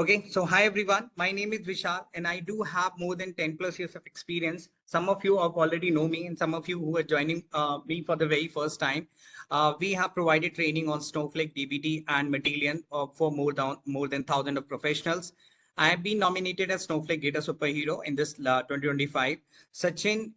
Okay, so hi everyone. My name is Vishal and I do have more than 10 plus years of experience. Some of you have already know me and some of you who are joining me for the very first time. We have provided training on Snowflake, DBT and Matillion for more than 1,000 of professionals. I have been nominated as Snowflake Data Superhero in this 2025. Sachin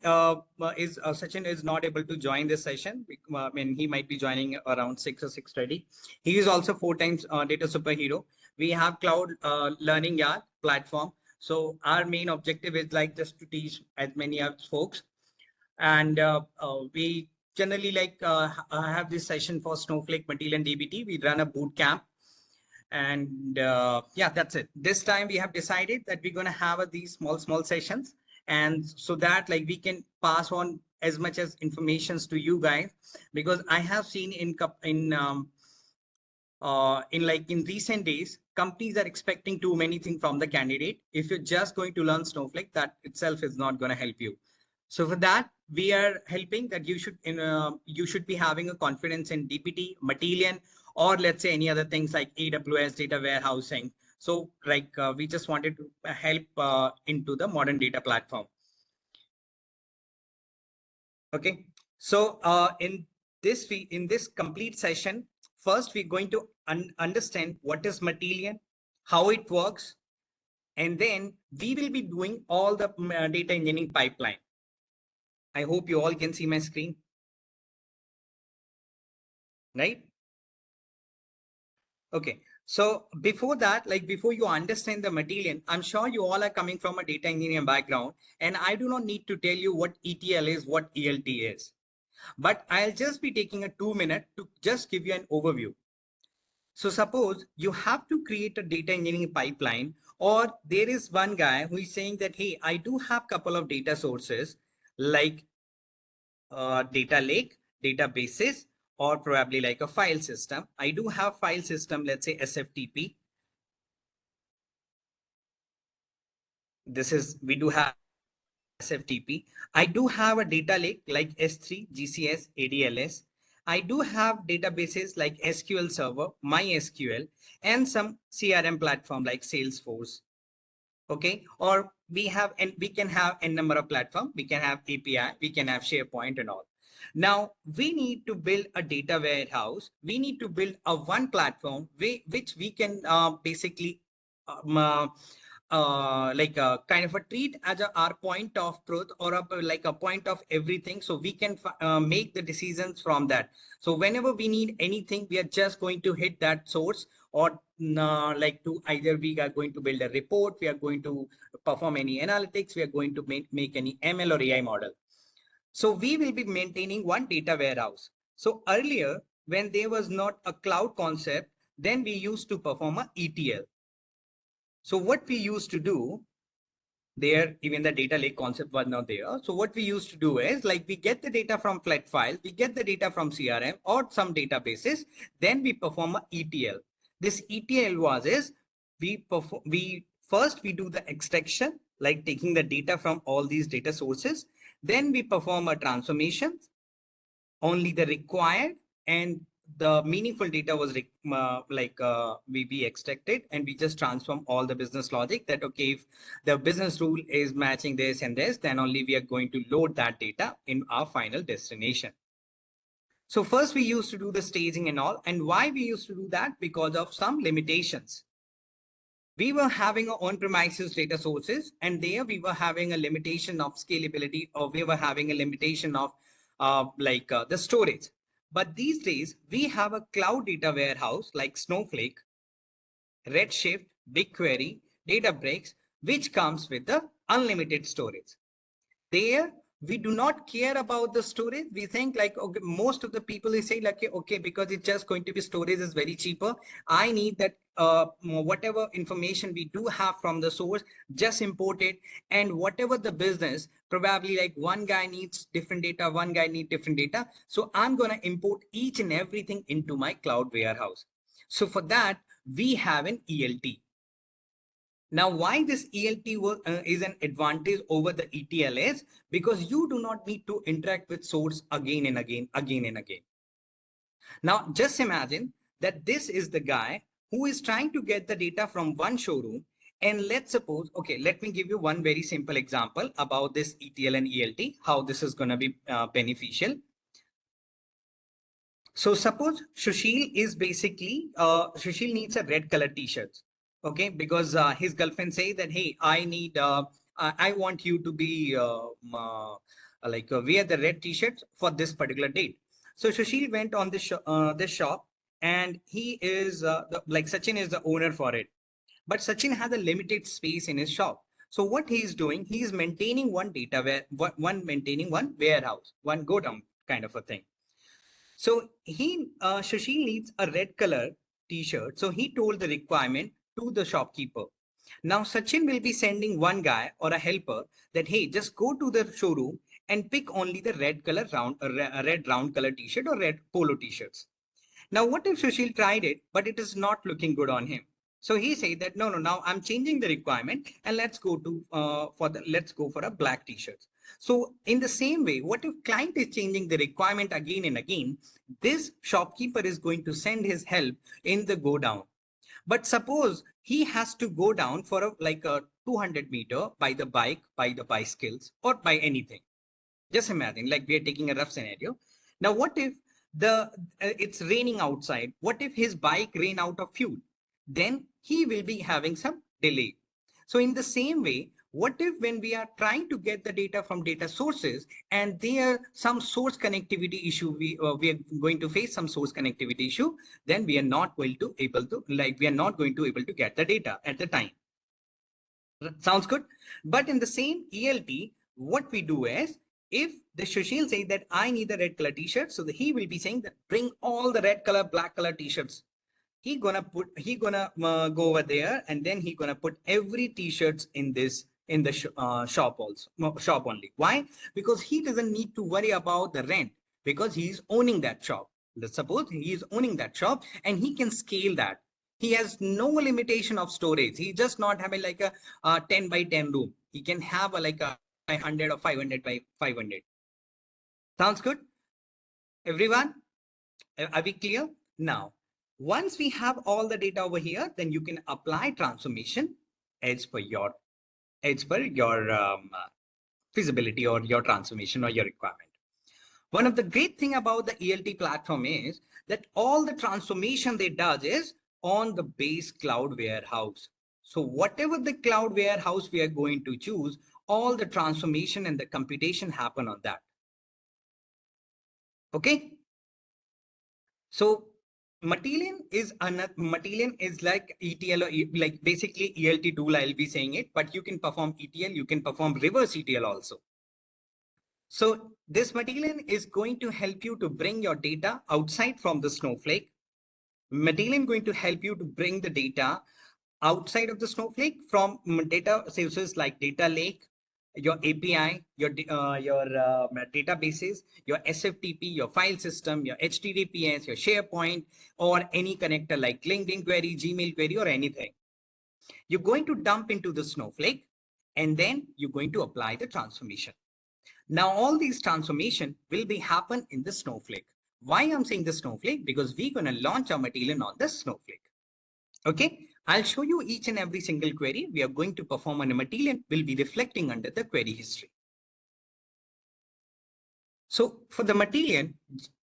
is not able to join this session. I mean, he might be joining around 6 or 6:30. He is also 4 times Data Superhero. We have CloudLearningYard platform. So our main objective is like just to teach as many as folks. And we generally have this session for Snowflake, Matillion DBT. We run a boot camp. And yeah, that's it. This time we have decided that we're going to have these small sessions. And so that like we can pass on as much as informations to you guys, because I have seen in recent days, companies are expecting too many things from the candidate. If you're just going to learn Snowflake, that itself is not going to help you. So for that, we are helping that you should be having a confidence in DPT, Matillion, or let's say any other things like AWS data warehousing. So we just wanted to help into the modern data platform. Okay, so in this complete session, first we're going to understand what is Matillion, how it works, and then we will be doing all the data engineering pipeline. I hope you all can see my screen, right? Okay, so before that, like before you understand the Matillion, I'm sure you all are coming from a data engineering background, and I do not need to tell you what ETL is, what ELT is. But I'll just be taking a 2 minute to just give you an overview. So suppose you have to create a data engineering pipeline, or there is one guy who is saying that, hey, I do have a couple of data sources like data lake, databases, or probably like a file system. I do have file system, let's say SFTP. We do have SFTP. I do have a data lake like S3, GCS, ADLS. I do have databases like SQL Server, MySQL, and some CRM platform like Salesforce. Okay, or we can have a number of platforms. We can have API, we can have SharePoint and all. Now we need to build a data warehouse. We need to build a one platform which we can basically kind of a treat as our point of truth, or like a point of everything, so we can make the decisions from that. So whenever we need anything, we are just going to hit that source, or like to either we are going to build a report, we are going to perform any analytics, we are going to make any ML or AI model. So we will be maintaining one data warehouse. So earlier, when there was not a cloud concept, then we used to perform a ETL. So what we used to do there, even the data lake concept was not there. So what we used to do is like we get the data from flat files, we get the data from CRM or some databases, then we perform a ETL. This ETL we first do the extraction, like taking the data from all these data sources. Then we perform a transformation, only the required and the meaningful data was we extracted, and we just transform all the business logic that, okay, if the business rule is matching this and this, then only we are going to load that data in our final destination. So first we used to do the staging and all. And why we used to do that? Because of some limitations. We were having our on-premises data sources, and there we were having a limitation of scalability, or we were having a limitation of the storage. But these days, we have a cloud data warehouse like Snowflake, Redshift, BigQuery, Databricks, which comes with the unlimited storage. There, we do not care about the storage. We think like, okay, most of the people, they say like, okay, because it's just going to be storage is very cheaper. I need that whatever information we do have from the source, just import it. And whatever the business, probably like one guy needs different data, one guy needs different data. So I'm going to import each and everything into my cloud warehouse. So for that, we have an ELT. Now, why this ELT is an advantage over the ETL is because you do not need to interact with source again and again. Now, just imagine that this is the guy who is trying to get the data from one showroom. And let's suppose, okay, let me give you one very simple example about this ETL and ELT, how this is going to be beneficial. So suppose Sushil is basically, Sushil needs a red color t-shirt, okay, because his girlfriend say that, hey, I want you to be wear the red t-shirt for this particular date. So Sushil went on this shop, and he is like Sachin is the owner for it, but Sachin has a limited space in his shop. So what he is doing, he is maintaining maintaining one warehouse, one go down kind of a thing. So Sushil needs a red color t-shirt. So he told the requirement to the shopkeeper. Now Sachin will be sending one guy or a helper that, hey, just go to the showroom and pick only the red color red round color t-shirt or red polo t-shirts. Now, what if Sushil tried it, but it is not looking good on him? So he said that, no, now I'm changing the requirement, and let's go for a black t-shirt. So in the same way, what if client is changing the requirement again and again? This shopkeeper is going to send his help in the go down. But suppose he has to go down for a 200-meter by the bike, by the bicycles, or by anything. Just imagine, like we are taking a rough scenario. Now, what if it's raining outside? What if his bike ran out of fuel? Then he will be having some delay. So in the same way, what if when we are trying to get the data from data sources and there some source connectivity issue, we are going to face some source connectivity issue, then we are not going to able to get the data at the time. Sounds good. But in the same ELT, what we do is, if the Sushil says that I need a red color t-shirt, so he will be saying that bring all the red color, black color t-shirts. He gonna go over there, and then he gonna put every t-shirts in the shop only. Why? Because he doesn't need to worry about the rent, because he is owning that shop. Let's suppose he is owning that shop and he can scale that. He has no limitation of storage. He just not having like a 10 by 10 room. He can have like a 500 or 500 by 500. Sounds good? Everyone, are we clear? Now, once we have all the data over here, then you can apply transformation as per your feasibility or your transformation or your requirement. One of the great thing about the ELT platform is that all the transformation they does is on the base cloud warehouse. So whatever the cloud warehouse we are going to choose, all the transformation and the computation happen on that. Okay. So Matillion is like ETL, or like basically ELT tool, I'll be saying it, but you can perform ETL, you can perform reverse ETL also. So this Matillion is going to help you to bring your data outside from the Snowflake. Matillion going to help you to bring the data outside of the Snowflake from data sources like data lake, your API, your databases, your SFTP, your file system, your HTTPS, your SharePoint, or any connector like LinkedIn query, Gmail query, or anything. You're going to dump into the Snowflake, and then you're going to apply the transformation. Now, all these transformation will be happen in the Snowflake. Why I'm saying the Snowflake? Because we're going to launch our Matillion on the Snowflake. Okay, I'll show you each and every single query we are going to perform on a Matillion will be reflecting under the query history. So for the Matillion,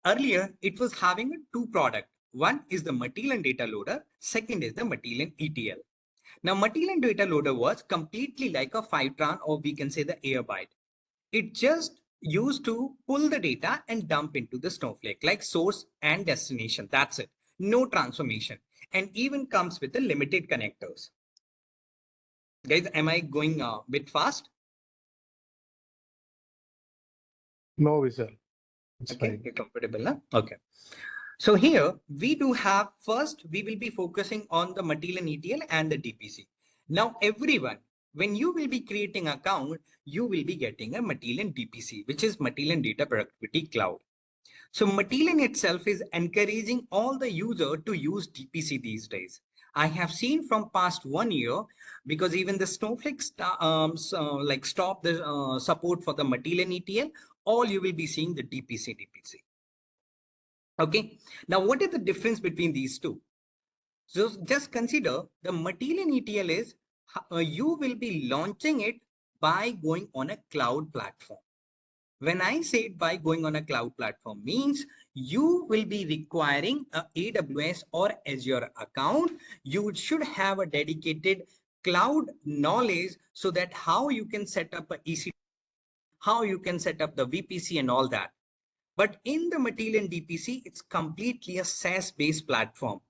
earlier it was having a two product. One is the Matillion data loader. Second is the Matillion ETL. Now Matillion data loader was completely like a Fivetran, or we can say the Airbyte. It just used to pull the data and dump into the Snowflake, like source and destination. That's it. No transformation. And even comes with the limited connectors. Guys, am I going a bit fast? No, Vishal. It's okay, fine. you're comfortable now? Okay. So here we do have, first, we will be focusing on the Matillion ETL and the DPC. Now, everyone, when you will be creating an account, you will be getting a Matillion DPC, which is Matillion Data Productivity Cloud. So Matillion itself is encouraging all the user to use DPC these days. I have seen from past 1 year, because even the Snowflake stop the support for the Matillion ETL, all you will be seeing the DPC. Okay. Now, what is the difference between these two? So just consider the Matillion ETL is you will be launching it by going on a cloud platform. When I say by going on a cloud platform means you will be requiring a AWS or Azure account. You should have a dedicated cloud knowledge so that how you can set up a EC, how you can set up the VPC and all that. But in the Matillion DPC, it's completely a SaaS-based platform.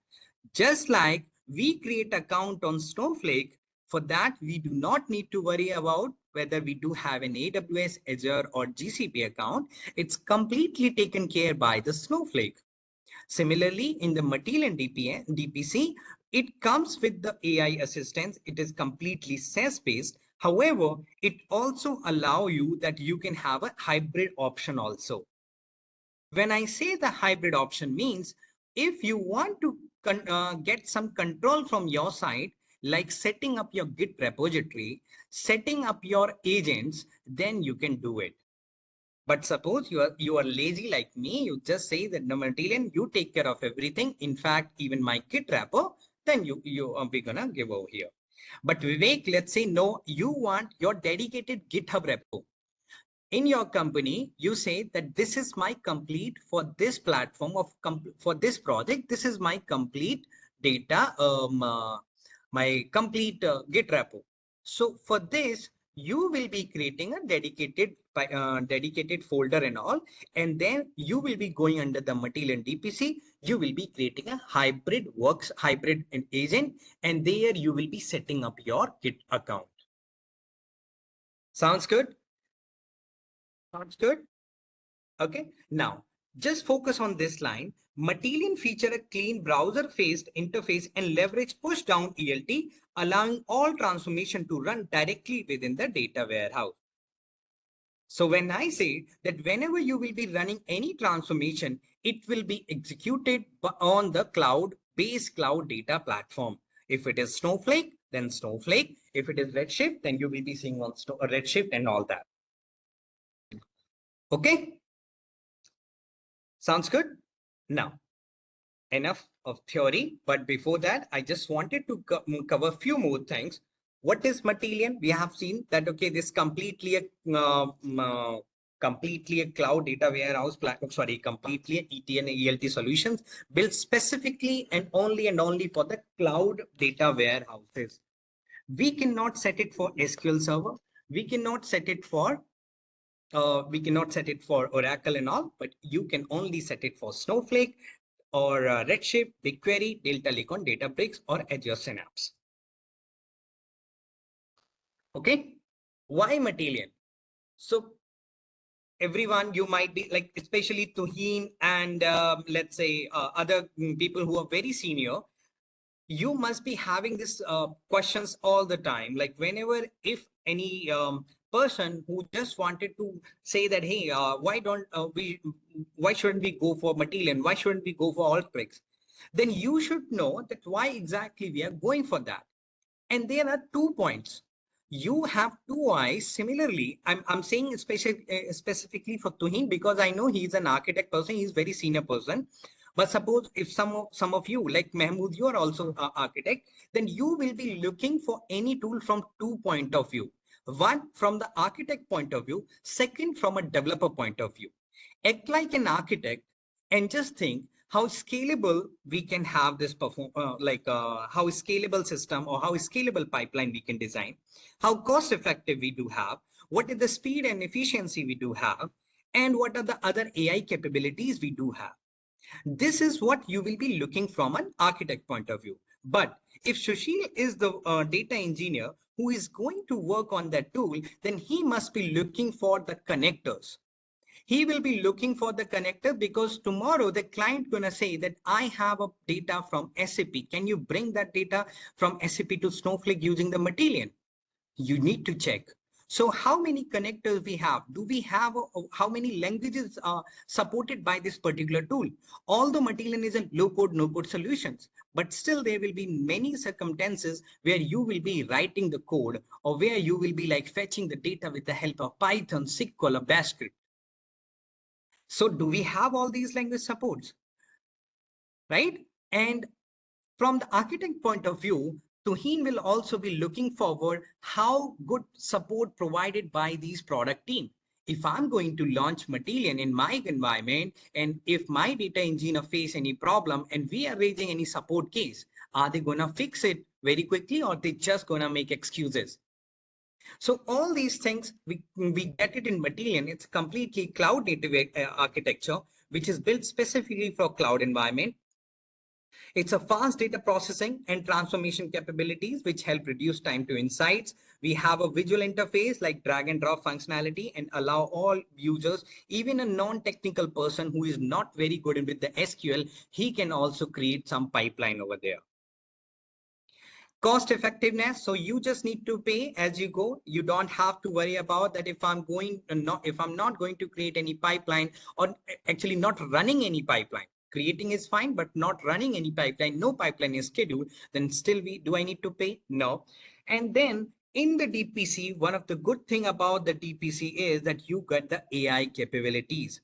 Just like we create account on Snowflake, for that, we do not need to worry about whether we do have an AWS, Azure, or GCP account. It's completely taken care by the Snowflake. Similarly, in the Matillion DPC, it comes with the AI assistance. It is completely SaaS-based. However, it also allows you that you can have a hybrid option also. When I say the hybrid option means if you want to get some control from your side, like setting up your Git repository, setting up your agents, then you can do it. But suppose you are lazy like me, you just say that no, Matillion, you take care of everything. In fact, even my Git repo, then we're gonna give over here. But Vivek, let's say no, you want your dedicated GitHub repo. In your company, you say that this is my complete for this platform of for this project. This is my complete data, my complete Git repo. So for this, you will be creating a dedicated folder and all, and then you will be going under the Matillion DPC. You will be creating a hybrid agent, and there you will be setting up your Git account. Sounds good? Sounds good. Okay, now just focus on this line. Matillion feature a clean browser-faced interface and leverage push-down ELT, allowing all transformation to run directly within the data warehouse. So when I say that whenever you will be running any transformation, it will be executed on the cloud-based cloud data platform. If it is Snowflake, then Snowflake. If it is Redshift, then you will be seeing on Redshift and all that. Okay. Sounds good? Now, enough of theory, but before that, I just wanted to cover a few more things. What is Matillion? We have seen that, okay, this completely a cloud data warehouse platform, sorry, completely a ETL and ELT solutions built specifically and only for the cloud data warehouses. We cannot set it for SQL Server. We cannot set it for Oracle and all, but you can only set it for Snowflake or Redshift, BigQuery, Delta Lake on Databricks or Azure Synapse. Okay, why Matillion? So everyone, you might be like, especially Tuhin and let's say other people who are very senior, you must be having this questions all the time. Like whenever, if any person who just wanted to say that, hey, why shouldn't we go for Matillion? Why shouldn't we go for Alteryx? Then you should know that why exactly we are going for that. And there are 2 points. You have 2 eyes. Similarly, I'm saying specifically for Tuhin because I know he's an architect person. He's very senior person. But suppose if some of you like Mahmood, you are also an architect, then you will be looking for any tool from 2 point of view. One, from the architect point of view. Second, from a developer point of view. Act like an architect and just think how scalable we can have this how scalable system or how scalable pipeline we can design, how cost effective we do have, what is the speed and efficiency we do have, and what are the other AI capabilities we do have. This is what you will be looking from an architect point of view. But if Sushil is the data engineer who is going to work on that tool, then he must be looking for the connectors. He will be looking for the connector because tomorrow the client gonna say that I have a data from SAP. Can you bring that data from SAP to Snowflake using the Matillion? You need to check. So how many connectors we have? Do we have how many languages are supported by this particular tool? Although Matillion is a low-code, no-code solutions, but still there will be many circumstances where you will be writing the code or where you will be like fetching the data with the help of Python, SQL, or Bash script. So do we have all these language supports, right? And From the architect point of view, Tuhin will also be looking forward how good support provided by these product team. If I'm going to launch Matillion in my environment, and if my data engineer face any problem and we are raising any support case, are they gonna fix it very quickly or they just gonna make excuses? So all these things, we get it in Matillion. It's completely cloud native architecture, which is built specifically for cloud environment. It's a fast data processing and transformation capabilities, which help reduce time to insights. We have a visual interface like drag and drop functionality and allow all users, even a non-technical person who is not very good with the SQL, he can also create some pipeline over there. Cost effectiveness, so you just need to pay as you go. You don't have to worry about that if I'm not going to create any pipeline, or actually not running any pipeline. Creating is fine, but not running any pipeline, no pipeline is scheduled, then still do I need to pay? No. And then in the DPC, one of the good thing about the DPC is that you get the AI capabilities.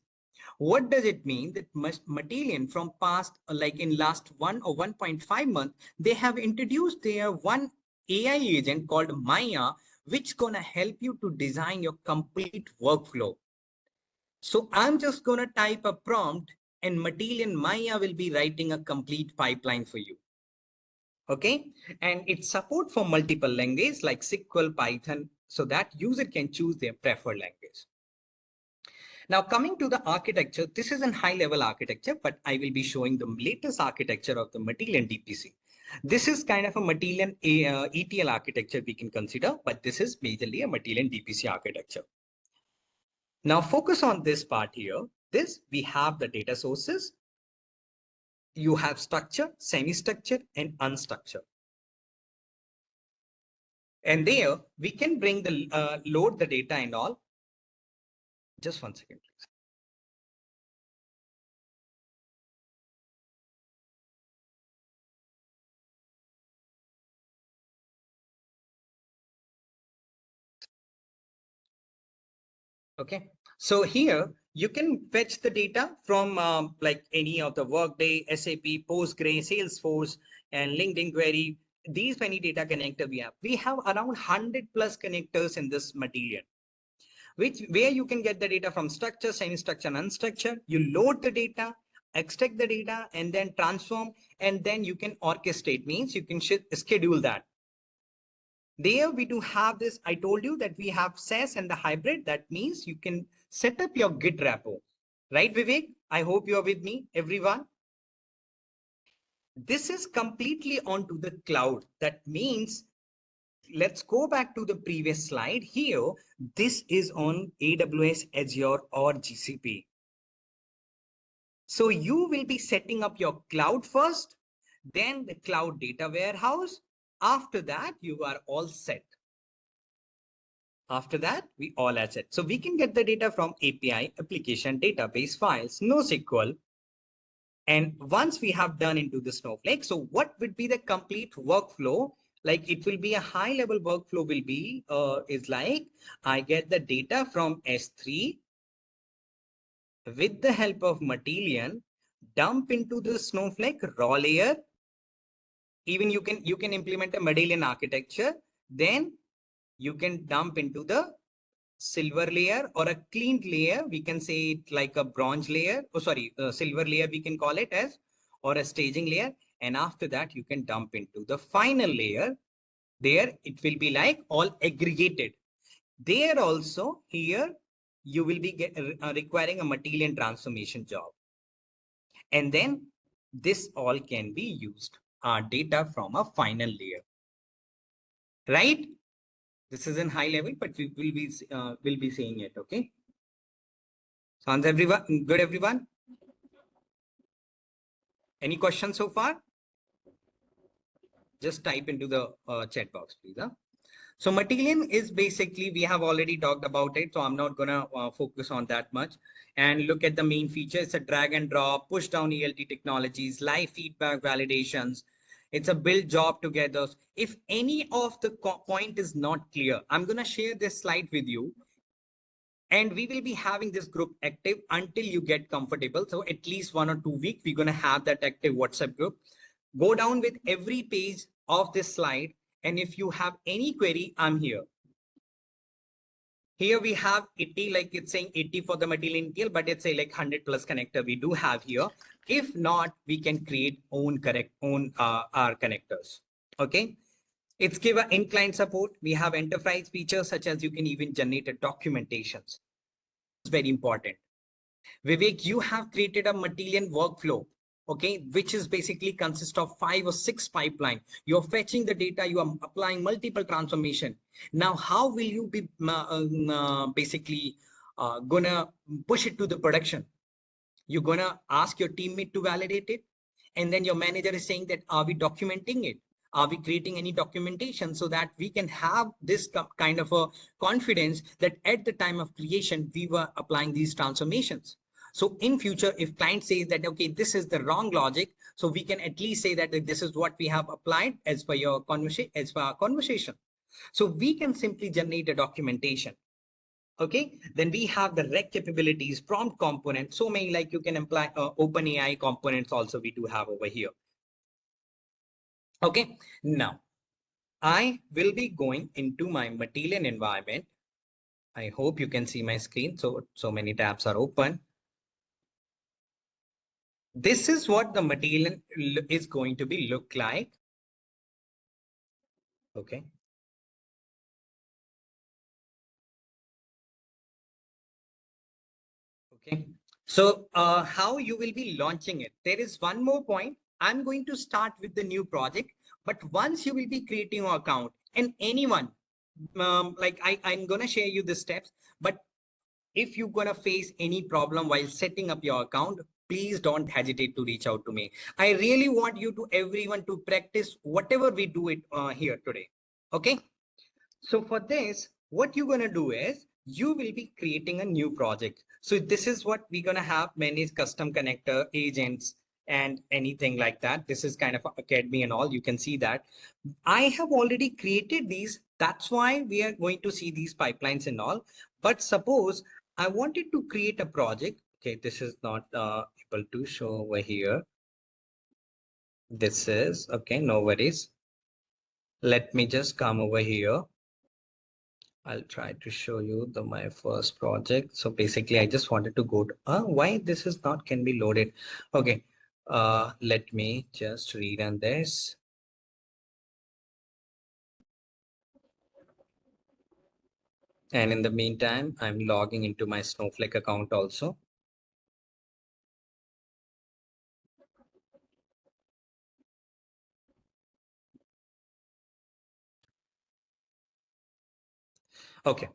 What does it mean? That Matillion from past, like in last 1 or 1.5 months, they have introduced their one AI agent called Maya, which gonna help you to design your complete workflow. So I'm just gonna type a prompt and Matillion Maya will be writing a complete pipeline for you. Okay, and it's support for multiple languages like SQL, Python, so that user can choose their preferred language. Now coming to the architecture, this is a high level architecture, but I will be showing the latest architecture of the Matillion DPC. This is kind of a Matillion ETL architecture we can consider, but this is majorly a Matillion DPC architecture. Now focus on this part here. We have the data sources. You have structure, semi-structured and unstructured. And there we can bring the load the data and all. Just 1 second, please. Okay, so here you can fetch the data from like any of the Workday, SAP, Postgre, Salesforce, and LinkedIn query. These many data connector we have. We have around 100 plus connectors in this Matillion, where you can get the data from structure, semi-structured, and unstructured. You load the data, extract the data, and then transform, and then you can orchestrate, means you can schedule that. There we do have this. I told you that we have SaaS and the hybrid. That means you can set up your Git repo, right, Vivek? I hope you're with me, everyone. This is completely onto the cloud. That means, let's go back to the previous slide here. This is on AWS, Azure, or GCP. So you will be setting up your cloud first, then the cloud data warehouse. After that, you are all set. After that, we all are set. So we can get the data from API, application, database, files, NoSQL. And once we have done into the Snowflake, so what would be the complete workflow? Like it will be a high level workflow will be, is like, I get the data from S3 with the help of Matillion, dump into the Snowflake raw layer. Even you can implement a Matillion architecture. Then you can dump into the silver layer or a cleaned layer. We can say it like a bronze layer. Oh, sorry, silver layer we can call it as, or a staging layer. And after that, you can dump into the final layer. There it will be like all aggregated. There also here you will be requiring a Matillion transformation job. And then this all can be used, data from a final layer, right? This is in high level, but we will be saying it. Okay. Sounds everyone good, everyone? Any questions so far? Just type into the chat box, please. Huh? So Matillion is basically, we have already talked about it, so I'm not gonna focus on that much. And look at the main feature. It's a drag and drop, push down ELT technologies, live feedback validations. It's a build job together. If any of the point is not clear, I'm gonna share this slide with you. And we will be having this group active until you get comfortable. So at least 1 or 2 weeks, we're gonna have that active WhatsApp group. Go down with every page of this slide. And if you have any query, I'm here. Here we have 80, like it's saying 80 for the Matillion ETL, but it's a like 100 plus connector we do have here. If not, we can create own our connectors. Okay. It's give a in-client support. We have enterprise features such as you can even generate a documentations. It's very important. Vivek, you have created a Matillion workflow, okay, which is basically consists of 5 or 6 pipeline. You're fetching the data, you are applying multiple transformation. Now, how will you be basically gonna push it to the production? You're gonna ask your teammate to validate it, and then your manager is saying that, are we documenting it? Are we creating any documentation so that we can have this kind of a confidence that at the time of creation, we were applying these transformations. So in future, if client says that, okay, this is the wrong logic, so we can at least say that this is what we have applied as per your conversation, as per our conversation. So we can simply generate a documentation. Okay, then we have the rec capabilities, prompt components, so many, like you can apply OpenAI components also we do have over here. Okay, now I will be going into my Matillion environment. I hope you can see my screen. So many tabs are open. This is what the Matillion is going to be look like. Okay. Okay. So how you will be launching it? There is one more point. I'm going to start with the new project, but once you will be creating your account and anyone, like I'm going to share you the steps, but if you're going to face any problem while setting up your account, please don't hesitate to reach out to me. I really want you to everyone to practice whatever we do it here today. Okay. So for this, what you're going to do is you will be creating a new project. So this is what we're going to have: manage custom connector agents and anything like that. This is kind of academy and all. You can see that I have already created these. That's why we are going to see these pipelines and all. But suppose I wanted to create a project. Okay, this is not able to show over here. This is okay, no worries. Let me just come over here. I'll try to show you my first project. So basically, I just wanted to go to why this is not can be loaded. Okay, let me just rerun this. And in the meantime, I'm logging into my Snowflake account also. Okay.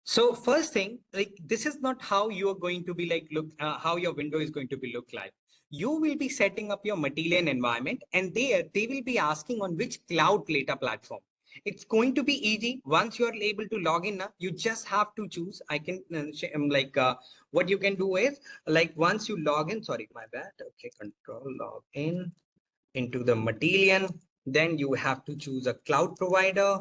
So first thing, like this is not how you are going to be like look how your window is going to be look like. You will be setting up your Matillion environment, and there they will be asking on which cloud data platform. It's going to be easy. Once you are able to log in, you just have to choose. I can what you can do is like once you log in. Sorry, my bad. Okay, control log in into the Matillion. Then you have to choose a cloud provider,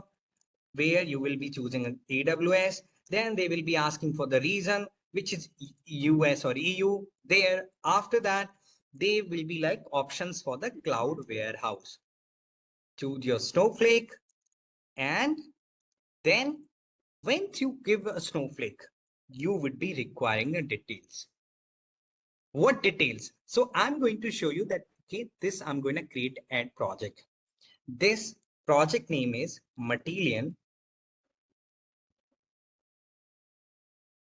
where you will be choosing an AWS. Then they will be asking for the region, which is US or EU. There, after that, they will be like options for the cloud warehouse. Choose your Snowflake, and then once you give a Snowflake, you would be requiring the details. What details? So I'm going to show you that, okay, this I'm going to create add project. This project name is Matillion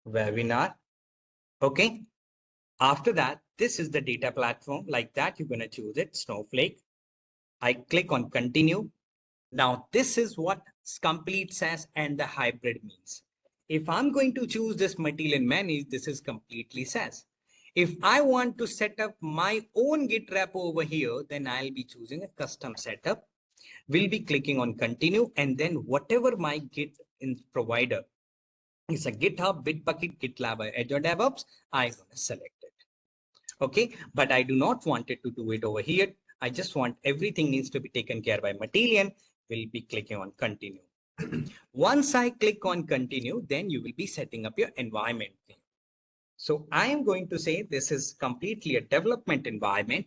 webinar. Okay. After that, this is the data platform. Like that, you're going to choose it, Snowflake. I click on continue. Now, this is what complete SaaS and the hybrid means. If I'm going to choose this Matillion manage, this is completely SaaS. If I want to set up my own Git repo over here, then I'll be choosing a custom setup. We'll be clicking on continue, and then whatever my Git provider is a GitHub, Bitbucket, GitLab, or Azure DevOps, I'm going to select it. Okay, but I do not want it to do it over here. I just want everything needs to be taken care by Matillion. We'll be clicking on continue. Once I click on continue, then you will be setting up your environment. So I am going to say this is completely a development environment.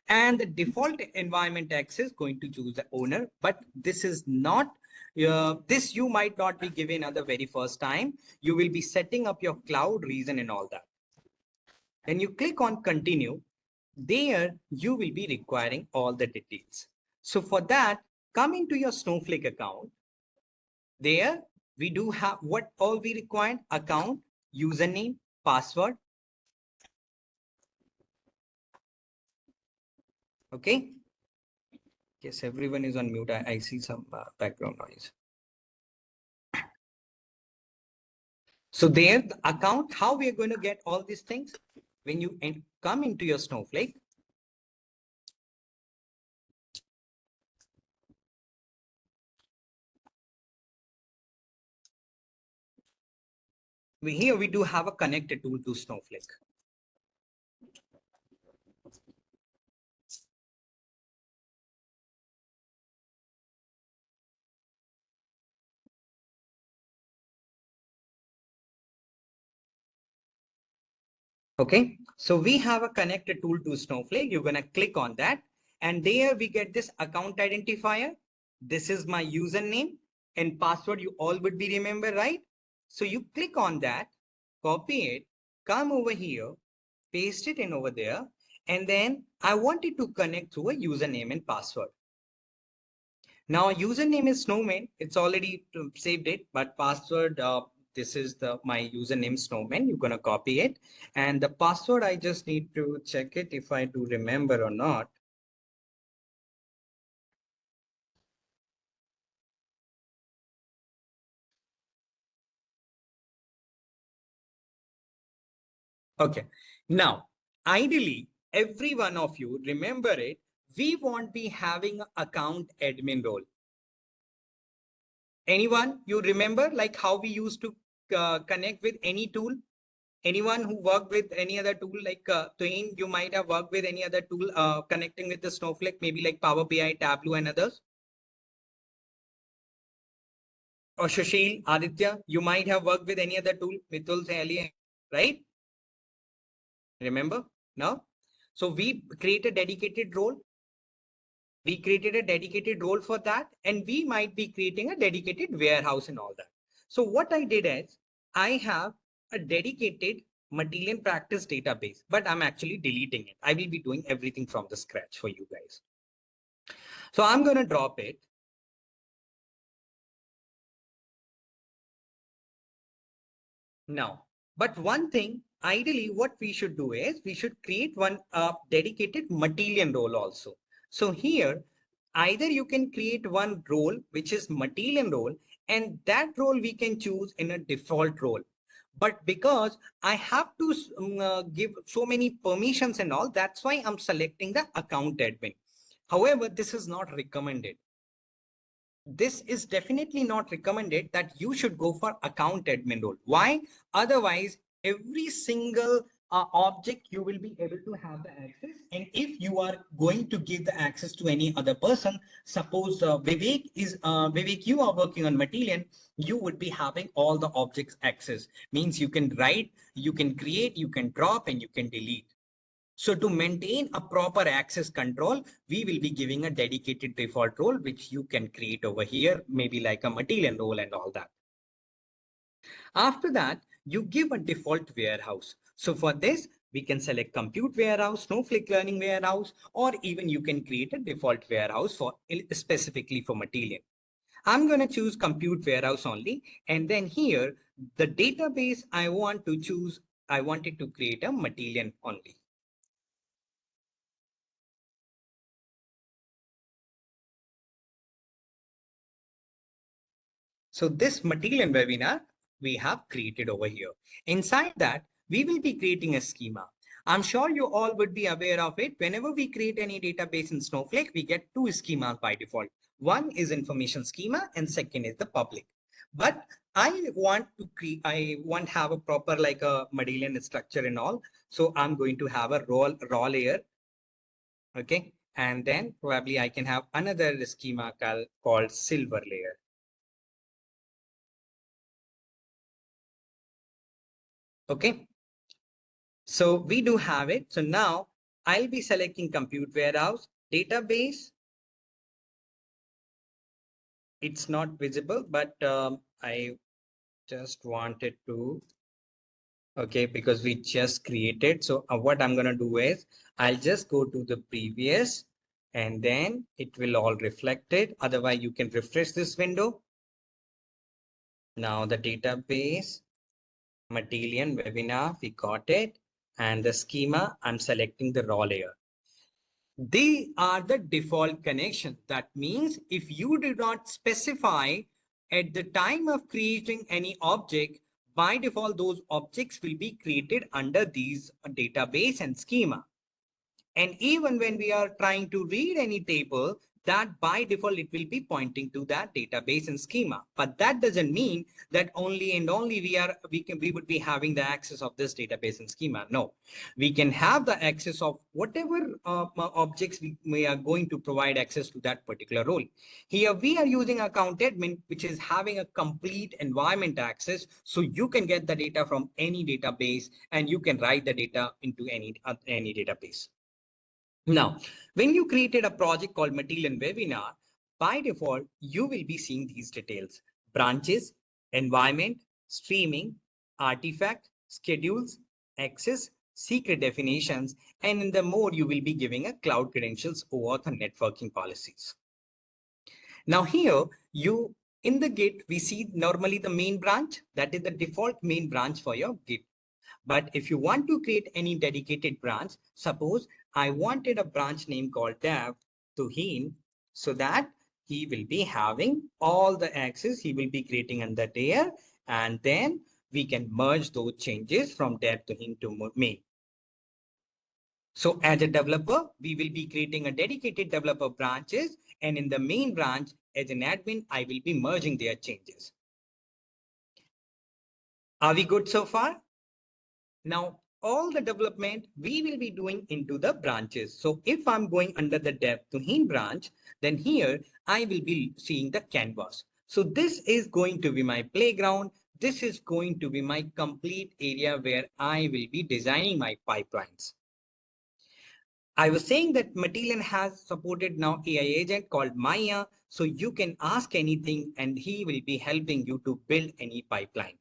And the default environment access going to choose the owner, but this is not, this you might not be given at the very first time. You will be setting up your cloud reason and all that. Then you click on continue. There you will be requiring all the details. So for that, come into your Snowflake account. There we do have what all we required: account, username, password. Okay. Yes, everyone is on mute. I see some background noise. So there, the account, how we are going to get all these things? When you come into your Snowflake, here we do have a connected tool to Snowflake. Okay, so we have a connected tool to Snowflake. You're going to click on that, and there we get this account identifier. This is my username and password. You all would be remember, right? So you click on that, copy it, come over here, paste it in over there, and then I want it to connect through a username and password. Now username is Snowman. It's already saved it, but password, this is my username Snowman. You're gonna copy it, and the password I just need to check it if I do remember or not. Okay. Now, ideally, every one of you remember it. We won't be having account admin role. Anyone you remember like how we used to connect with any tool? Anyone who worked with any other tool like Twain, you might have worked with any other tool connecting with the Snowflake, maybe like Power BI, Tableau, and others. Or Shashil, Aditya, you might have worked with any other tool, Mitul, Sally, right? Remember? No? So we create a dedicated role. We created a dedicated role for that, and we might be creating a dedicated warehouse and all that. So what I did is I have a dedicated Matillion practice database, but I'm actually deleting it. I will be doing everything from the scratch for you guys. So I'm going to drop it. Now, but one thing, ideally, what we should do is we should create one dedicated Matillion role also. So here, either you can create one role, which is Matillion role, and that role we can choose in a default role. But because I have to give so many permissions and all, that's why I'm selecting the account admin. However, this is not recommended. This is definitely not recommended that you should go for account admin role. Why? Otherwise, every single object you will be able to have the access. And if you are going to give the access to any other person, suppose Vivek, you are working on Matillion, you would be having all the objects access. Means you can write, you can create, you can drop, and you can delete. So to maintain a proper access control, we will be giving a dedicated default role, which you can create over here, maybe like a Matillion role and all that. After that, you give a default warehouse. So for this, we can select compute warehouse, Snowflake learning warehouse, or even you can create a default warehouse for specifically for Matillion. I'm going to choose compute warehouse only. And then here, the database I want to choose, I wanted to create a Matillion only. So this Matillion webinar we have created over here. Inside that, we will be creating a schema. I'm sure you all would be aware of it. Whenever we create any database in Snowflake, we get two schemas by default. One is information schema and second is the public. But I want to have a proper like a Matillion structure and all. So I'm going to have a raw layer. Okay. And then probably I can have another schema called silver layer. Okay. So we do have it. So now I'll be selecting compute warehouse, database. It's not visible, but I just wanted to, okay, because we just created. So what I'm going to do is I'll just go to the previous and then it will all reflect it. Otherwise, you can refresh this window. Now the database, Matillion webinar, we got it. And the schema, I'm selecting the raw layer. They are the default connection. That means if you do not specify at the time of creating any object, by default, those objects will be created under these database and schema. And even when we are trying to read any table, that by default, it will be pointing to that database and schema. But that doesn't mean that only and only we would be having the access of this database and schema. No, we can have the access of whatever objects we are going to provide access to that particular role. Here we are using account admin, which is having a complete environment access. So you can get the data from any database and you can write the data into any database. Now, when you created a project called Matillion Webinar, by default, you will be seeing these details: branches, environment, streaming, artifact, schedules, access, secret definitions, and in the more, you will be giving a cloud credentials, OAuth, and networking policies. Now here, in the Git, we see normally the main branch. That is the default main branch for your Git. But if you want to create any dedicated branch, suppose I wanted a branch name called dev to him, so that he will be having all the access he will be creating under there, and then we can merge those changes from dev to him to main. So as a developer, we will be creating a dedicated developer branches, and in the main branch as an admin, I will be merging their changes. Are we good so far? Now, all the development we will be doing into the branches. So if I'm going under the dev to him branch, then here I will be seeing the canvas. So this is going to be my playground. This is going to be my complete area where I will be designing my pipelines. I was saying that Matillion has supported now AI agent called Maya. So you can ask anything and he will be helping you to build any pipeline.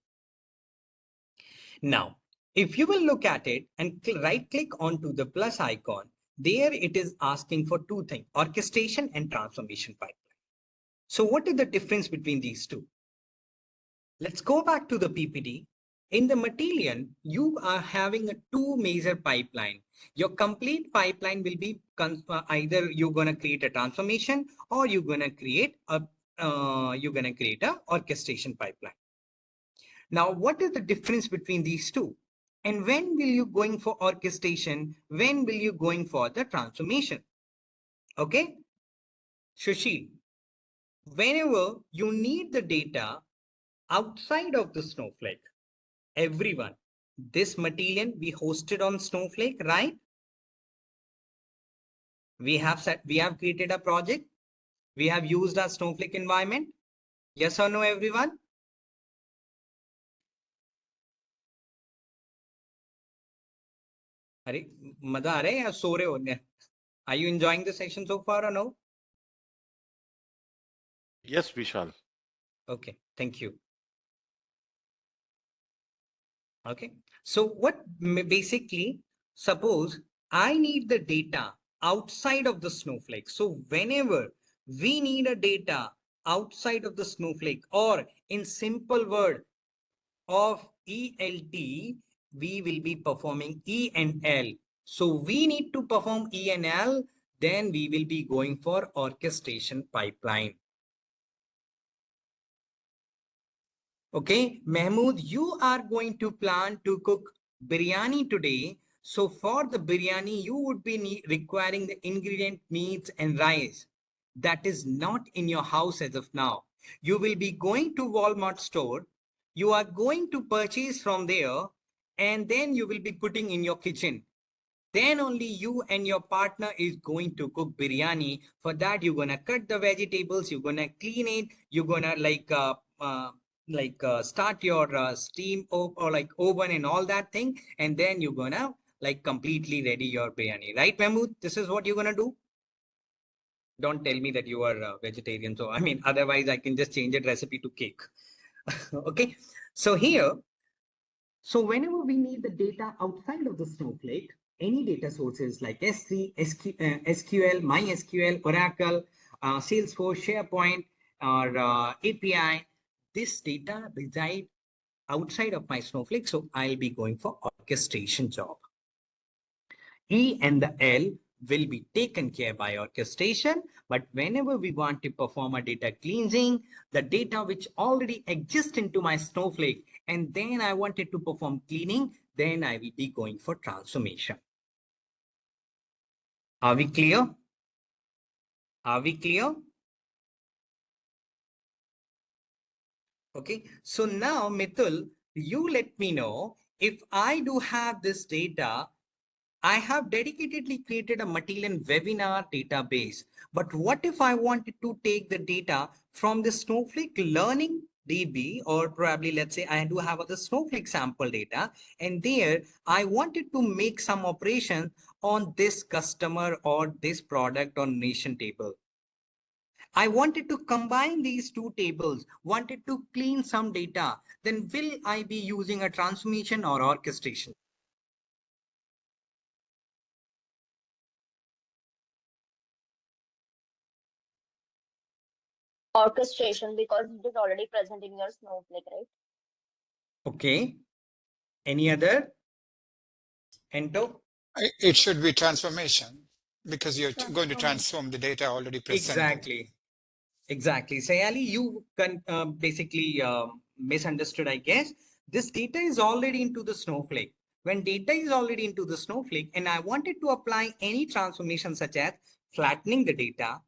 Now, if you will look at it and right click onto the plus icon, there it is asking for two things: orchestration and transformation pipeline. So what is the difference between these two? Let's go back to the PPT. In the Matillion, you are having a two major pipeline. Your complete pipeline will be either you're going to create a transformation or you're going to create a orchestration pipeline. Now, what is the difference between these two? And when will you going for orchestration? When will you going for the transformation? Okay, Shashi, whenever you need the data outside of the Snowflake, everyone, this Matillion we hosted on Snowflake, right? We have created a project. We have used our Snowflake environment. Yes or no, everyone? अरे मजा आ रहा है या सो रहे हो? Are you enjoying the session so far or no? Yes, Vishal. Okay, thank you. Okay, so what basically, suppose I need the data outside of the Snowflake. So whenever we need a data outside of the Snowflake, or in simple word of ELT, we will be performing E and L. So we need to perform E and L, then we will be going for orchestration pipeline. Okay, Mahmood, you are going to plan to cook biryani today. So for the biryani, you would be requiring the ingredient meats and rice. That is not in your house as of now. You will be going to Walmart store. You are going to purchase from there, and then you will be putting in your kitchen. Then only you and your partner is going to cook biryani. For that, you're gonna cut the vegetables, you're gonna clean it, you're gonna start your steam or like oven and all that thing, and then you're gonna like completely ready your biryani, right, Mahmood? This is what you're gonna do. Don't tell me that you are a vegetarian. So I mean, otherwise I can just change that recipe to cake. Okay. So here, so whenever we need the data outside of the Snowflake, any data sources like S3, SQL, MySQL, Oracle, Salesforce, SharePoint, or API, this data reside outside of my Snowflake. So I'll be going for orchestration job. E and the L will be taken care by orchestration, but whenever we want to perform a data cleansing, the data which already exists into my Snowflake, and then I wanted to perform cleaning, then I will be going for transformation. Are we clear? Are we clear? Okay, so now Mithul, you let me know if I do have this data. I have dedicatedly created a Matillion webinar database. But what if I wanted to take the data from the Snowflake Learning DB, or probably let's say I do have the Snowflake sample data, and there I wanted to make some operation on this customer or this product or nation table. I wanted to combine these two tables, wanted to clean some data, then will I be using a transformation or orchestration? Orchestration, because it is already present in your Snowflake, right? Okay. Any other? Ento? It should be transformation because you're going to transform the data already presented. Exactly. Sayali, you can basically misunderstood, I guess. This data is already into the Snowflake. When data is already into the Snowflake and I wanted to apply any transformation such as flattening the data,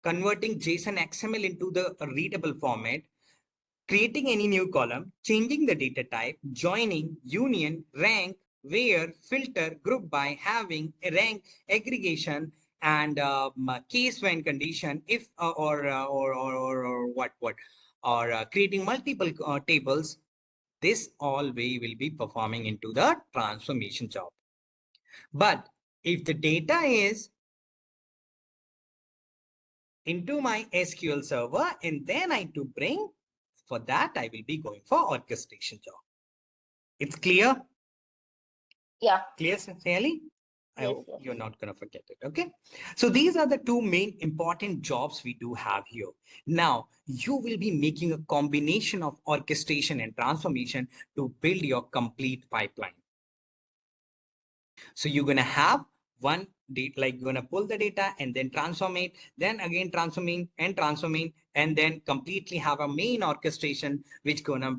converting JSON XML into the readable format, creating any new column, changing the data type, joining, union, rank, where, filter, group by, having, rank, aggregation, and case when condition, if or what, or creating multiple tables. This all we will be performing into the transformation job. But if the data is into my SQL server and then I to bring, for that I will be going for orchestration job. It's clear? Yeah. Clear, Sayali? I Yes, hope yes. you're not going to forget it. Okay. So these are the two main important jobs we do have here. Now, you will be making a combination of orchestration and transformation to build your complete pipeline. So you're going to have one data, like you're going to pull the data and then transform it, then again transforming, and then completely have a main orchestration which gonna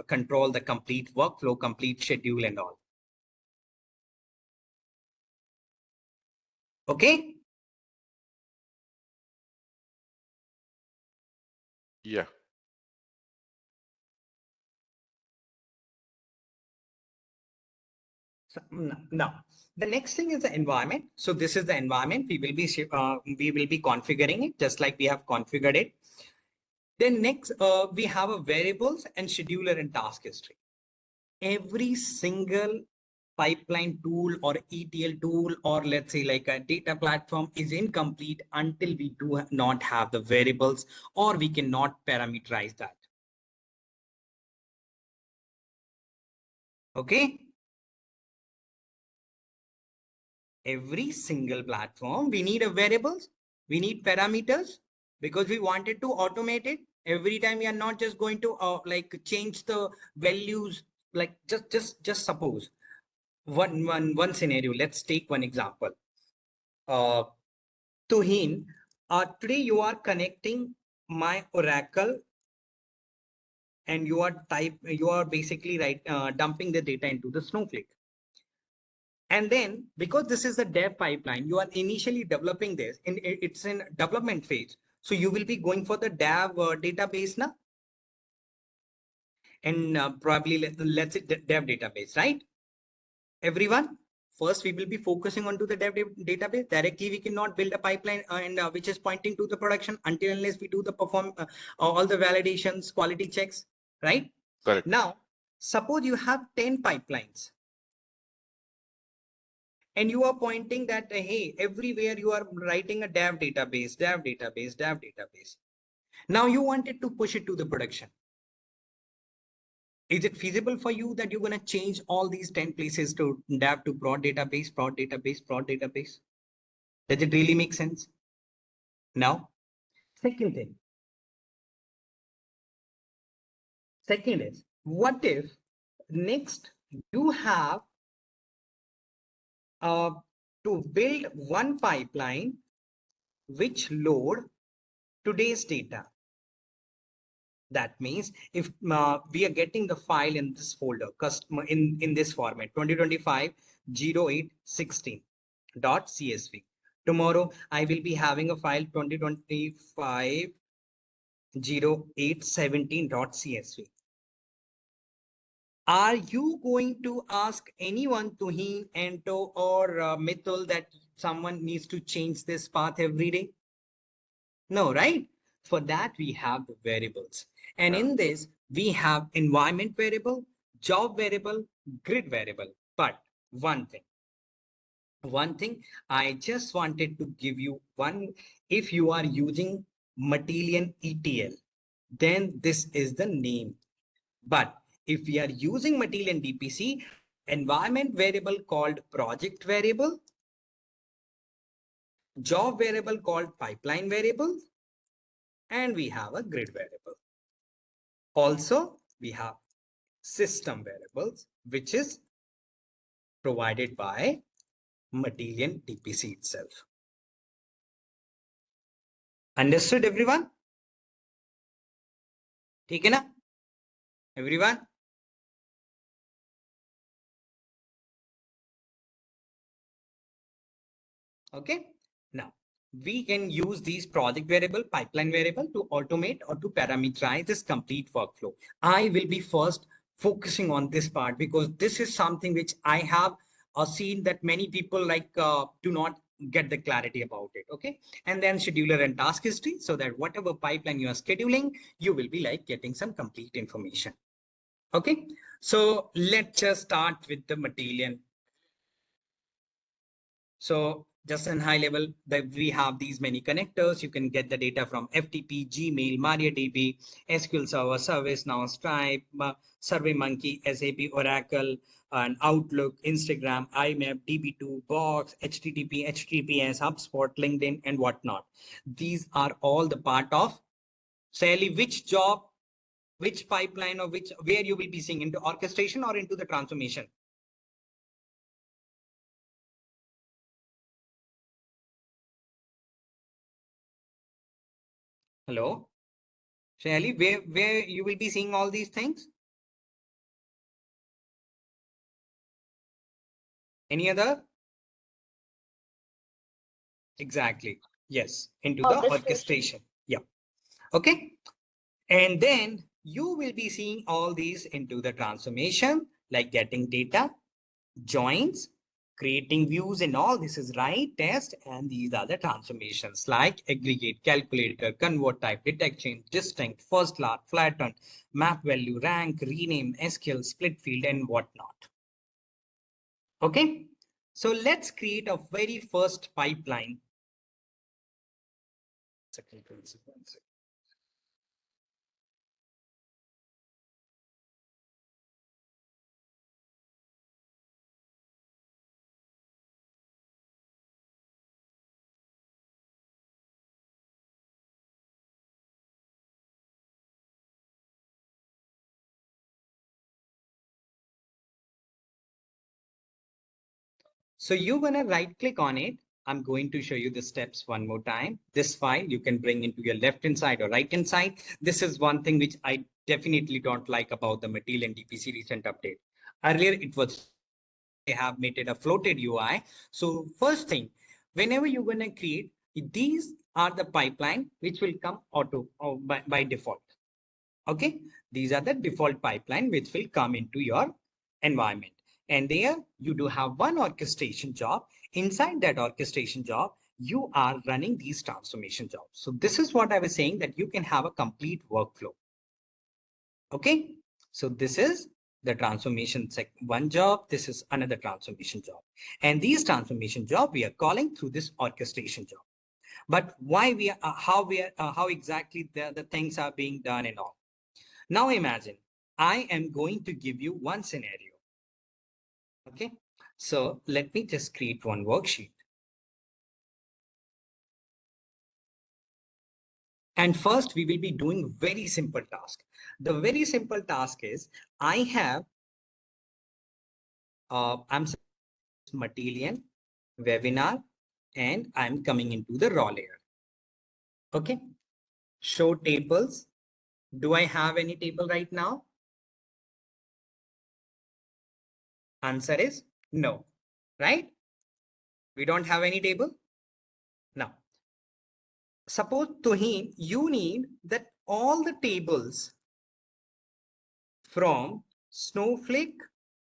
control the complete workflow, complete schedule and all. Okay. Yeah. So now the next thing is the environment. So this is the environment we will be configuring it just like we have configured it. Then next we have a variables and scheduler and task history. Every single pipeline tool or ETL tool, or let's say like a data platform, is incomplete until we do not have the variables or we cannot parameterize that. Okay. Every single platform, we need a variables, we need parameters, because we wanted to automate it. Every time we are not just going to like change the values, like just suppose one scenario. Let's take one example. Tuhin, today you are connecting my Oracle and you are basically dumping the data into the Snowflake. And then because this is the dev pipeline, you are initially developing this and it's in development phase. So you will be going for the dev database now. And probably let's say dev database, right? Everyone, first we will be focusing on to the dev database. Directly we cannot build a pipeline and which is pointing to the production until unless we do the all the validations, quality checks, right? Correct. Now, suppose you have 10 pipelines. And you are pointing that, hey, everywhere you are writing a dev database, dev database, dev database. Now you wanted to push it to the production. Is it feasible for you that you're going to change all these 10 places to dev to prod database, prod database, prod database? Does it really make sense? Now, second thing. Second is, what if next you have to build one pipeline which load today's data. That means if we are getting the file in this folder, customer in this format, 2025-08-16.csv. Tomorrow, I will be having a file 2025-08-17.csv. Are you going to ask anyone, Tuhin, Anto, or Mithul, that someone needs to change this path every day? No, right? For that, we have the variables. And in this, we have environment variable, job variable, grid variable. But one thing, I just wanted to give you one. If you are using Matillion ETL, then this is the name. But if we are using Matillion DPC, environment variable called project variable, job variable called pipeline variable, and we have a grid variable. Also, we have system variables, which is provided by Matillion DPC itself. Understood, everyone? Taken up? Everyone? Okay. Now, we can use these project variable, pipeline variable to automate or to parameterize this complete workflow. I will be first focusing on this part because this is something which I have seen that many people do not get the clarity about it. Okay. And then scheduler and task history, so that whatever pipeline you are scheduling, you will be getting some complete information. Okay. So let's just start with the Matillion. So just in high level, that we have these many connectors. You can get the data from FTP, Gmail, MariaDB, SQL Server, ServiceNow, Stripe, SurveyMonkey, SAP, Oracle, and Outlook, Instagram, IMAP, DB2, Box, HTTP, HTTPS, HubSpot, LinkedIn, and whatnot. These are all the part of Sally. Which job, which pipeline, or where you will be seeing into orchestration or into the transformation? Hello, Shelly, where you will be seeing all these things? Any other? Exactly. Yes, into the orchestration. Yeah. Okay. And then you will be seeing all these into the transformation, like getting data, joins, creating views, and all this is write, test, and these are the transformations like aggregate, calculator, convert type, detection, distinct, first class, flatten, map value, rank, rename, SQL, split field, and whatnot. Okay, so let's create a very first pipeline. So you're going to right click on it. I'm going to show you the steps one more time. This file you can bring into your left hand side or right hand side. This is one thing which I definitely don't like about the Matillion DPC recent update. Earlier it was, they have made it a floated UI. So first thing, whenever you're going to create, these are the pipeline which will come auto or by default. Okay, these are the default pipeline which will come into your environment. And there you do have one orchestration job. Inside that orchestration job, you are running these transformation jobs. So this is what I was saying, that you can have a complete workflow. Okay, so this is the transformation one job. This is another transformation job. And these transformation job we are calling through this orchestration job. But why we are, how exactly the things are being done and all. Now imagine I am going to give you one scenario. Okay, so let me just create one worksheet. And first we will be doing very simple task. The very simple task is I have I'm Matillion webinar and I'm coming into the raw layer. Okay, show tables. Do I have any table right now? Answer is no, right? We don't have any table. Now, suppose Tuhin, you need that all the tables from Snowflake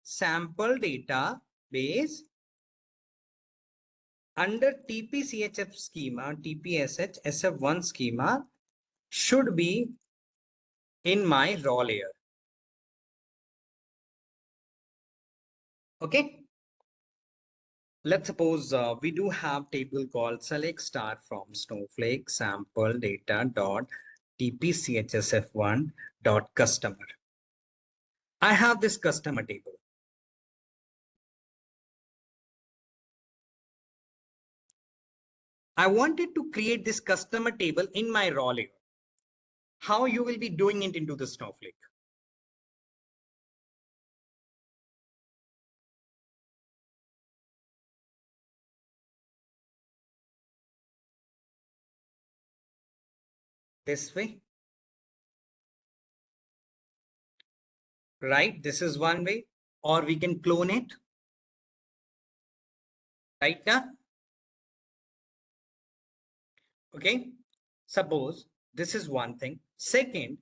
sample database under TPCHF schema, TPSH SF1 schema should be in my raw layer. Okay. Let's suppose we do have table called select star from Snowflake sample data dot tpchsf1 dot customer. I have this customer table. I wanted to create this customer table in my raw layer. How you will be doing it into the Snowflake? This way, right? This is one way, or we can clone it, right now. Okay, suppose this is one thing. Second,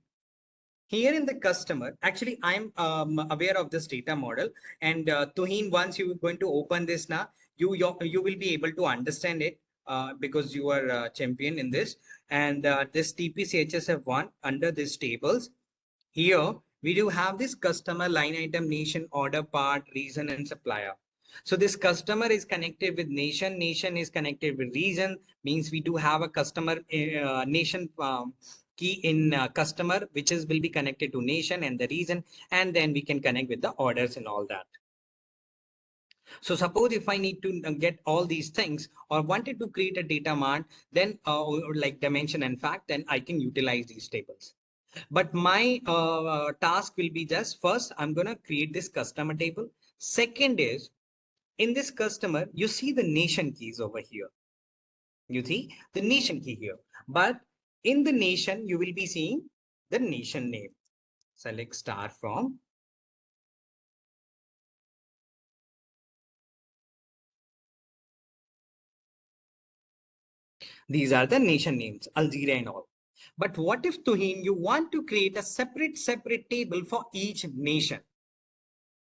here in the customer, actually, I'm aware of this data model. And Tuhin, once you're going to open this now, you will be able to understand it because you are a champion in this. And this TPCHSF1 under these tables, here we do have this customer line item, nation, order, part, reason, and supplier. So this customer is connected with nation, nation is connected with reason, means we do have a customer nation key in customer, which is will be connected to nation and the reason, and then we can connect with the orders and all that. So suppose if I need to get all these things or wanted to create a data mart, then or like dimension and fact, then I can utilize these tables. But my task will be just first, I'm going to create this customer table. Second is in this customer, you see the nation keys over here. You see the nation key here, but in the nation, you will be seeing the nation name. Select star from. These are the nation names, Algeria and all. But what if Tuhin, you want to create a separate table for each nation?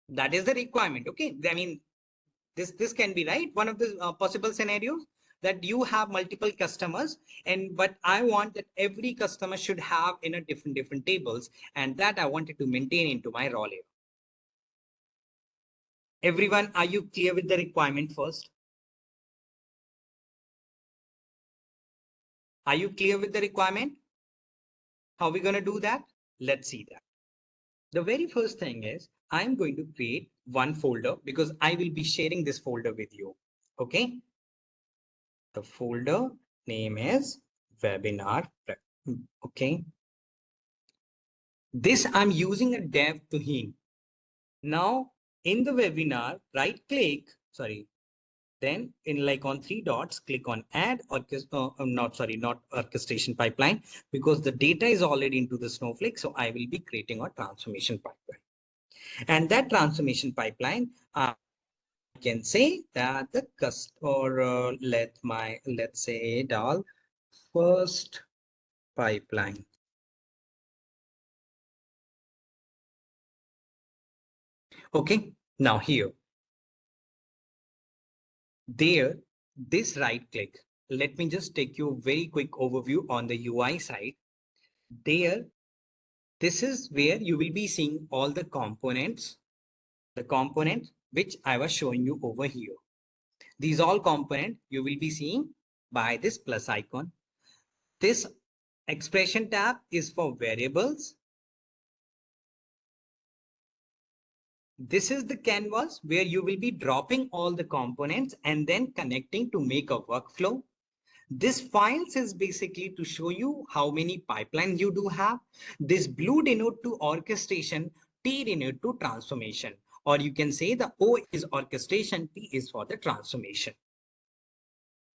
That is the requirement. Okay. I mean, this can be right. One of the possible scenarios that you have multiple customers but I want that every customer should have in a different tables, and that I wanted to maintain into my raw layer. Everyone, are you clear with the requirement first? Are you clear with the requirement? How are we going to do that? Let's see that. The very first thing is I'm going to create one folder because I will be sharing this folder with you. Okay. The folder name is webinar. Okay. This I'm using a dev Tuhin. Now in the webinar, right click, then in like on 3 dots, click on add not orchestration pipeline, because the data is already into the Snowflake. So I will be creating a transformation pipeline. And that transformation pipeline, I can say that the customer, let's say DAL first pipeline. Okay, now here, there, this right click. Let me just take you a very quick overview on the UI side. There, This is where you will be seeing all the components which I was showing you over here. These all components you will be seeing by this plus icon. This expression tab is for variables. This is the canvas where you will be dropping all the components and then connecting to make a workflow. This files is basically to show you how many pipelines you do have. This blue denote to orchestration, T denote to transformation, or you can say the O is orchestration, T is for the transformation.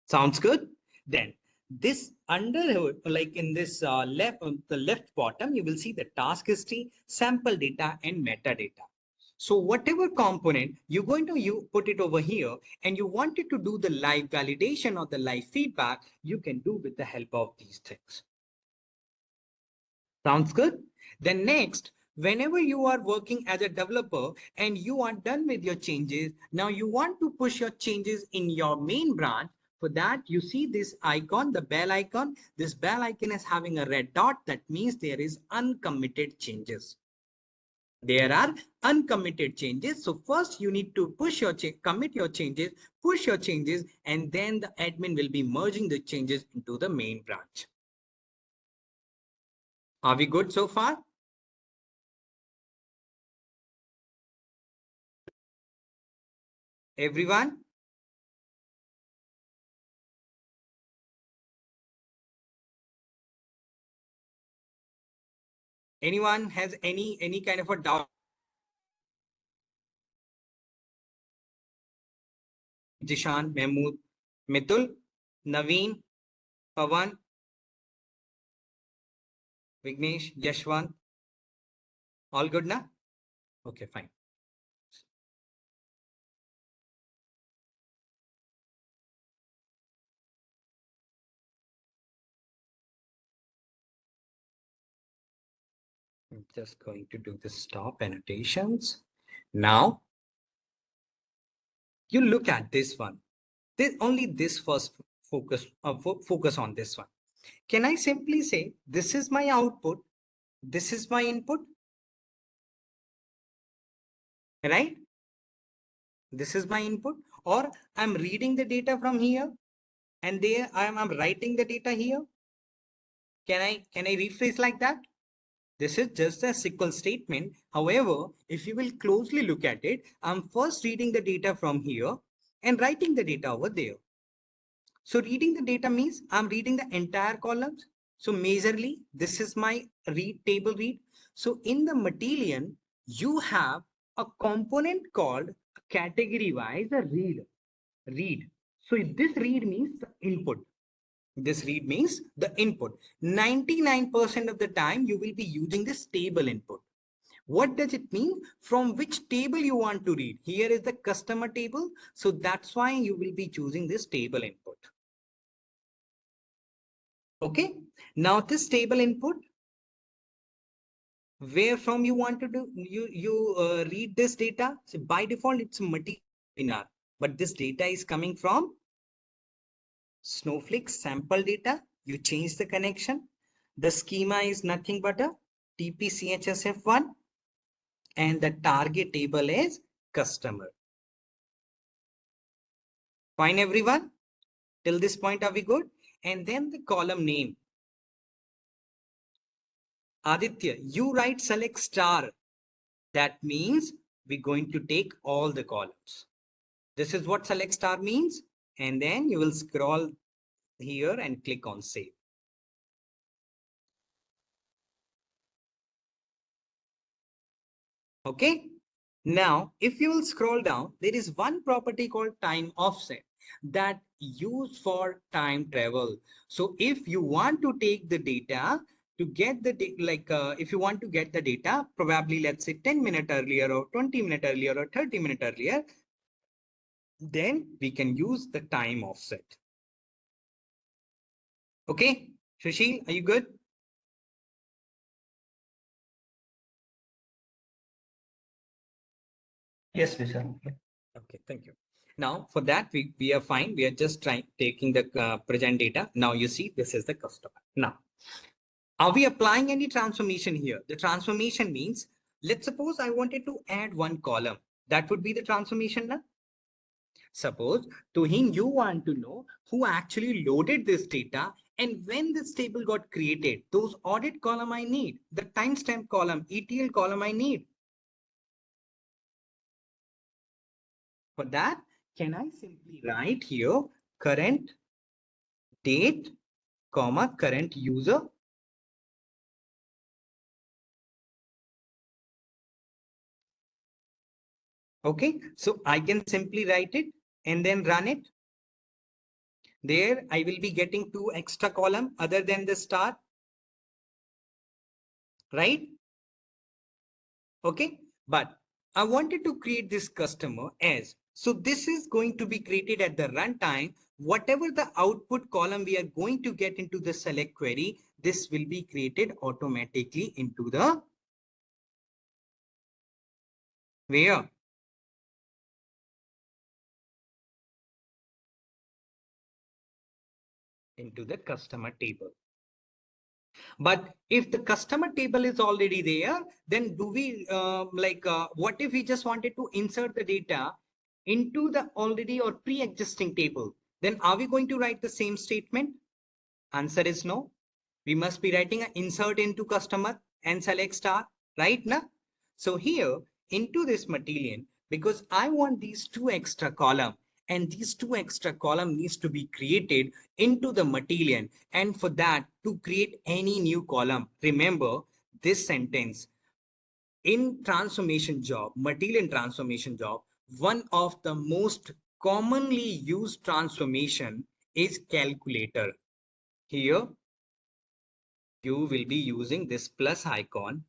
Sounds good? Then this under, like in this the left bottom, you will see the task history, sample data, and metadata. So whatever component you're going to put it over here and you wanted to do the live validation or the live feedback, you can do with the help of these things. Sounds good? Then next, whenever you are working as a developer and you are done with your changes, now you want to push your changes in your main branch. For that, you see this icon, the bell icon. This bell icon is having a red dot. That means there is uncommitted changes. There are uncommitted changes. So first you need to push your commit your changes, push your changes, and then the admin will be merging the changes into the main branch. Are we good so far? Everyone? Anyone has any kind of a doubt? Jishan, Mahmood, Mitul, Naveen, Pavan, Vignesh, Yashwant. All good now? Okay, fine. I'm just going to do the stop annotations. Now, you look at this one. Only this first focus on this one. Can I simply say, this is my output, this is my input, right? This is my input, or I'm reading the data from here and there I'm writing the data here. Can I rephrase like that? This is just a SQL statement. However, if you will closely look at it, I'm first reading the data from here and writing the data over there. So reading the data means I'm reading the entire columns. So majorly, this is my table read. So in the Matillion, you have a component called category wise a read. So this read means the input. This read means the input. 99% of the time, you will be using this table input. What does it mean? From which table you want to read? Here is the customer table. So that's why you will be choosing this table input. Okay. Now this table input, where from you want to do, you read this data. So by default, it's a Matillion, but this data is coming from Snowflake sample data. You change the connection. The schema is nothing but a TP-CHSF1 and the target table is customer. Fine, everyone? Till this point, are we good? And then the column name. Aditya, you write select star. That means we're going to take all the columns. This is what select star means. And then you will scroll here and click on save. Okay. Now, if you will scroll down, there is one property called time offset that used for time travel. So if you want to take the data to get the if you want to get the data, probably let's say 10 minutes earlier or 20 minutes earlier or 30 minutes earlier, then we can use the time offset. Okay, Sushil, are you good? Yes, Vishal. Okay, thank you. Now for that, we are fine. We are just taking the present data. Now you see, this is the customer. Now, Are we applying any transformation here? The transformation means, let's suppose I wanted to add one column. That would be the transformation now. Suppose Tuhin, you want to know who actually loaded this data and when this table got created. Those audit column I need, the timestamp column, ETL column I need. For that, can I simply write here current date, comma, current user? Okay, so I can simply write it and then run it. There I will be getting 2 extra column other than the star, right? Okay, but I wanted to create this customer as, so this is going to be created at the runtime. Whatever the output column we are going to get into the select query, this will be created automatically into the where? Into the customer table. But if the customer table is already there, then do we what if we just wanted to insert the data into the already or pre-existing table? Then are we going to write the same statement? Answer is no. We must be writing an insert into customer and select star, right now. So here into this Matillion, because I want these 2 extra column, and these 2 extra column needs to be created into the Matillion. And for that, to create any new column, remember this sentence. In transformation job, Matillion transformation job, one of the most commonly used transformation is calculator. Here you will be using this plus icon,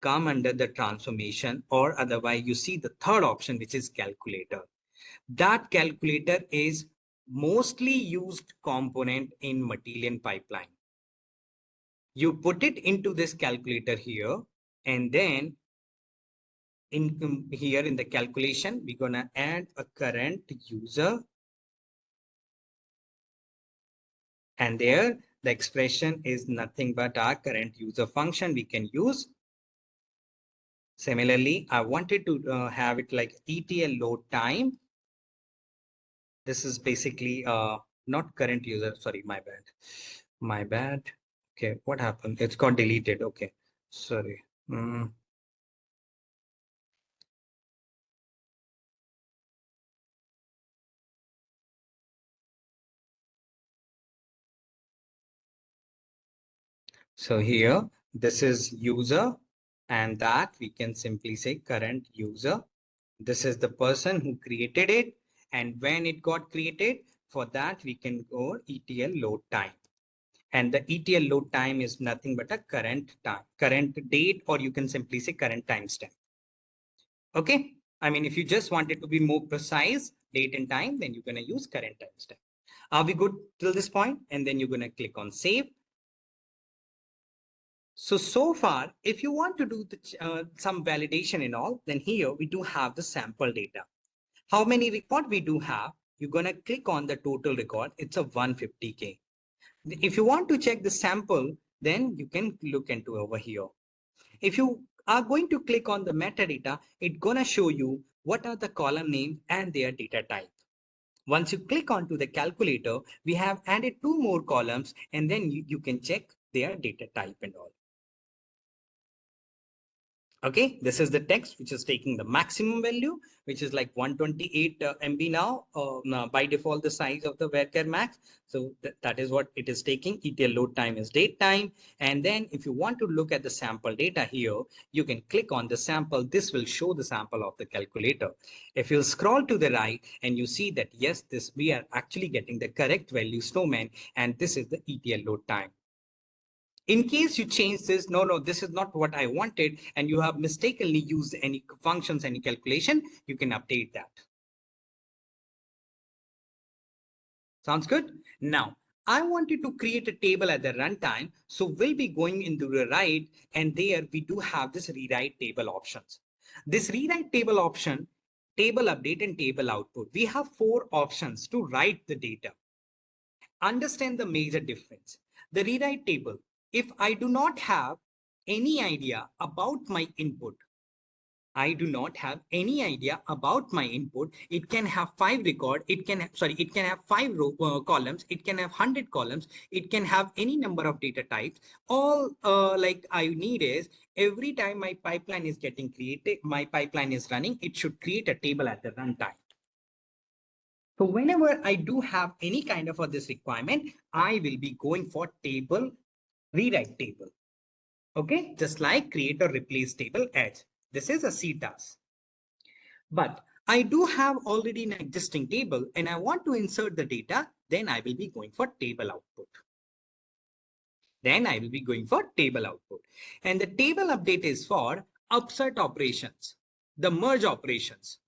come under the transformation, or otherwise you see the third option, which is calculator. That calculator is mostly used component in Matillion pipeline. You put it into this calculator here, and then in here in the calculation, we're gonna add a current user, and there the expression is nothing but our current user function we can use. Similarly, I wanted to have it like ETL load time. This is basically not current user. Sorry, my bad. My bad. Okay, what happened? It's got deleted. Okay, sorry. So here, this is user, and that we can simply say current user. This is the person who created it, and when it got created, for that we can go ETL load time. And the ETL load time is nothing but a current time, current date, or you can simply say current timestamp. Okay, I mean, if you just wanted to be more precise, date and time, then you're going to use current timestamp. Are we good till this point? And then you're going to click on save. So far, if you want to do some validation and all, then here we do have the sample data. How many record we do have? You're going to click on the total record. It's a 150K. If you want to check the sample, then you can look into over here. If you are going to click on the metadata, it's going to show you what are the column name and their data type. Once you click onto the calculator, we have added 2 more columns, and then you can check their data type and all. Okay, this is the text which is taking the maximum value, which is like 128 MB now, by default the size of the varchar max. So that is what it is taking. ETL load time is date time. And then if you want to look at the sample data here, you can click on the sample. This will show the sample of the calculator. If you scroll to the right and you see that, yes, this we are actually getting the correct value snowman, and this is the ETL load time. In case you change this, no, this is not what I wanted, and you have mistakenly used any functions, any calculation, you can update that. Sounds good? Now, I wanted to create a table at the runtime, so we'll be going into the write, and there we do have this rewrite table options. This rewrite table option, table update and table output, we have 4 options to write the data. Understand the major difference. The rewrite table, if I do not have any idea about my input, I do not have any idea about my input. It can have 5 record. It can have 5 columns. It can have 100 columns. It can have any number of data types. All like I need is every time my pipeline is getting created, my pipeline is running, it should create a table at the runtime. So whenever I do have any kind of this requirement, I will be going for table, rewrite table. Okay, just like create or replace table edge. This is a C task. But I do have already an existing table and I want to insert the data, then I will be going for table output. Then I will be going for table output. And the table update is for upsert operations, the merge operations.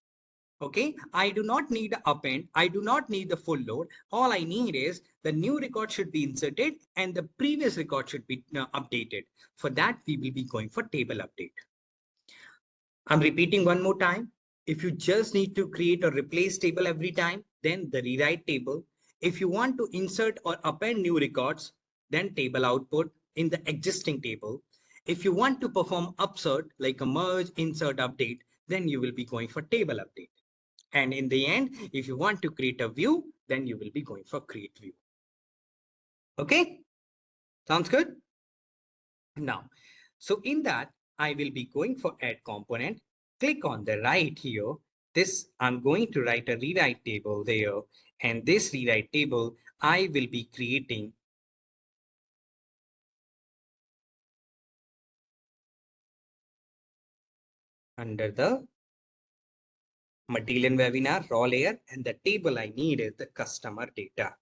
Okay, I do not need append. I do not need the full load. All I need is the new record should be inserted and the previous record should be updated. For that, we will be going for table update. I'm repeating one more time. If you just need to create or replace table every time, then the rewrite table. If you want to insert or append new records, then table output in the existing table. If you want to perform upsert like a merge, insert, update, then you will be going for table update. And in the end, if you want to create a view, then you will be going for create view. Okay, sounds good? Now, so in that, I will be going for add component. Click on the right here. This, I'm going to write a rewrite table there. And this rewrite table, I will be creating under the Matillion webinar raw layer. And the table I need is the customer data.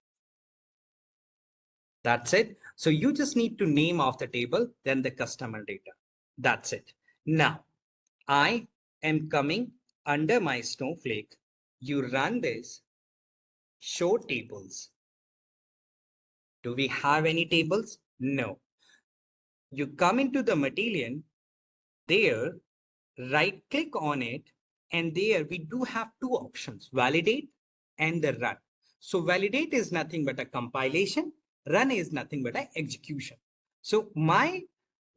That's it. So you just need to name of the table, then the customer data. That's it. Now, I am coming under my Snowflake. You run this, show tables. Do we have any tables? No. You come into the Matillion, there, right click on it, and there we do have two options, validate and the run. So validate is nothing but a compilation, run is nothing but an execution. So my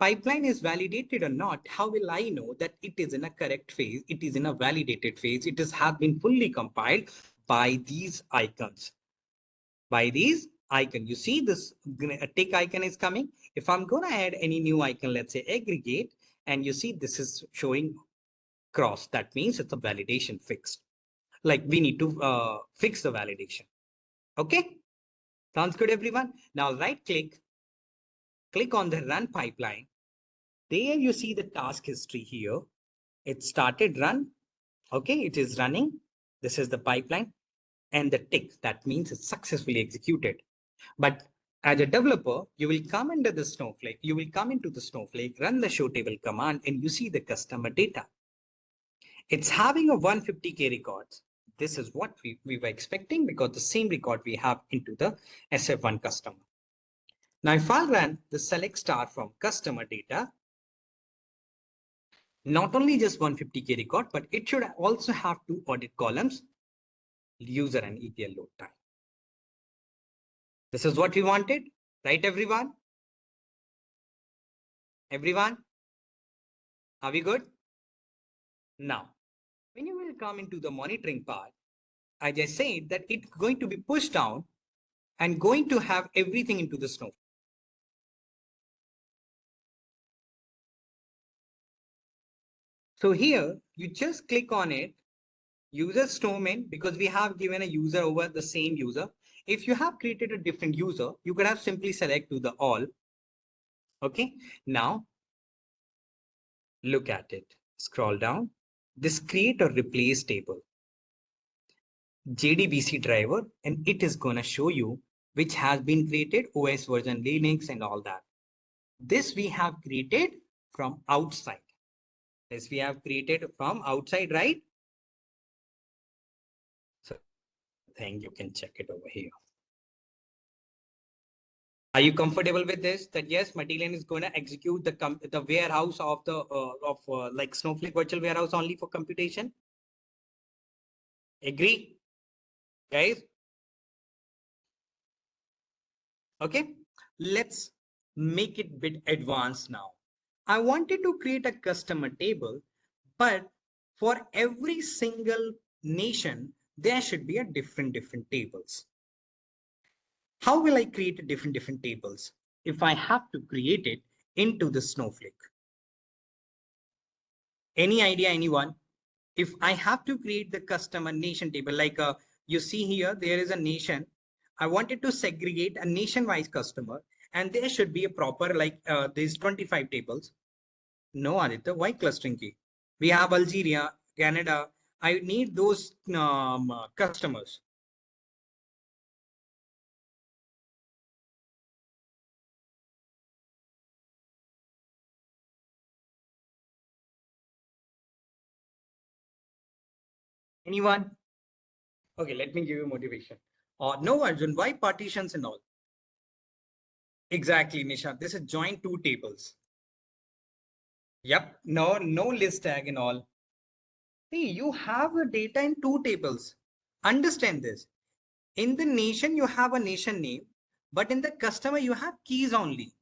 pipeline is validated or not, how will I know that it is in a correct phase, it is in a validated phase, it has been fully compiled by these icons. By these icons, you see this tick icon is coming. If I'm going to add any new icon, let's say aggregate, and you see this is showing cross, that means it's a validation fixed. Like we need to fix the validation. Okay, sounds good, everyone. Now right click on the run pipeline. There you see the task history here. It started run. Okay, it is running. This is the pipeline and the tick. That means it's successfully executed. But as a developer, you will come into the Snowflake. You will come into the Snowflake, run the show table command, and you see the customer data. It's having a 150K records. This is what we were expecting because the same record we have into the SF1 customer. Now, if I run the select star from customer data, not only just 150K record, but it should also have two audit columns, user and ETL load time. This is what we wanted, right, everyone? Everyone? Are we good? Now, when you will come into the monitoring part, I just said that it's going to be pushed down and going to have everything into the Snowflake. So here you just click on it, user snowman, because we have given a user over the same user. If you have created a different user, you could have simply select to the all. Okay, now look at it, scroll down, this create or replace table, JDBC driver, and it is going to show you which has been created, OS version, Linux, and all that. This we have created from outside. This we have created from outside, right? So I think you can check it over here. Are you comfortable with this? That yes, Matillion is going to execute the warehouse of the like Snowflake virtual warehouse only for computation? Agree, guys? Okay, let's make it bit advanced now. I wanted to create a customer table, but for every single nation, there should be a different tables. How will I create a different tables? If I have to create it into the Snowflake. Any idea, anyone? If I have to create the customer nation table, like you see here, there is a nation. I wanted to segregate a nation-wise customer, and there should be a proper, like these 25 tables. No, Aditya, why clustering key? We have Algeria, Canada. I need those customers. Anyone? Okay, let me give you motivation. No, Arjun, why partitions and all? Exactly, Nisha. This is join two tables. Yep, no list tag and all. See, you have the data in two tables. Understand this. In the nation, you have a nation name, but in the customer, you have keys only.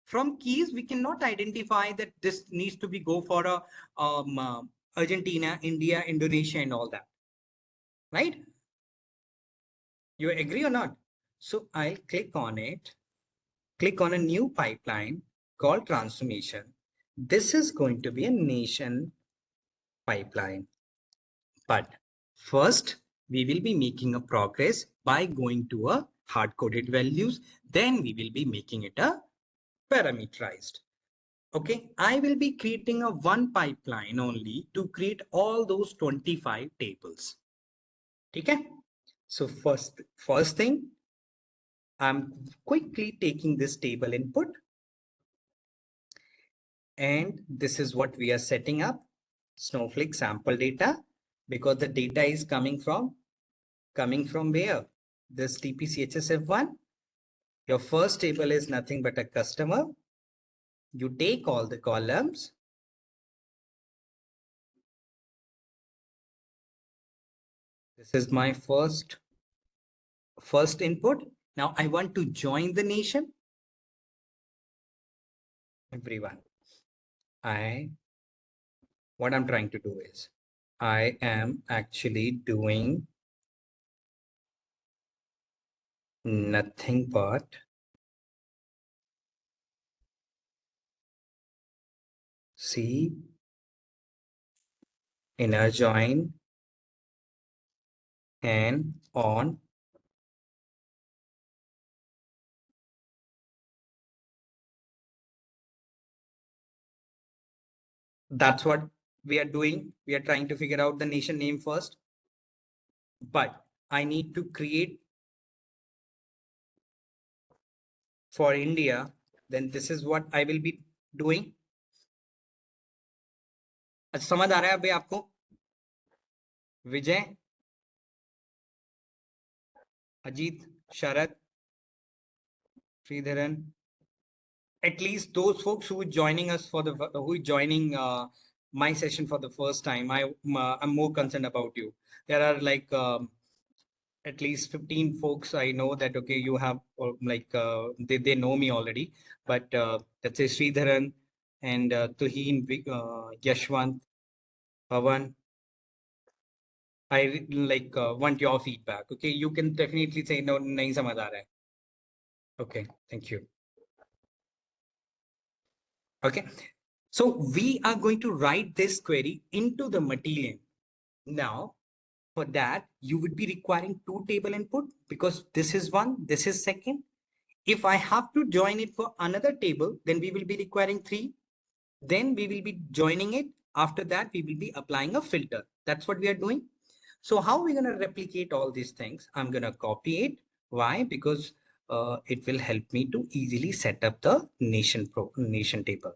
From keys, we cannot identify that this needs to be go for a Argentina, India, Indonesia, and all that. Right? You agree or not? So I'll click on it. Click on a new pipeline called transformation. This is going to be a nation pipeline. But first, we will be making a progress by going to a hard-coded values. Then we will be making it a parameterized. Okay, I will be creating a one pipeline only to create all those 25 tables. Okay, so first thing, I'm quickly taking this table input. And this is what we are setting up. Snowflake sample data, because the data is coming from where? This DPC HSF1. Your first table is nothing but a customer. You take all the columns. This is my first input. Now I want to join the nation. Everyone. What I'm trying to do is I am actually doing nothing but see inner join and on that's what we are doing. We are trying to figure out the nation name first, but I need to create for India. Then this is what I will be doing. अच्छा समझ आ रहा है अभी आपको? विजय, अजीत, शरद, Sridharan, at least those folks who are joining us my session for the first time. I'm more concerned about you. There are like at least 15 folks I know that, okay, you have they know me already, but let's say Sridharan and Tuhin, Yashwant, Pavan, I want your feedback. Okay, you can definitely say no, nahi samajh aa raha hai. Okay, thank you. Okay, so we are going to write this query into the Matillion. Now, for that, you would be requiring two table input because this is one, this is second. If I have to join it for another table, then we will be requiring three. Then we will be joining it. After that, we will be applying a filter. That's what we are doing. So how are we going to replicate all these things? I'm going to copy it. Why? Because it will help me to easily set up the nation table.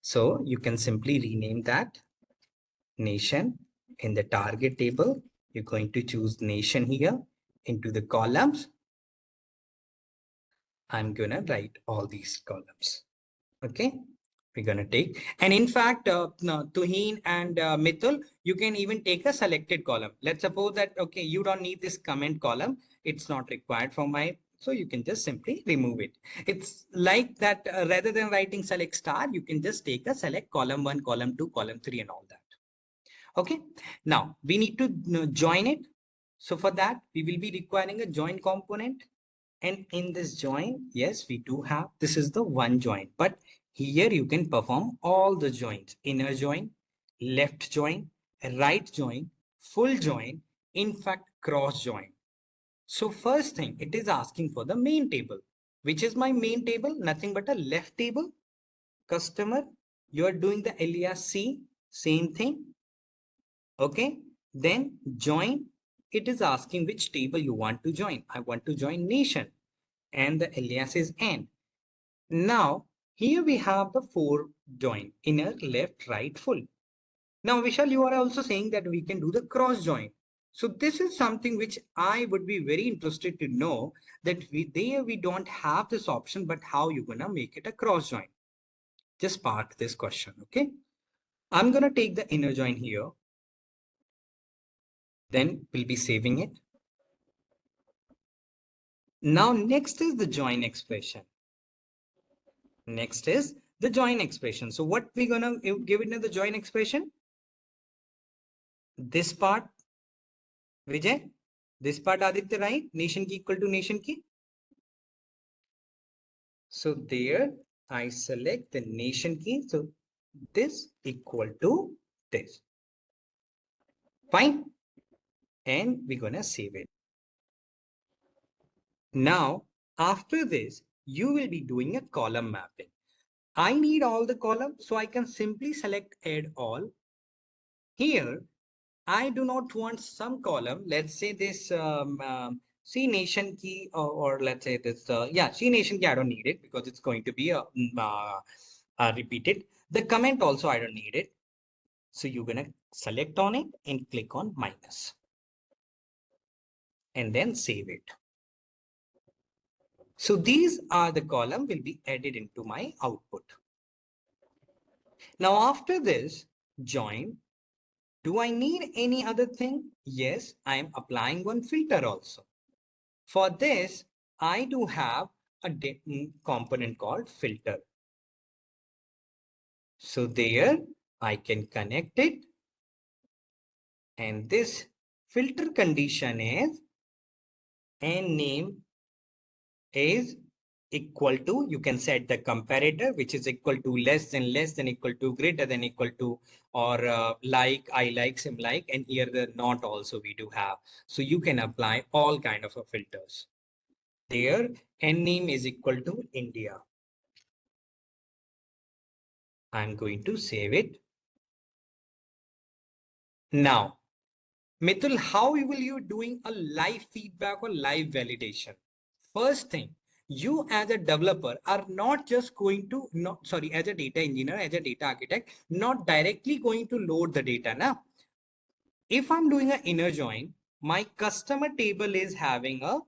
So you can simply rename that nation. In the target table, you're going to choose nation here. Into the columns, I'm going to write all these columns. Okay, we're going to take, and in fact, Tuhin and Mithul, you can even take a selected column. Let's suppose that, okay, you don't need this comment column. It's not required for my So you can just simply remove it. It's like that rather than writing select star, you can just take a select column 1, column 2, column 3 and all that. Okay. Now we need to join it. So for that, we will be requiring a join component. And in this join, yes, we do have, this is the one join, but here you can perform all the joins: inner join, left join, right join, full join, in fact, cross join. So first thing, it is asking for the main table. Which is my main table? Nothing but a left table. Customer, you are doing the alias C, same thing. Okay, then join. It is asking which table you want to join. I want to join nation and the alias is N. Now, here we have the 4 join: inner, left, right, full. Now, Vishal, you are also saying that we can do the cross join. So this is something which I would be very interested to know, that we don't have this option, but how you gonna make it a cross join? Just park this question, okay? I'm gonna take the inner join here. Then we'll be saving it. Now, next is the join expression. Next is the join expression. So what we're gonna give it in the join expression? This part, Vijay, this part Aditya, right? Nation key equal to nation key. So there I select the nation key. So this equal to this. Fine. And we're gonna save it. Now, after this, you will be doing a column mapping. I need all the columns, so I can simply select add all. Here, I do not want some column. Let's say this C nation key, or let's say this, yeah, C nation key, I don't need it because it's going to be repeated. The comment also, I don't need it. So you're going to select on it and click on minus and then save it. So these are the column will be added into my output. Now after this, join. Do I need any other thing? Yes, I am applying one filter also. For this, I do have a component called filter. So there I can connect it. And this filter condition is and name is equal to, you can set the comparator, which is equal to less than equal to greater than equal to, or like, I like, sim like, and here the not also we do have. So you can apply all kind of filters. There n name is equal to India. I'm going to save it. Now, Mithul, how will you doing a live feedback or live validation? First thing, you as a developer are not just going to, not sorry, as a data engineer, as a data architect, not directly going to load the data now. If I'm doing an inner join, my customer table is having a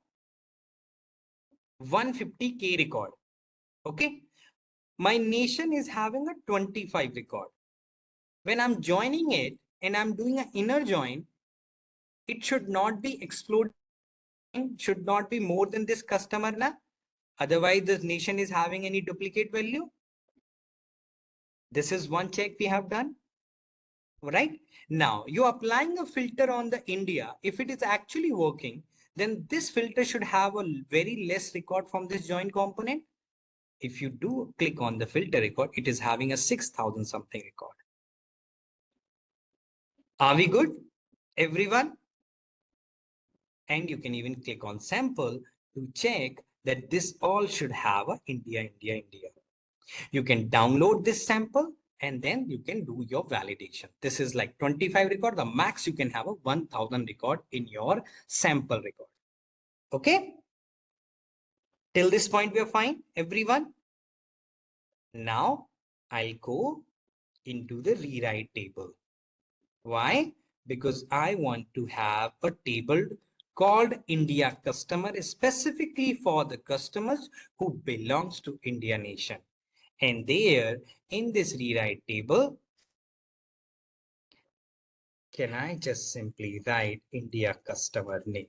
150K record. Okay. My nation is having a 25 record. When I'm joining it and I'm doing an inner join, it should not be exploding, should not be more than this customer now. Otherwise, this nation is having any duplicate value. This is one check we have done. Right now, you're applying a filter on the India. If it is actually working, then this filter should have a very less record from this join component. If you do click on the filter record, it is having a 6,000 something record. Are we good, everyone? And you can even click on sample to check that this all should have a India. You can download this sample and then you can do your validation. This is like 25 record. The max you can have a 1000 record in your sample record. Okay. Till this point, we are fine, everyone. Now I'll go into the rewrite table. Why? Because I want to have a table called India customer specifically for the customers who belongs to India nation. And there in this rewrite table, can I just simply write India customer name?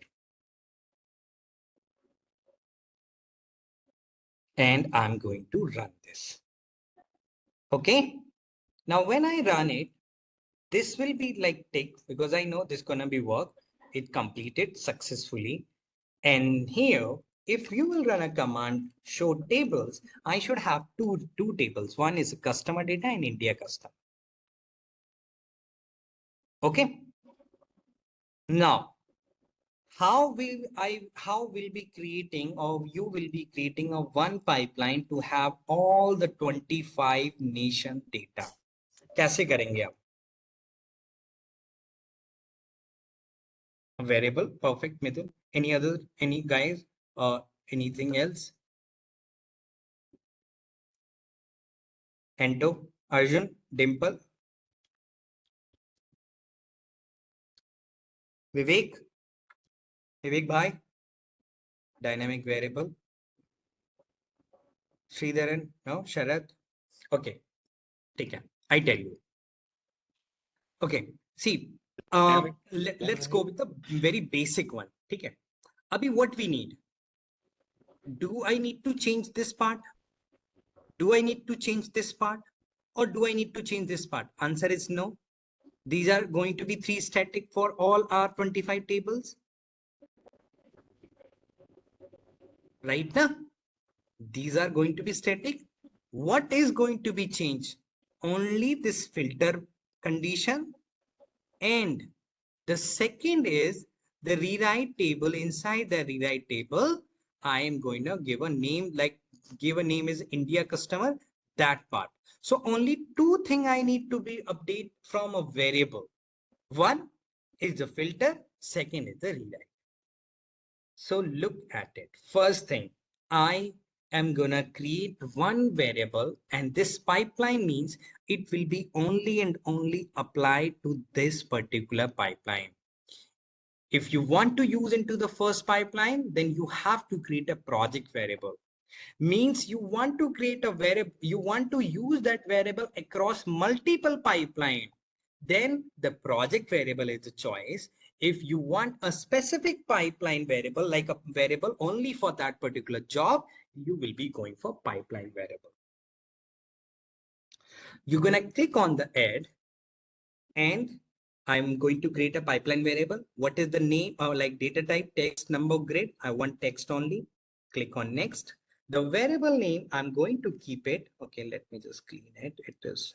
and I'm going to run this. Okay. Now, when I run it, this will be like tick because I know this is gonna be work. It completed successfully. And here, if you will run a command show tables, I should have two tables. One is customer data and India customer. Okay. Now, how will be creating, or you will be creating a one pipeline to have all the 25 nation data? कैसे करेंगे आप? Variable, perfect, Mithun. Any guys, anything else? Ento, Arjun, Dimple, Vivek bhai, dynamic variable, Sridharan, no, Sharad. Okay, take care. I tell you. Okay, see, let's go with the very basic one. Okay, Abhi, what we need? Do I need to change this part? Do I need to change this part? Or do I need to change this part? Answer is no. These are going to be 3 static for all our 25 tables. Right now, these are going to be static. What is going to be changed? Only this filter condition. And the second is the rewrite table. Inside the rewrite table, I am going to give a name, like give a name is India customer, that part. So only 2 things I need to be update from a variable. One is the filter, second is the rewrite. So look at it. First thing, I am gonna create one variable, and this pipeline means it will be only and only applied to this particular pipeline. If you want to use into the first pipeline, then you have to create a project variable. Means you want to create a variable, you want to use that variable across multiple pipeline. Then the project variable is the choice. If you want a specific pipeline variable, like a variable only for that particular job, you will be going for pipeline variable. You're going to click on the add, and I'm going to create a pipeline variable. What is the name, or like data type, text, number, grid? I want text only. Click on next. The variable name, I'm going to keep it. Okay, let me just clean it. It is,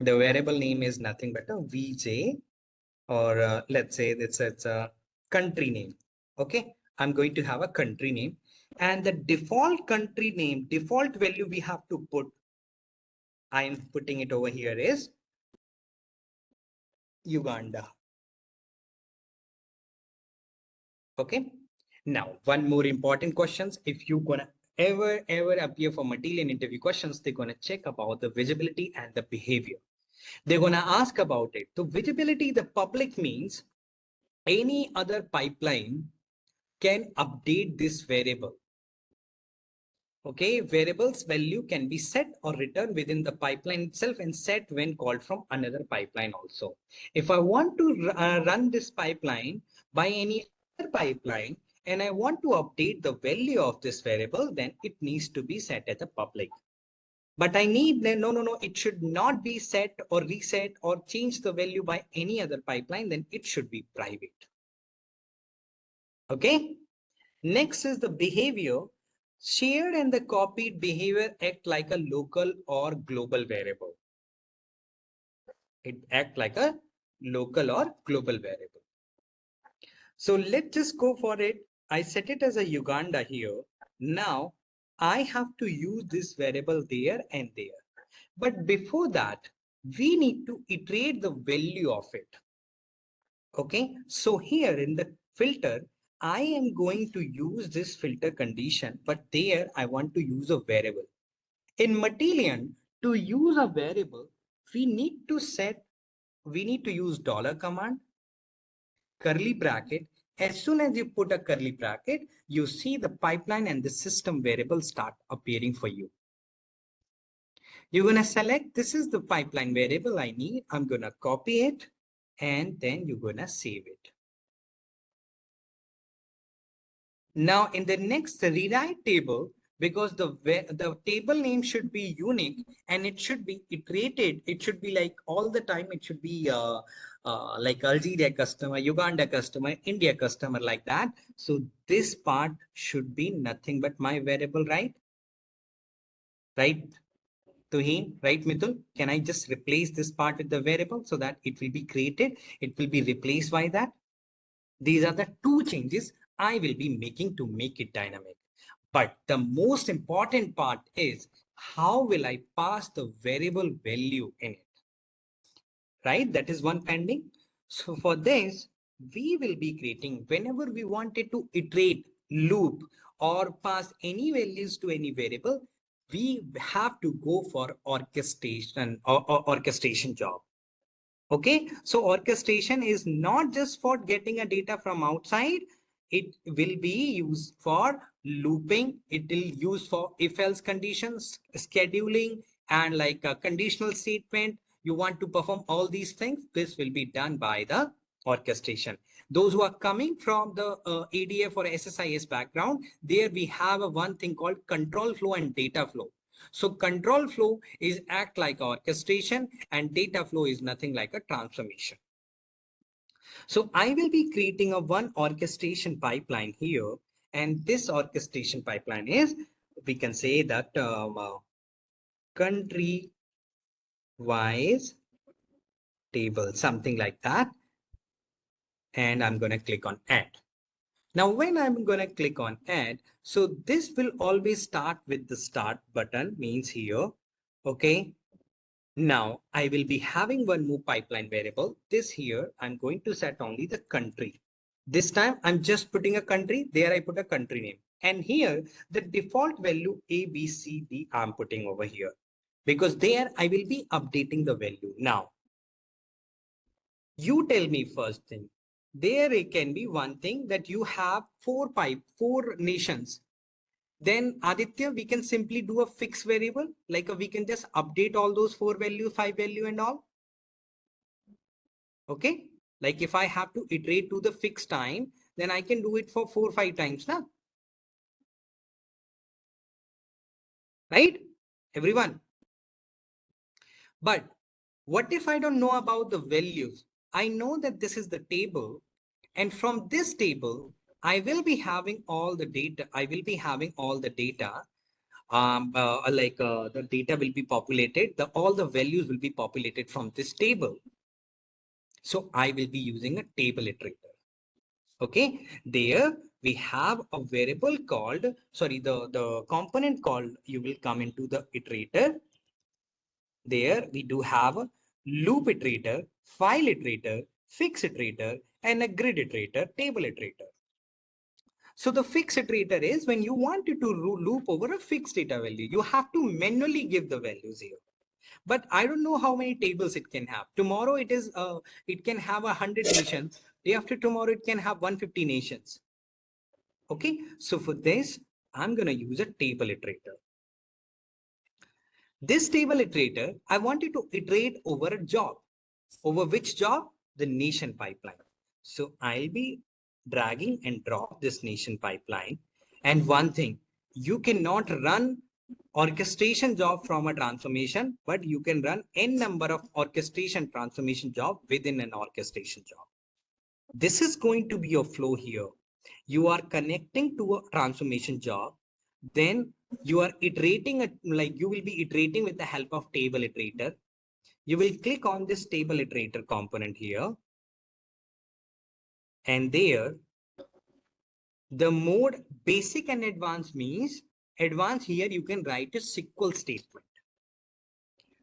the variable name is nothing but a VJ, or let's say it's a country name. Okay, I'm going to have a country name, and the default country name, default value we have to put, I'm putting it over here, is Uganda. Okay, now one more important questions. If you gonna ever appear for Matillion interview questions, they're gonna check about the visibility and the behavior. They're gonna ask about it. So visibility, the public means any other pipeline can update this variable. Okay, variables value can be set or returned within the pipeline itself and set when called from another pipeline also. If I want to run this pipeline by any other pipeline and I want to update the value of this variable, then it needs to be set as a public. But I need, no, it should not be set or reset or change the value by any other pipeline, then it should be private. Okay, next is the behavior. Shared and the copied behavior act like a local or global variable. It act like a local or global variable. So let's just go for it. I set it as a Uganda here. Now I have to use this variable there and there. But before that, we need to iterate the value of it. Okay, so here in the filter, I am going to use this filter condition, but there I want to use a variable. In Matillion, to use a variable, we need to use dollar command, curly bracket. As soon as you put a curly bracket, you see the pipeline and the system variable start appearing for you. You're going to select, this is the pipeline variable I need. I'm going to copy it, and then you're going to save it. Now in the next rewrite table, because the table name should be unique and it should be iterated. It should be like all the time. It should be like Algeria customer, Uganda customer, India customer, like that. So this part should be nothing but my variable, right? Right, Tuhin, right, Mithul? Can I just replace this part with the variable so that it will be created? It will be replaced by that. These are the two changes I will be making to make it dynamic. But the most important part is how will I pass the variable value in it, right? That is one pending. So for this, we will be creating whenever we wanted to iterate, loop, or pass any values to any variable, we have to go for orchestration or orchestration job. Okay, so orchestration is not just for getting a data from outside. It will be used for looping. It will use for if else conditions, scheduling, and like a conditional statement. You want to perform all these things. This will be done by the orchestration. Those who are coming from the ADF or SSIS background, there we have a one thing called control flow and data flow. So control flow is act like orchestration and data flow is nothing like a transformation. So I will be creating a one orchestration pipeline here. And this orchestration pipeline is, we can say that country wise table, something like that. And I'm going to click on add. Now, when I'm going to click on add, so this will always start with the start button, means here. Okay. Now I will be having one more pipeline variable. This here, I'm going to set only the country. This time I'm just putting a country. There I put a country name. And here the default value A, B, C, D I'm putting over here. Because there I will be updating the value. Now, you tell me first thing. There it can be one thing that you have four nations. Then Aditya, we can simply do a fixed variable, like we can just update all those four value, five value and all. Okay, like if I have to iterate to the fixed time, then I can do it for 4 or 5 times now. Right, everyone? But what if I don't know about the values? I know that this is the table, and from this table, I will be having all the data. I will be having all the data. The data will be populated. All the values will be populated from this table. So I will be using a table iterator. Okay, there we have a variable called, sorry, the component called, you will come into the iterator. There we do have a loop iterator, file iterator, fix iterator, and a grid iterator, table iterator. So the fix iterator is when you wanted to loop over a fixed data value, you have to manually give the values here. But I don't know how many tables it can have. Tomorrow it can have 100 nations. Day after tomorrow it can have 150 nations. Okay, so for this, I'm going to use a table iterator. This table iterator, I wanted to iterate over a job. Over which job? The nation pipeline. So I'll be dragging and drop this nation pipeline. And one thing, you cannot run orchestration job from a transformation, but you can run n number of orchestration transformation job within an orchestration job. This is going to be your flow here. You are connecting to a transformation job, then you are iterating, like you will be iterating with the help of table iterator. You will click on this table iterator component here. And there, the mode basic and advanced means advanced here you can write a SQL statement.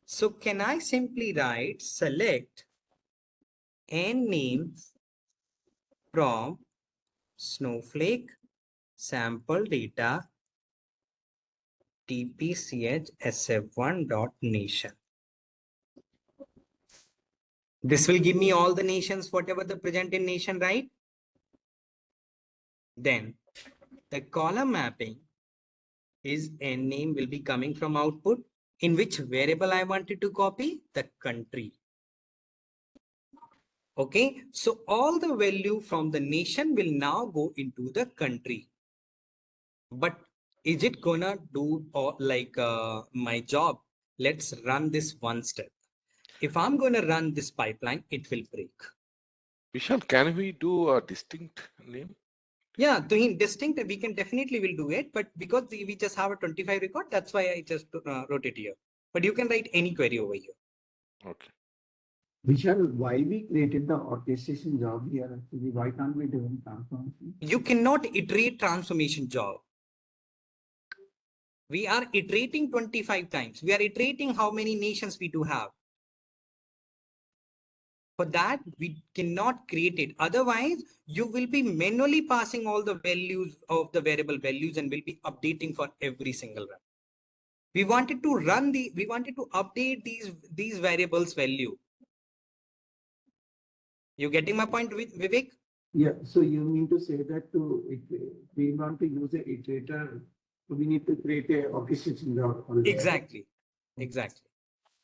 So can I simply write select n name from Snowflake sample data tpch sf1.nation. This will give me all the nations, whatever the present in nation, right? Then the column mapping is n name will be coming from output. In which variable I wanted to copy? The country. Okay, so all the value from the nation will now go into the country. But is it gonna do or like my job? Let's run this one step. If I'm gonna run this pipeline, it will break. Vishal, can we do a distinct name? Yeah, to distinct, we can definitely will do it, but because we just have a 25 record, that's why I just wrote it here. But you can write any query over here. Okay. Vishal, why we created the orchestration job here? Actually, why can't we do transformation? You cannot iterate transformation job. We are iterating 25 times. We are iterating how many nations we do have. For that, we cannot create it. Otherwise, you will be manually passing all the values of the variable values and will be updating for every single run. We wanted to update these variables value. You getting my point, Vivek? Yeah, so you mean to say that we want to use an iterator, so we need to create a orchestration job. Exactly.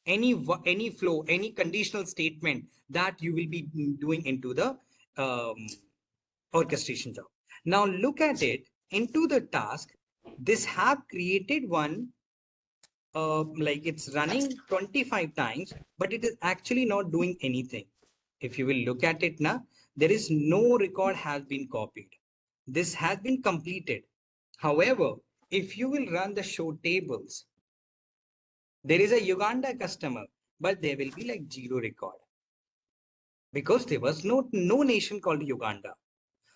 Any flow, any conditional statement that you will be doing into the orchestration job. Now look at it into the task. This have created one like it's running 25 times, but it is actually not doing anything. If you will look at it now, there is no record has been copied. This has been completed. However, if you will run the show tables, there is a Uganda customer, but there will be like 0 record because there was no nation called Uganda.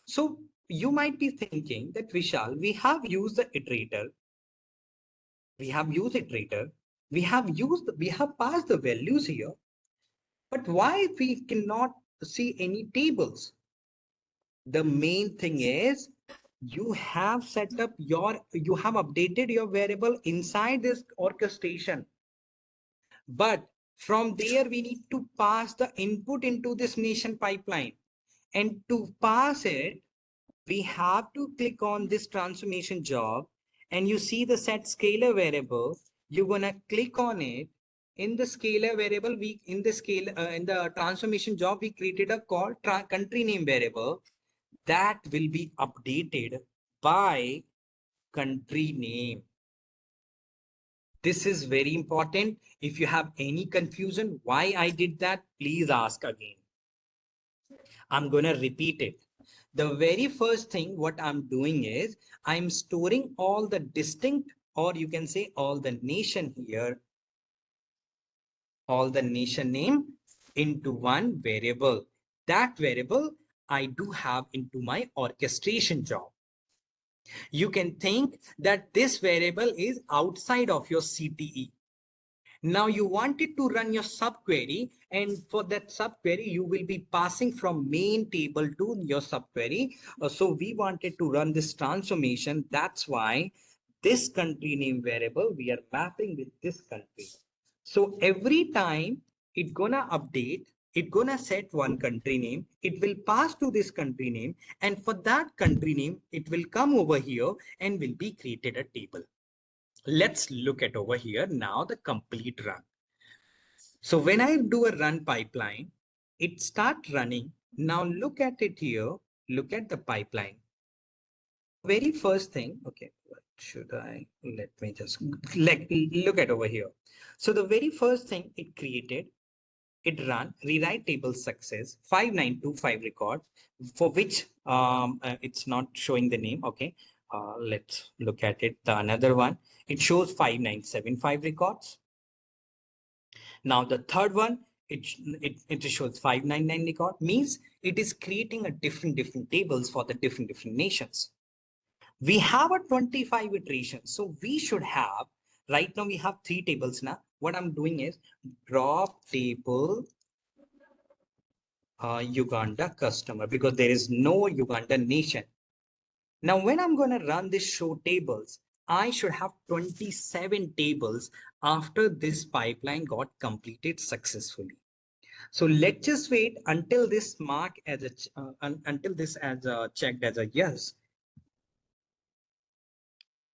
So you might be thinking that Vishal, we have used the iterator. We have passed the values here, but why we cannot see any tables? The main thing is you have updated your variable inside this orchestration. But from there, we need to pass the input into this nation pipeline. And to pass it, we have to click on this transformation job and you see the set scalar variable. You're going to click on it. In the scalar variable, in the transformation job, we created a call country name variable that will be updated by country name. This is very important. If you have any confusion why I did that, please ask again. I'm going to repeat it. The very first thing what I'm doing is I'm storing all the distinct, or you can say all the nation here, all the nation name into one variable. That variable I do have into my orchestration job. You can think that this variable is outside of your CTE. Now you wanted to run your subquery, and for that subquery, you will be passing from main table to your subquery. So we wanted to run this transformation. That's why this country name variable, we are mapping with this country. So every time it's gonna update, it's gonna set one country name, it will pass to this country name, and for that country name, it will come over here and will be created a table. Let's look at over here now the complete run. So when I do a run pipeline, it starts running. Now look at it here. Look at the pipeline. Very first thing, okay, what should I, let me just look at over here. So the very first thing it created, it ran rewrite table success 5925 record, for which it's not showing the name. Okay, let's look at it. The another one, it shows 5975 records. Now the third one, it shows 599 record, means it is creating a different tables for the different nations. We have a 25 iterations, so we should have, right now we have 3 tables now. What I'm doing is drop table Uganda customer, because there is no Uganda nation. Now, when I'm going to run this show tables, I should have 27 tables after this pipeline got completed successfully. So let's just wait until this mark as a until this as checked as a yes.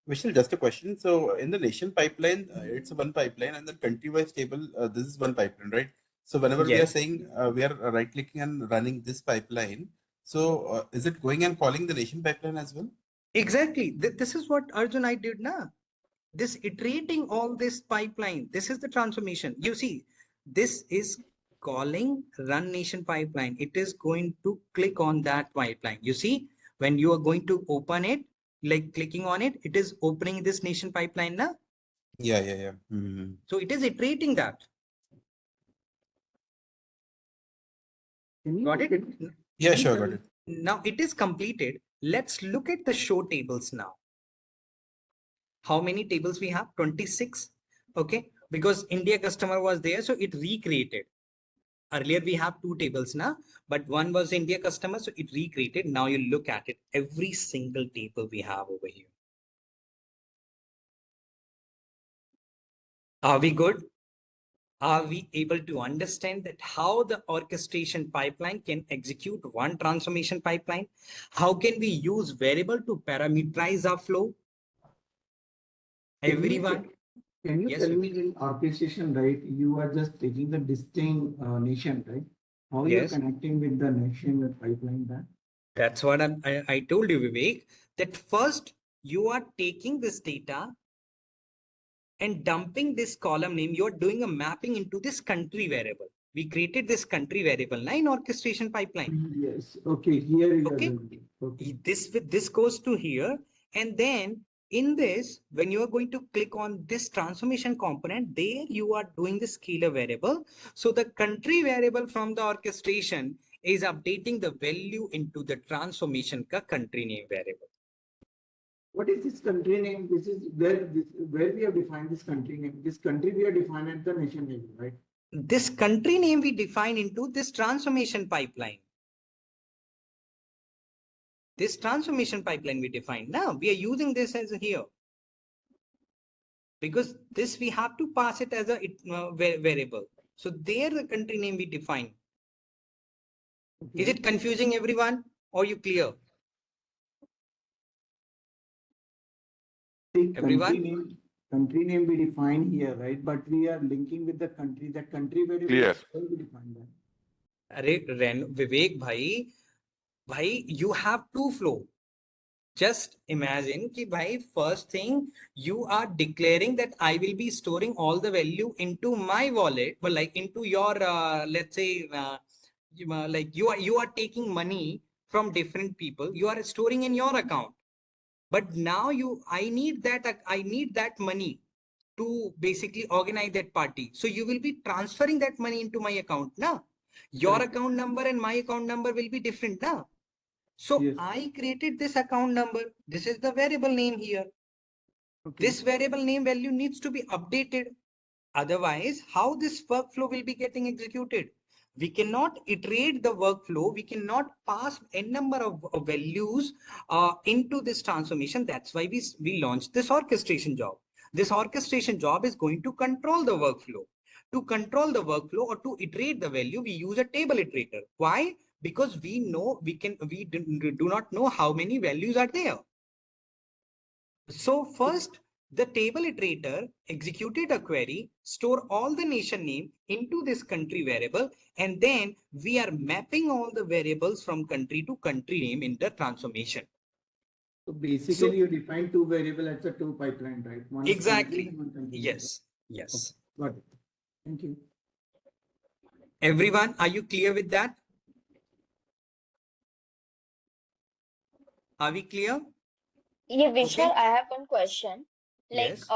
Vishal, just a question. So in the nation pipeline, it's one pipeline, and the country-wise table, this is one pipeline, right? So whenever we are saying we are right-clicking and running this pipeline, so is it going and calling the nation pipeline as well? Exactly. This is what Arjun I did now. This iterating all this pipeline. This is the transformation. You see, this is calling run nation pipeline. It is going to click on that pipeline. You see, when you are going to open it, like clicking on it, it is opening this nation pipeline now. Yeah. Mm-hmm. So it is iterating that. Got it? Yeah, sure, got it. Now it is completed. Let's look at the show tables now. How many tables we have? 26. Okay, because India customer was there, so it recreated. Earlier we have 2 tables now, but one was India customer, so it recreated. Now you look at it, every single table we have over here. Are we good? Are we able to understand that how the orchestration pipeline can execute one transformation pipeline? How can we use variable to parameterize our flow? Everyone. Can you Yes, tell me Vivek. in orchestration, right? You are just taking the distinct nation, right? How Yes. you're connecting with the nation pipeline that? That's what I told you, Vivek, that first you are taking this data and dumping this column name. You're doing a mapping into this country variable. We created this country variable now in orchestration pipeline. Yes. Okay. Here you are Okay. doing it. Okay. This goes to here, and then in this, when you are going to click on this transformation component, there you are doing the scalar variable. So the country variable from the orchestration is updating the value into the transformation ka country name variable. What is this country name? This is where we have defined this country name. This country we have defined at the nation level, right? This country name we define into this transformation pipeline. This transformation pipeline we define. Now we are using this as here. Because this we have to pass it as a variable. So there the country name we define. Okay. Is it confusing everyone? Or you clear? See, Everyone? country name we define here, right? But we are linking with the country. That country variable. Clear. We define that. Vivek bhai, you have 2 flow. Just imagine ki bhai, first thing you are declaring that I will be storing all the value into my wallet, but like into your let's say like you are taking money from different people, you are storing in your account, but now I need that money to basically organize that party. So you will be transferring that money into my account now. Your Correct. account number and my account number will be different now. So Yes. I created this account number. This is the variable name here. Okay. This variable name value needs to be updated. Otherwise, how this workflow will be getting executed? We cannot iterate the workflow. We cannot pass n number of values into this transformation. That's why we launched this orchestration job. This orchestration job is going to control the workflow. To control the workflow or to iterate the value, we use a table iterator. Why? Because we know we do not know how many values are there. So first, the table iterator executed a query, store all the nation name into this country variable, and then we are mapping all the variables from country to country name in the transformation. So basically, you define 2 variable as a 2 pipeline, right? One is Exactly. country and one country. Yes. Yes. Got it. Thank you. Everyone, are you clear with that? Are we clear? Yeah, Vishal, Okay. I have one question. Like, Yes.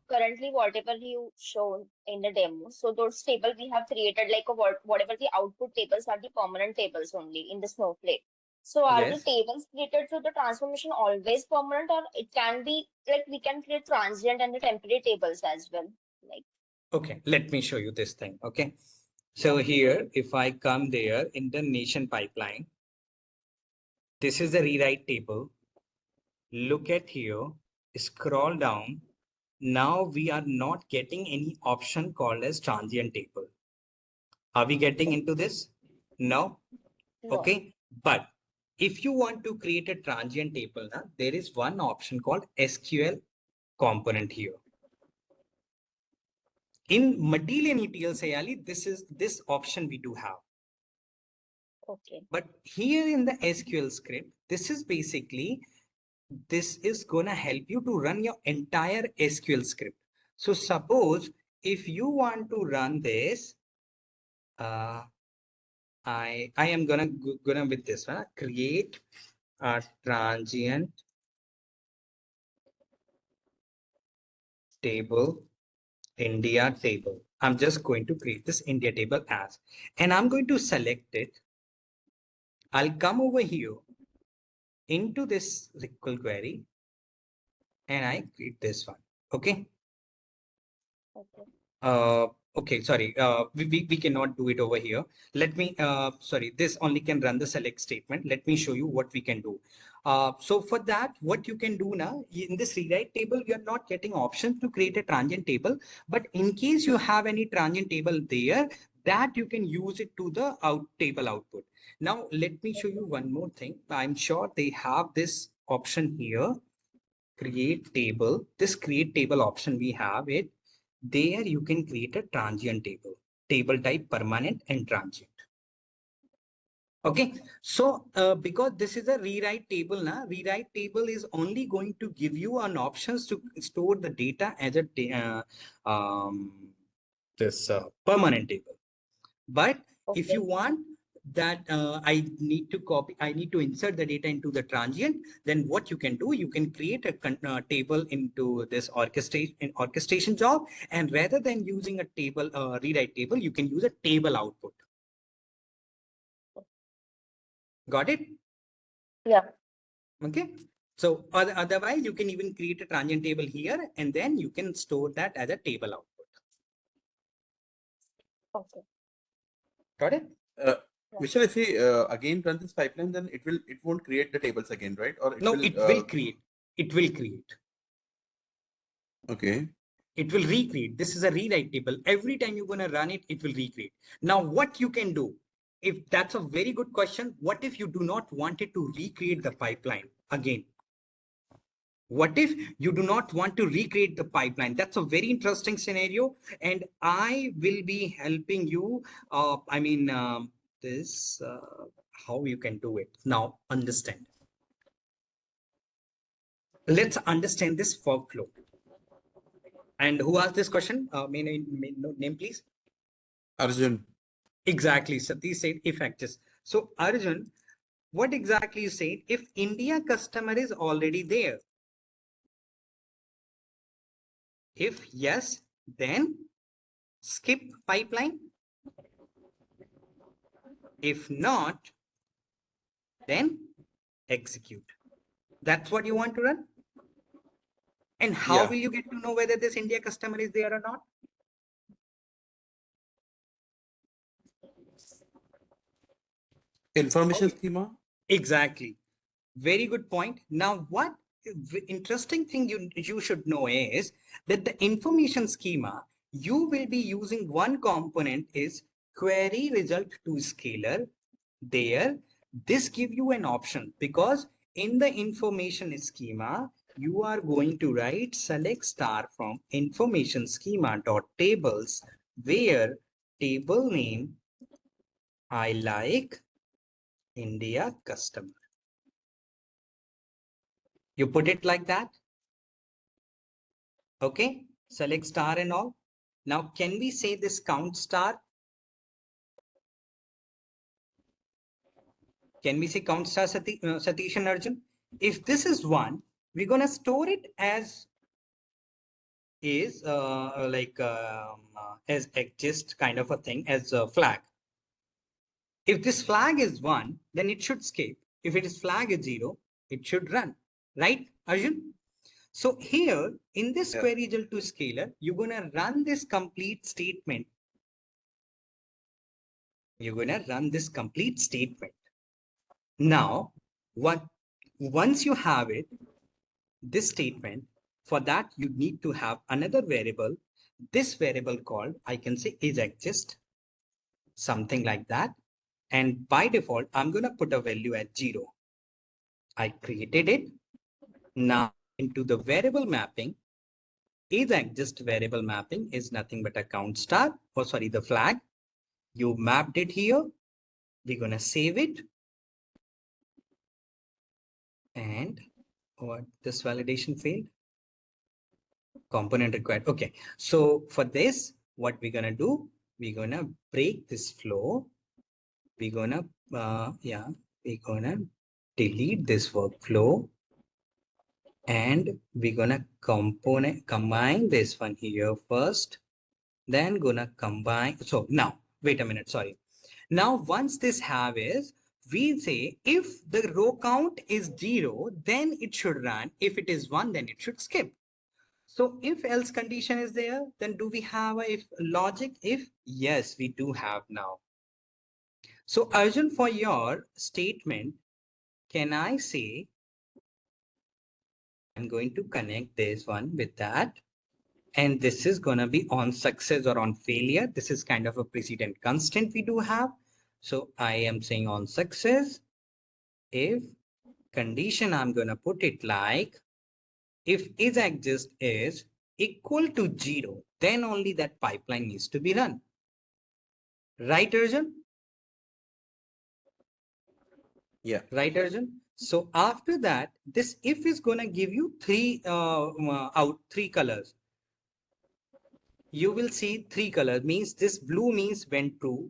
currently, whatever you showed in the demo, so those table we have created, like, whatever the output tables are the permanent tables only in the Snowflake. So, are the Yes. tables created through the transformation always permanent, or it can be like we can create transient and the temporary tables as well? Like, Okay. Let me show you this thing. Okay. So here, if I come there in the nation pipeline, this is the rewrite table. Look at here, scroll down. Now we are not getting any option called as transient table. Are we getting into this? No. no. Okay. But if you want to create a transient table, there is one option called SQL component here. In Matillion ETL Sayali, this option we do have. Okay. But here in the SQL script, this is basically this is going to help you to run your entire SQL script. So suppose if you want to run this, I am gonna with this one, create a transient table, India table. I'm just going to create this India table as, and I'm going to select it. I'll come over here into this SQL query and I create this one. Okay. Okay. Okay, sorry, we cannot do it over here. Let me, sorry, this only can run the select statement. Let me show you what we can do. So for that, what you can do now, in this rewrite table, we are not getting options to create a transient table. But in case you have any transient table there, that you can use it to the table output. Now, let me show you one more thing. I'm sure they have this option here, create table. This create table option, we have it. There you can create a transient table type permanent and transient. Okay, so because this is a rewrite table now, rewrite table is only going to give you an options to store the data as a permanent table. But if you want that I need to insert the data into the transient, then what you can do, you can create a table into this orchestration job, and rather than using a table rewrite table, you can use a table output. Got it? Yeah. Okay. So otherwise, you can even create a transient table here, and then you can store that as a table output. Okay. Got it? Vishal, if we again run this pipeline, then it won't create the tables again, right? Or No, it will create. It will create. Okay. It will recreate. This is a rewrite table. Every time you're going to run it, it will recreate. Now, what you can do, if that's a very good question, what if you do not want it to recreate the pipeline again? What if you do not want to recreate the pipeline? That's a very interesting scenario, and I will be helping you. How you can do it. Now, understand. Let's understand this workflow. And who asked this question? May name, please? Arjun. Exactly. Satish said if access. So Arjun, what exactly you said? If India customer is already there. If yes, then skip pipeline. If not, then execute. That's what you want to run? And how will you get to know whether this India customer is there or not? Information schema. Exactly. Very good point. Now, what interesting thing you should know is that the information schema, you will be using one component is query result to scalar. There, this give you an option because in the information schema, you are going to write select star from information schema dot tables, where table name I like India customer. You put it like that. Okay, select star and all. Now, can we say this count star? Can we say count star Satish and Arjun? If this is 1, we're going to store it as is as exist kind of a thing, as a flag. If this flag is 1, then it should skip. If it is flag is 0, it should run. Right, Arjun? So here in this query result to scalar, you're going to run this complete statement. You're going to run this complete statement. Now, once you have it, this statement, for that you need to have another variable. This variable called, I can say is exist, something like that. And by default, I'm going to put a value at 0. I created it. Now into the variable mapping, is exist variable mapping is nothing but a count star, or sorry, the flag. You mapped it here. We're going to save it. And What, this validation failed? Component required. Okay. So for this, what we're going to do, we're going to break this flow. We're going to, we're going to delete this workflow. And we're going to combine this one here first. Then going to combine. So now, wait a minute. Sorry. Now, once this have is, we say if the row count is 0, then it should run. If it is 1, then it should skip. So if else condition is there, then do we have a if logic? If yes, we do have now. So Arjun, for your statement, can I say, I'm going to connect this one with that. And this is going to be on success or on failure. This is kind of a precedent constant we do have. So I am saying on success, if condition, I'm going to put it like, if is exist is equal to 0, then only that pipeline needs to be run. Right, Arjun? Yeah. Right, Arjun? So after that, this if is going to give you three colors. You will see 3 colors, means this blue means when true,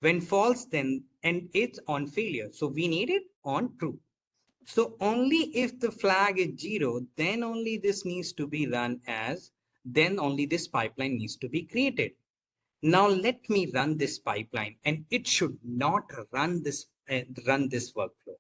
when false, then and it's on failure. So we need it on true. So only if the flag is 0, then only this needs to be run as, then only this pipeline needs to be created. Now let me run this pipeline, and it should not run this workflow.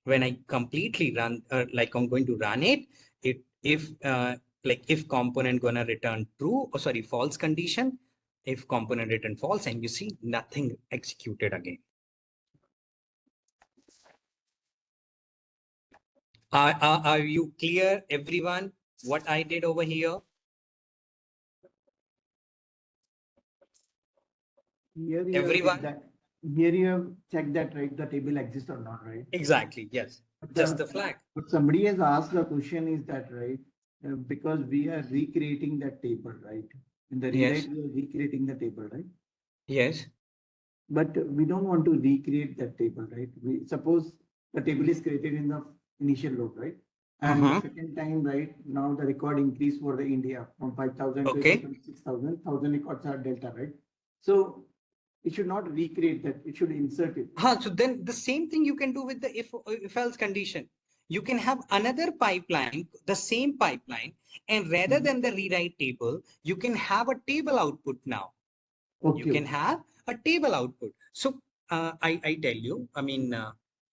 When I completely run, like I'm going to run it, if component gonna return true, or sorry, false condition, if component return false, and you see nothing executed again. Are you clear, everyone, what I did over here? Here you Everyone? have that. Here you have checked that, right? The table exists or not, right? Exactly. Yes. Just the flag. But somebody has asked the question, is that right? Because we are recreating that table, right? In the rewrite, we are recreating the table, right? Yes. But we don't want to recreate that table, right? We suppose the table is created in the initial load, right? And the second time, right, now the record increase for the India from 5,000 to 6,000, 1,000 records are delta, right? So it should not recreate that, it should insert it. So then the same thing you can do with the if else condition. You can have another pipeline, the same pipeline, and rather than the rewrite table, you can have a table output now. Okay. You can have a table output. So I tell you, I mean,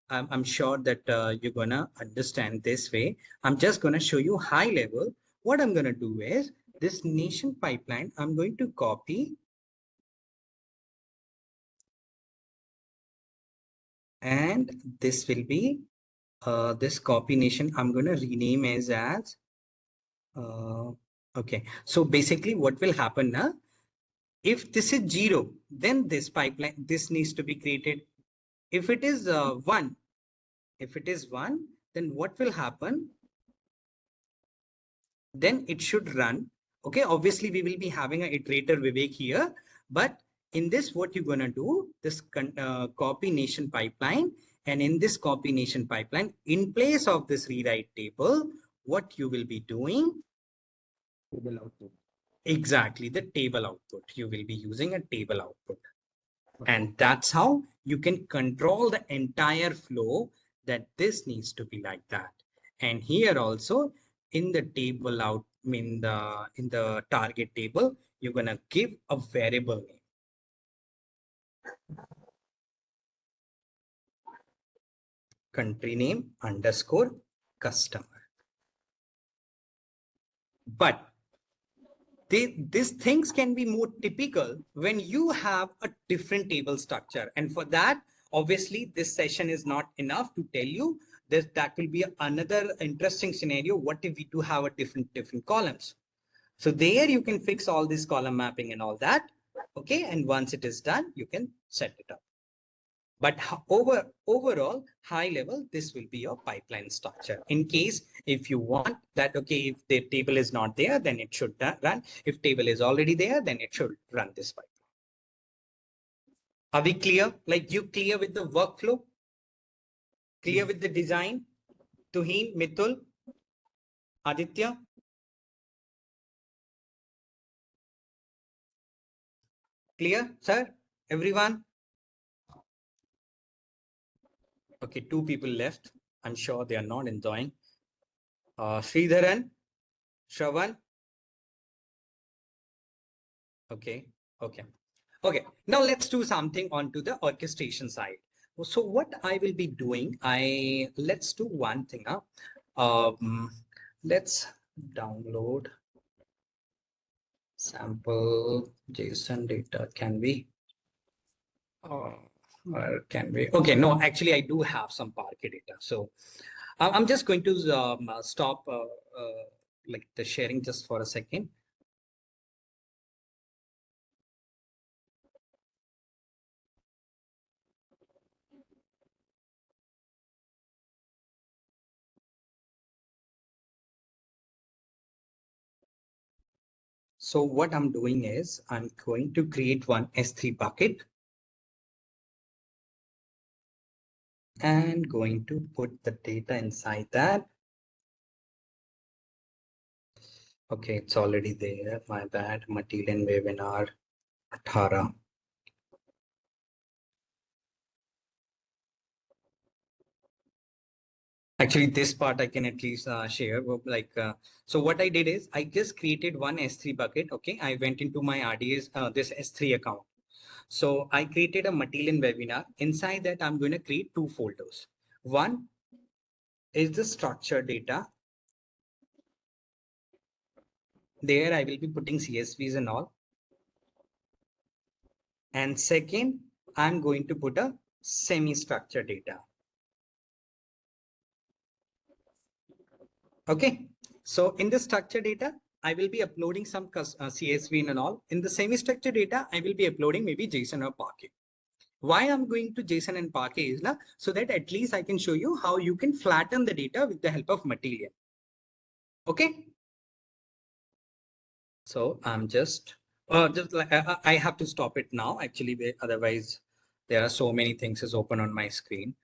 I'm sure that you're going to understand this way. I'm just going to show you high level. What I'm going to do is this nation pipeline, I'm going to copy. And this will be this copy nation. I'm going to rename as okay. So basically what will happen now? If this is 0, then this pipeline, this needs to be created. If it is 1, then what will happen? Then it should run. Okay, obviously we will be having an iterator Vivek here, but in this, what you're going to do, this copy nation pipeline, and in this copy nation pipeline, in place of this rewrite table, what you will be doing? Table output. Exactly, the table output. You will be using a table output. And that's how you can control the entire flow, that this needs to be like that. And here also in the table out, in the target table, you're going to give a variable name. Country name underscore customer. But these things can be more typical when you have a different table structure. And for that, obviously, this session is not enough to tell you that will be another interesting scenario. What if we do have a different columns? So there you can fix all this column mapping and all that. Okay. And once it is done, you can set it up. But overall, high level, this will be your pipeline structure. In case if you want that, okay, if the table is not there, then it should run. If table is already there, then it should run this pipeline. Are we clear? Like, you clear with the workflow? Clear with the design? Tuhin, Mitul, Aditya. Clear, sir? Everyone? Okay, 2 people left. I'm sure they are not enjoying. Sridharan, Shravan. Okay, okay. Okay, now let's do something onto the orchestration side. So what I will be doing, let's do one thing. Let's download sample JSON data. Can we? Where can we? Okay, no, actually I do have some Parquet data. So I'm just going to stop like the sharing just for a second. So what I'm doing is I'm going to create one S3 bucket and going to put the data inside that. Okay, it's already there. My bad. Matillion webinar 18. Actually, this part I can at least share. So what I did is I just created one S3 bucket. Okay, I went into my RDS, this S3 account. So I created a Matillion webinar. Inside that, I'm going to create 2 folders. One is the structured data. There I will be putting CSVs and all. And second, I'm going to put a semi-structured data. Okay, so in the structured data, I will be uploading some CSV and all. In the semi-structured data, I will be uploading maybe JSON or Parquet. Why I'm going to JSON and Parquet is so that at least I can show you how you can flatten the data with the help of Matillion. Okay. So I'm just like I have to stop it now. Actually, otherwise there are so many things is open on my screen.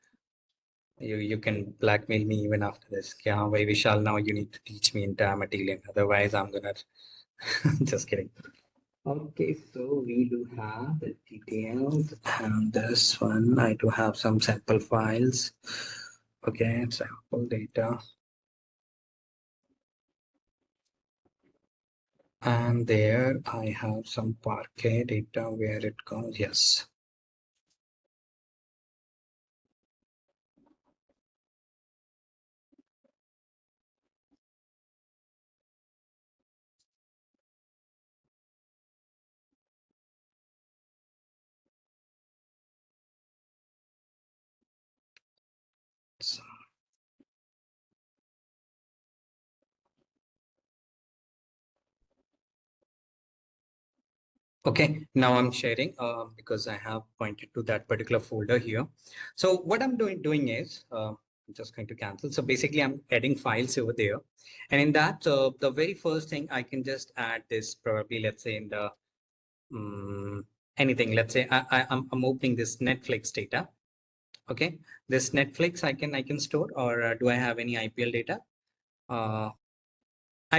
You can blackmail me even after this. Yeah, why Vishal, now you need to teach me entire Matillion. Otherwise, I'm gonna just kidding. Okay, so we do have the details and this one. I do have some sample files. Okay, sample data. And there I have some Parquet data where it goes. Yes. Okay, now I'm sharing because I have pointed to that particular folder here. So what I'm doing is I'm just going to cancel. So basically I'm adding files over there. And in that, the very first thing I can just add this probably, let's say in the anything, let's say I'm opening this Netflix data. Okay, this Netflix I can store, or do I have any IPL data? I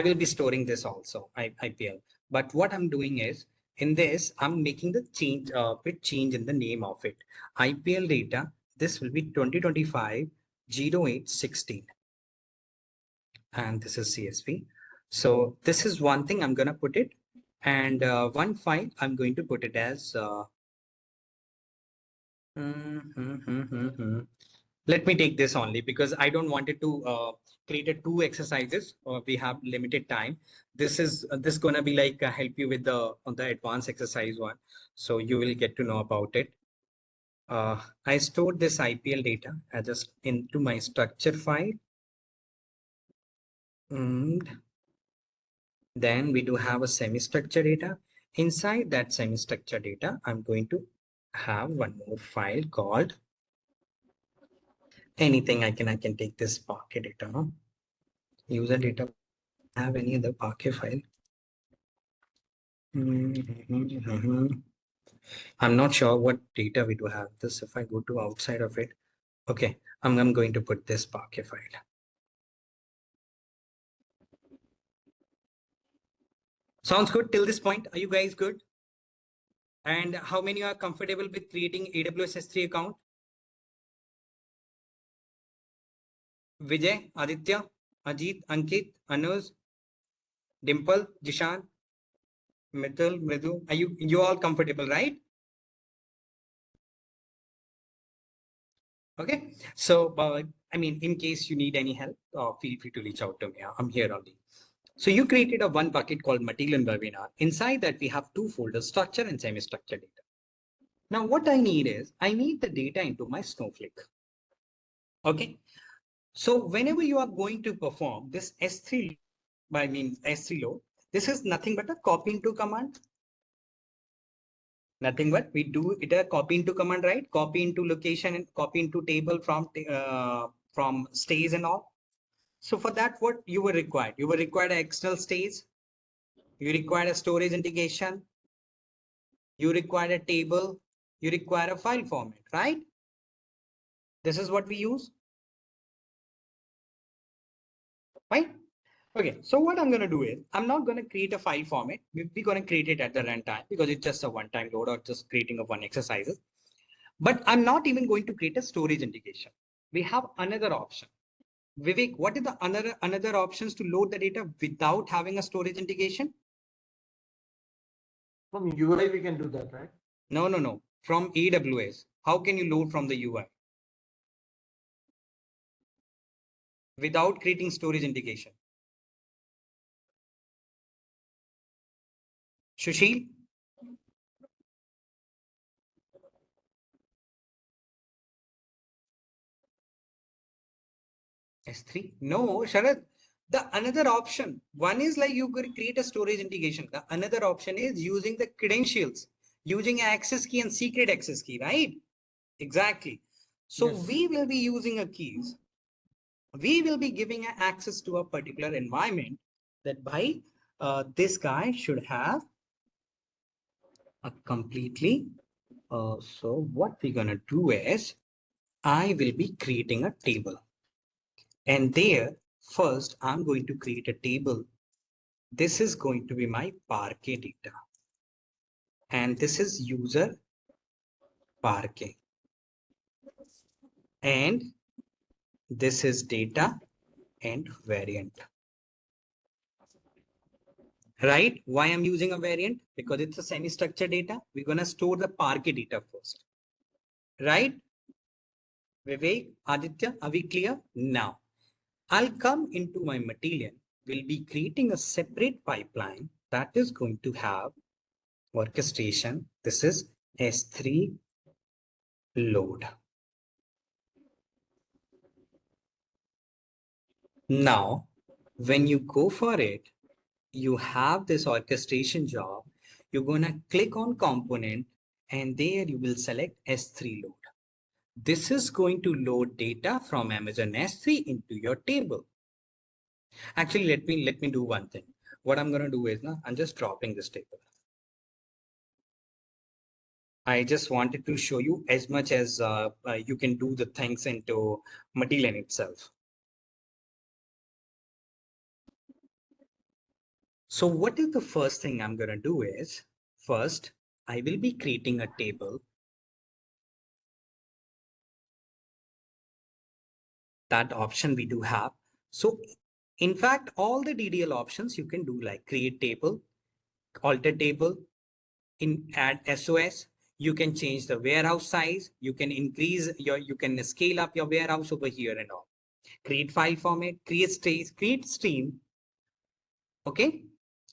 will be storing this also, IPL. But what I'm doing is, in this, I'm making the change, bit change in the name of it. IPL data, this will be 2025-08-16. And this is CSV. So this is one thing I'm going to put it. And one file, I'm going to put it as... Let me take this only because I don't want it to create 2 exercises. We have limited time. This is this gonna be like help you with the advanced exercise one, so you will get to know about it. I stored this IPL data just into my structure file, and then we do have a semi-structured data. Inside that semi-structured data, I'm going to have one more file called anything. I can take this Parquet data, no? User data. Have any other Parquet file? I'm not sure what data we do have this. If I go to outside of it, okay, I'm going to put this Parquet file. Sounds good till this point. Are you guys good? And how many are comfortable with creating AWS S3 account? Vijay, Aditya, Ajit, Ankit, Anuj, Dimple, Jishan, Mithil, Mridu. Are you all comfortable, right? Okay. So, I mean, in case you need any help, feel free to reach out to me. I'm here only. So you created a one bucket called Matillion webinar. Inside that we have two folders, structure and semi-structured data. Now what I need is, I need the data into my Snowflake. Okay. So whenever you are going to perform this S3, I mean S3 load, this is nothing but a copy into command. Nothing but we do it a copy into command, right? Copy into location and copy into table from stays and all. So for that, what you were required? You were required an external stays. You required a storage integration. You require a table. You require a file format, right? This is what we use. Right? Okay, so what I'm going to do is, I'm not going to create a file format. We're going to create it at the runtime because it's just a one-time load or just creating a one exercises. But I'm not even going to create a storage integration. We have another option. Vivek, what is the another options to load the data without having a storage integration? From UI, we can do that, right? No. From AWS, how can you load from the UI? Without creating storage integration. Sushil? S3? No, Sharad. The another option, one is like you could create a storage integration. The another option is using the credentials, using access key and secret access key, right? Exactly. So Yes. we will be using a keys. We will be giving access to a particular environment that by this guy should have a completely. So what we're going to do is I will be creating a table. And there, first, I'm going to create a table. This is going to be my Parquet data. And this is user Parquet. And this is data and variant. Right? Why I'm using a variant? Because it's a semi-structured data. We're going to store the Parquet data first. Right? Vivek, Aditya, are we clear? Now, I'll come into my Matillion. We'll be creating a separate pipeline that is going to have orchestration. This is S3 load. Now, when you go for it, you have this orchestration job. You're going to click on component and there you will select S3 load. This is going to load data from Amazon S3 into your table. Actually, let me do one thing. What I'm going to do is now I'm just dropping this table. I just wanted to show you as much as you can do the things into Matillion itself. So what is the first thing I'm going to do is, first, I will be creating a table. That option we do have. So in fact, all the DDL options you can do like create table, alter table, add SOS. You can change the warehouse size. You can increase you can scale up your warehouse over here and all. Create file format, create stays, create stream. Okay.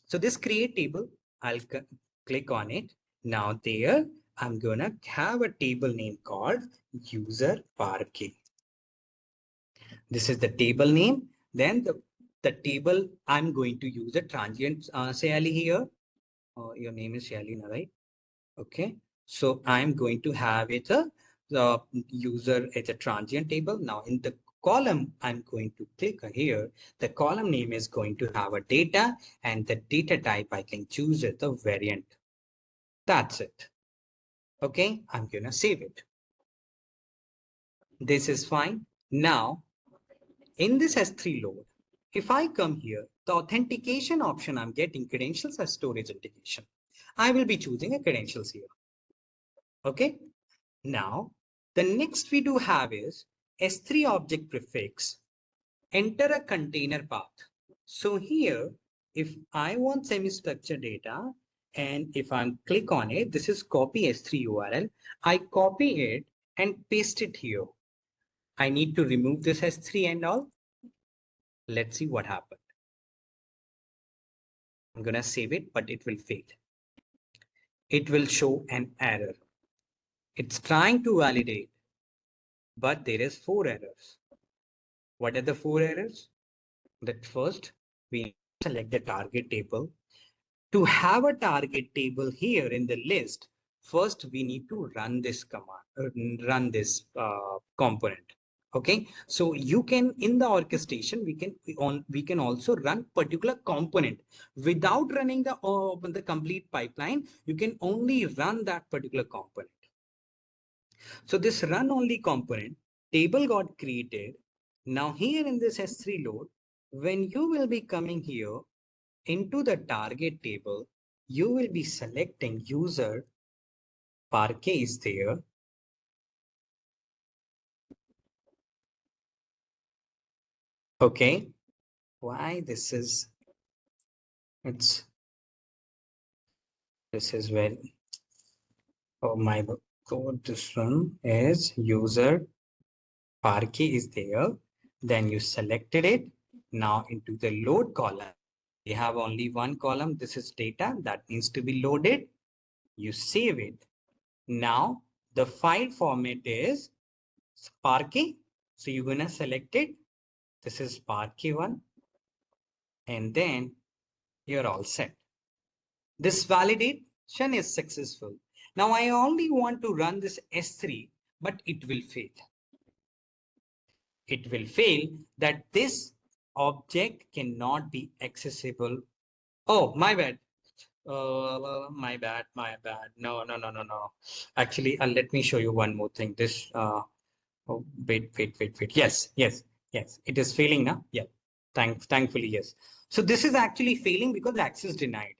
So this create table, I'll click on it. Now there, I'm gonna have a table name called user Parquet. This is the table name. Then the table, I'm going to use a transient Shayali here. Your name is Shayali, right? Okay. So I'm going to have it the user as a transient table. Now in the column, I'm going to click here. The column name is going to have a data and the data type I can choose as the variant. That's it. Okay. I'm going to save it. This is fine. Now in this S3 load, if I come here, the authentication option I'm getting credentials as storage authentication. I will be choosing a credentials here. Okay. Now, the next we do have is S3 object prefix, enter a container path. So here, if I want semi-structured data, and if I click on it, this is copy S3 URL. I copy it and paste it here. I need to remove this S3 and all. Let's see what happened. I'm going to save it, but it will fail. It will show an error. It's trying to validate, but there is 4 errors. What are the 4 errors? That first, we select the target table. To have a target table here in the list, first we need to run this command, run this component. Okay, so you can, in the orchestration, we can also run particular component without running the complete pipeline. You can only run that particular component. So this run only component table got created. Now here in this S3 load, when you will be coming here into the target table, you will be selecting user Parquet is there. Okay, why this is this is where, oh my god, this one is user Parquet is there. Then you selected it. Now into the load column, we have only one column. This is data that needs to be loaded. You save it. Now the file format is Parquet. So you're gonna select it. This is Parquet one. And then you're all set. This validation is successful. Now I only want to run this S3, but it will fail. It will fail that this object cannot be accessible. Oh, my bad. My bad. No. Actually, let me show you one more thing. This, oh, wait. Yes. It is failing now. Yeah. Thankfully, yes. So this is actually failing because access denied.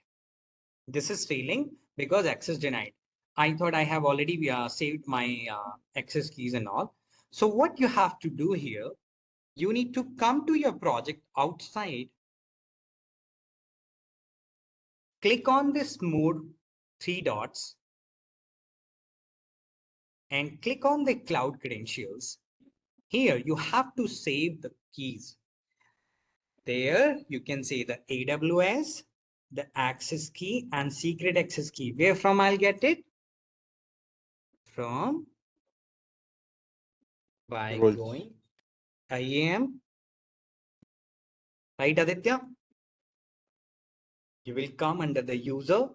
This is failing because access denied. I thought I have already saved my access keys and all. So what you have to do here, you need to come to your project outside, click on this mode 3 dots, and click on the cloud credentials. Here you have to save the keys. There you can say the AWS, the access key and secret access key. Where from I'll get it? From by Roles. going IAM, right, Aditya? You will come under the user.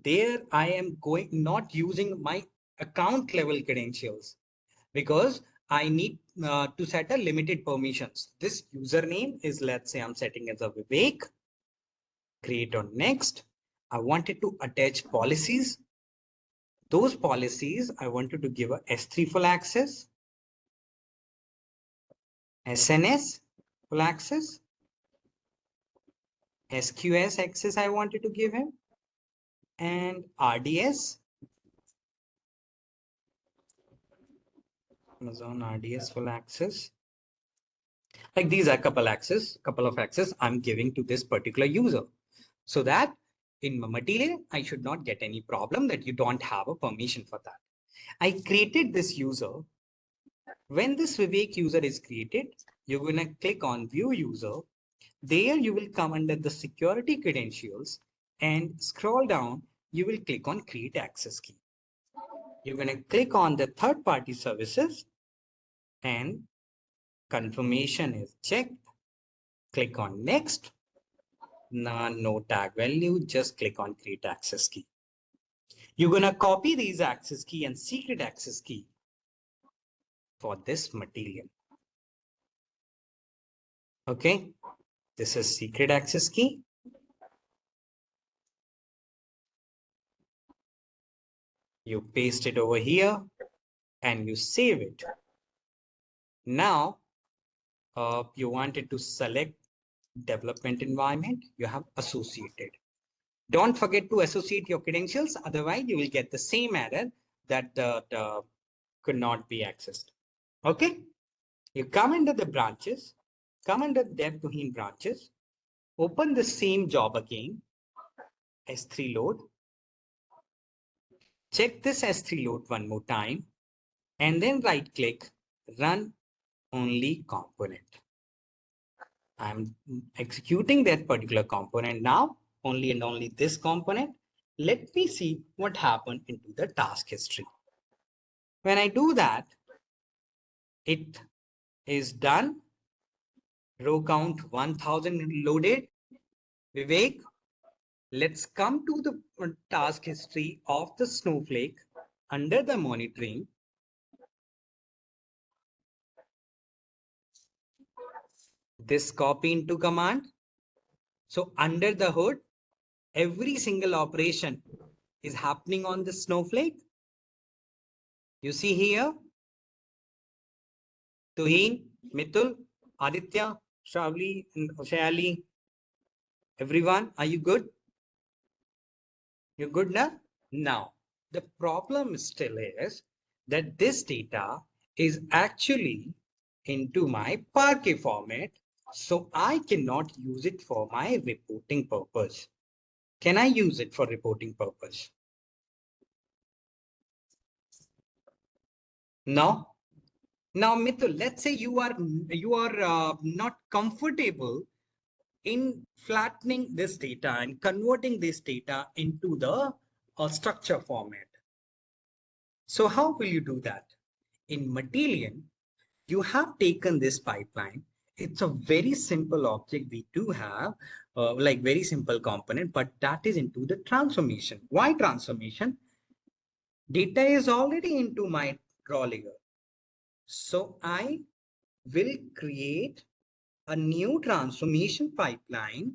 There I am going, not using my account level credentials because I need to set a limited permissions. This username is, let's say I'm setting as a Vivek. Create on next. I wanted to attach policies. Those policies I wanted to give a S3 full access, SNS full access, SQS access I wanted to give him, and RDS, Amazon RDS full access. Like these are a couple of access I'm giving to this particular user, so that in Matillion I should not get any problem that you don't have a permission for that. I created this user. When this Vivek user is created, you're going to click on view user. There you will come under the security credentials and scroll down. You will click on create access key. You're going to click on the third party services and confirmation is checked. Click on next. No tag value, just click on create access key. You're going to copy these access key and secret access key for this Matillion. Okay, this is secret access key. You paste it over here and you save it. Now, you wanted to select development environment, you have associated. Don't forget to associate your credentials. Otherwise, you will get the same error that could not be accessed. Okay. You come under the branches, come under dev to branches, open the same job again, S3 load. Check this S3 load one more time, and then right click, run only component. I'm executing that particular component now, only and only this component. Let me see what happened into the task history. When I do that, it is done. Row count 1000 loaded. Vivek, let's come to the task history of the Snowflake under the monitoring. This copy into command. So under the hood, every single operation is happening on the Snowflake. You see here, Tuhin, Mitul, Aditya, Shravli, and Shayali. Everyone, are you good? You're good now? Now, the problem still is that this data is actually into my Parquet format, so I cannot use it for my reporting purpose. Can I use it for reporting purpose? No. Now, Mithul, let's say you are not comfortable in flattening this data and converting this data into the structure format. So how will you do that? In Matillion, you have taken this pipeline. It's a very simple object we do have, like very simple component, but that is into the transformation. Why transformation? Data is already into my raw layer. So I will create a new transformation pipeline,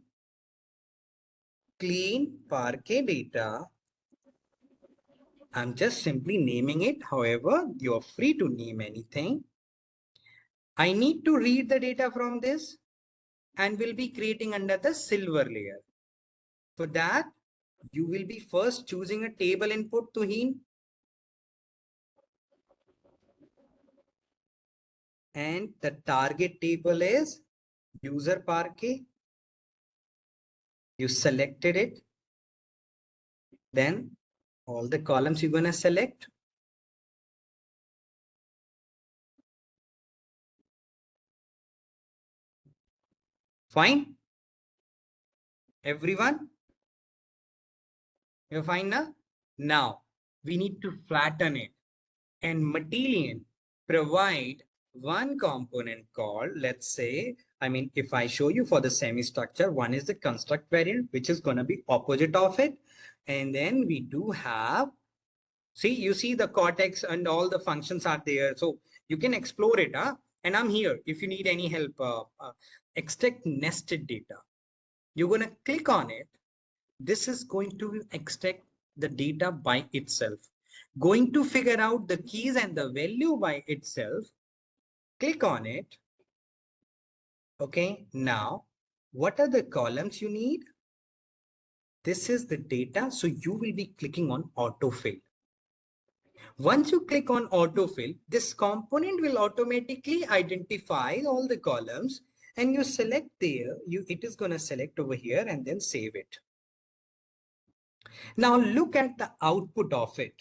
clean Parquet data. I'm just simply naming it. However, you're free to name anything. I need to read the data from this and will be creating under the silver layer. For that, you will be first choosing a table input to Heen. And the target table is user Parquet. You selected it. Then all the columns you're going to select. Fine. Everyone, you're fine now? Now we need to flatten it. And Matillion provide one component called, let's say, if I show you for the semi-structure, one is the construct variant, which is going to be opposite of it. And then we do have, see, you see the cortex and all the functions are there. So you can explore it. And I'm here if you need any help. Extract nested data. You're going to click on it. This is going to extract the data by itself. Going to figure out the keys and the value by itself. Click on it. Okay, now what are the columns you need? This is the data, so you will be clicking on autofill. Once you click on autofill, this component will automatically identify all the columns and you select there, it is going to select over here and then save it. Now look at the output of it.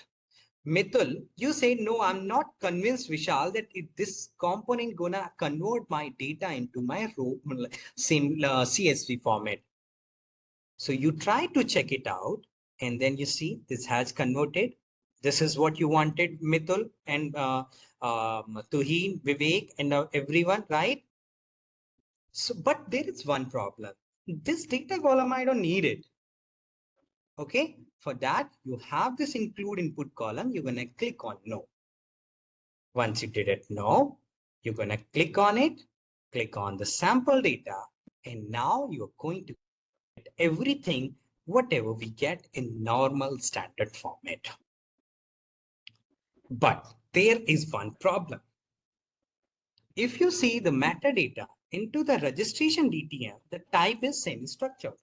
Mithul, you say, no, I'm not convinced, Vishal, that this component gonna convert my data into my same CSV format. So you try to check it out and then you see this has converted. This is what you wanted, Mithul and Tuhin, Vivek and everyone, right? So, but there is one problem. This data column, I don't need it. Okay, for that, you have this include input column. You're going to click on no. Once you did it no, you're going to click on it, click on the sample data. And now you're going to get everything, whatever we get in normal standard format. But there is one problem. If you see the metadata into the registration DTM, the type is semi-structured.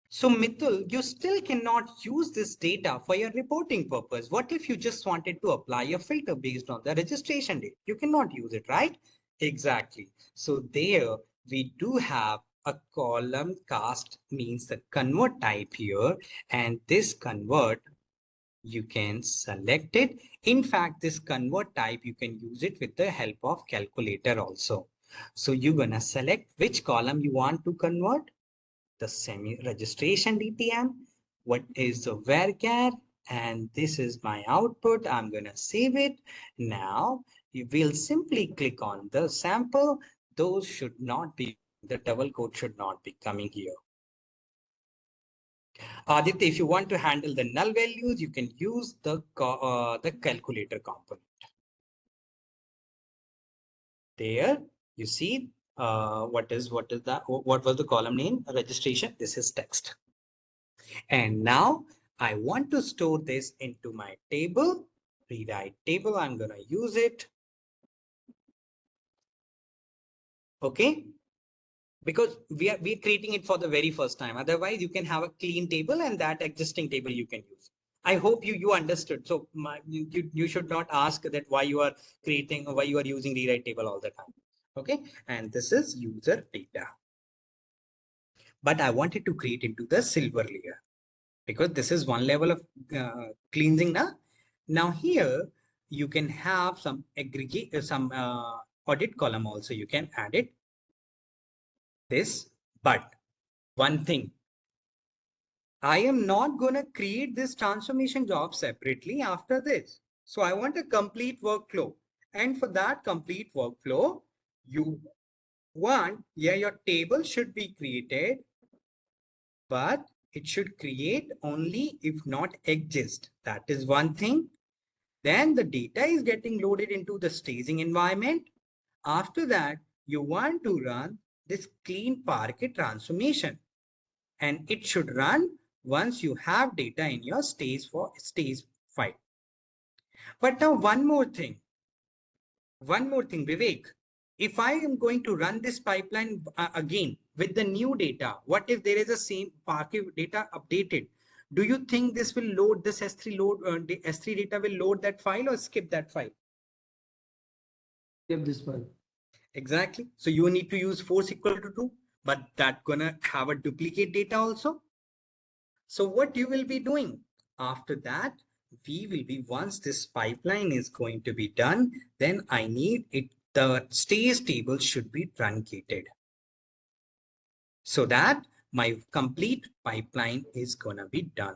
So Mithul, you still cannot use this data for your reporting purpose. What if you just wanted to apply a filter based on the registration date? You cannot use it, right? Exactly. So there we do have a column cast, means the convert type here, and this convert, you can select it. In fact, this convert type, you can use it with the help of calculator also. So you're gonna select which column you want to convert, the semi-registration DTM, what is the varchar, and this is my output. I'm gonna save it. Now you will simply click on the sample. Those should not be, the double quote should not be coming here. Aditya, if you want to handle the null values, you can use the calculator component. There you see what was the column name? Registration. This is text. And now I want to store this into my table, rewrite table. I'm going to use it. Okay. Because we're creating it for the very first time. Otherwise, you can have a clean table and that existing table you can use. I hope you understood. So you should not ask that why you are creating or why you are using rewrite table all the time. Okay. And this is user data. But I wanted to create into the silver layer, because this is one level of cleansing now. Now here you can have some aggregate, some audit column also. You can add it. This, but one thing, I am not going to create this transformation job separately after this. So I want a complete workflow. And for that complete workflow, you want, your table should be created, but it should create only if not exist. That is one thing. Then the data is getting loaded into the staging environment. After that, you want to run this clean Parquet transformation, and it should run once you have data in your stage file. But now one more thing, Vivek. If I am going to run this pipeline again with the new data, what if there is a same Parquet data updated? Do you think this will load this S3 load? The S3 data will load that file or skip that file? Skip this file. Exactly. So you need to use force equal to 2, but that's gonna have a duplicate data also. So what you will be doing after that, we will be, once this pipeline is going to be done, then I need it, the stage table should be truncated so that my complete pipeline is gonna be done.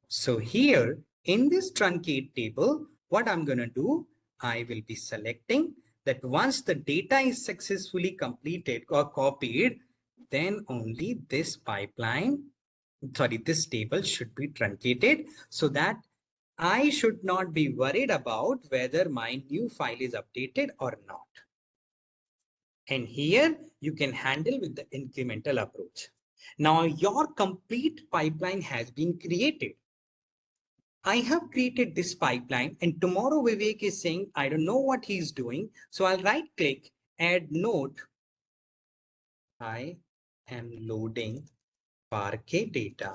So here in this truncate table, what I'm gonna do, I will be selecting that once the data is successfully completed or copied, then only this pipeline, this table should be truncated, so that I should not be worried about whether my new file is updated or not. And here you can handle with the incremental approach. Now your complete pipeline has been created. I have created this pipeline, and tomorrow Vivek is saying, I don't know what he's doing. So I'll right click, add note. I am loading Parquet data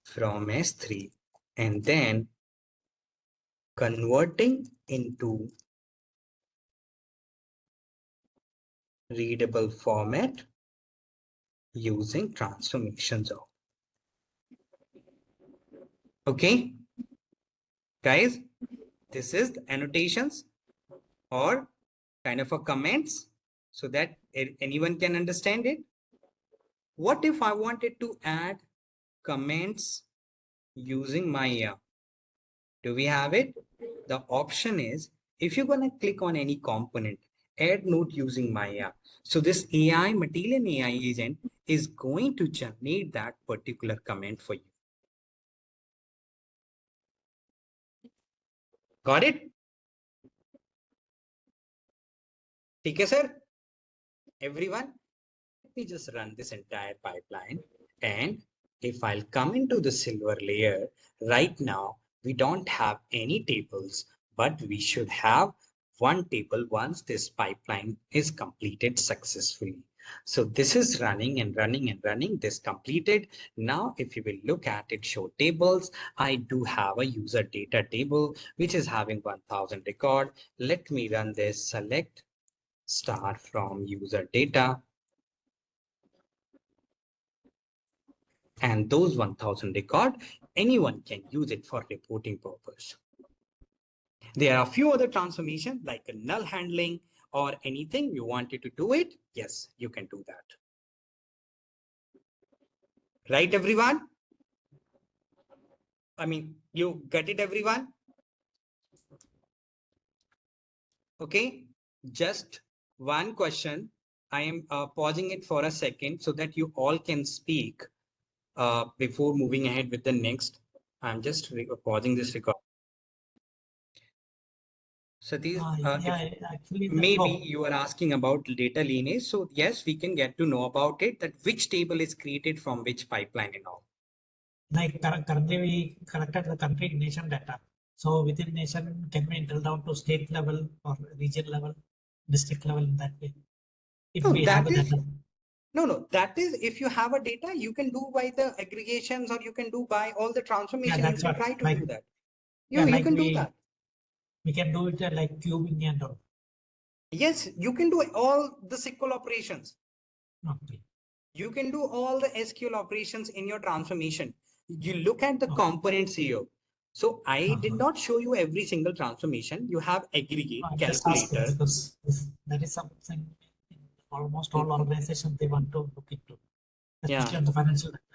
from S3 and then converting into readable format using transformation job. Okay, guys, this is the annotations or kind of a comments so that anyone can understand it. What if I wanted to add comments using Maya? Do we have it? The option is, if you're going to click on any component, add note using Maya. So this AI, Matillion AI agent is going to generate that particular comment for you. Got it? Okay, sir? Everyone, let me just run this entire pipeline. And if I'll come into the silver layer, right now, we don't have any tables, but we should have one table once this pipeline is completed successfully. So this is running and running and running. This completed. Now, if you will look at it, show tables, I do have a user data table, which is having 1000 record. Let me run this, select star from user data. And those 1000 record, anyone can use it for reporting purpose. There are a few other transformations like a null handling or anything you wanted to do it. Yes, you can do that. Right, everyone? I mean, you get it, everyone? Okay, just one question. I am pausing it for a second so that you all can speak before moving ahead with the next. I'm just pausing this record. Satish, actually, maybe you are asking about data lineage. So yes, we can get to know about it, that which table is created from which pipeline and all. Like currently we collected the country nation data. So within nation, can we drill down to state level or region level, district level in that way? If No, we have the data. No, that is if you have a data, you can do by the aggregations or you can do by all the transformation. Yeah, You can try to do that. You can do that. We can do it like cubing and all. Yes, you can do all the SQL operations. Okay. You can do all the SQL operations in your transformation. You look at the components here. So I did not show you every single transformation. You have aggregate, calculator. Because that is something in almost all organizations they want to look into, especially on the financial data.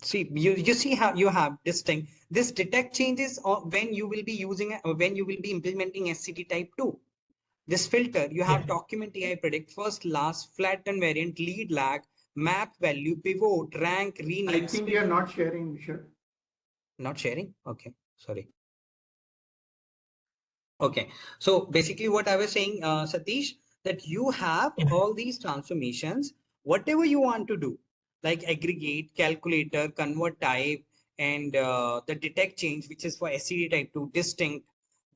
See, you see how you have this thing. This detect changes when you will be using when you will be implementing SCD type 2. This filter, you have document AI predict, first, last, flatten variant, lead lag, map value, pivot, rank, rename. I think you are not sharing, Vishal. Not sharing? Okay, sorry. Okay, so basically what I was saying, Satish, that you have all these transformations, whatever you want to do, like aggregate, calculator, convert type, and the detect change, which is for SCD type 2, distinct,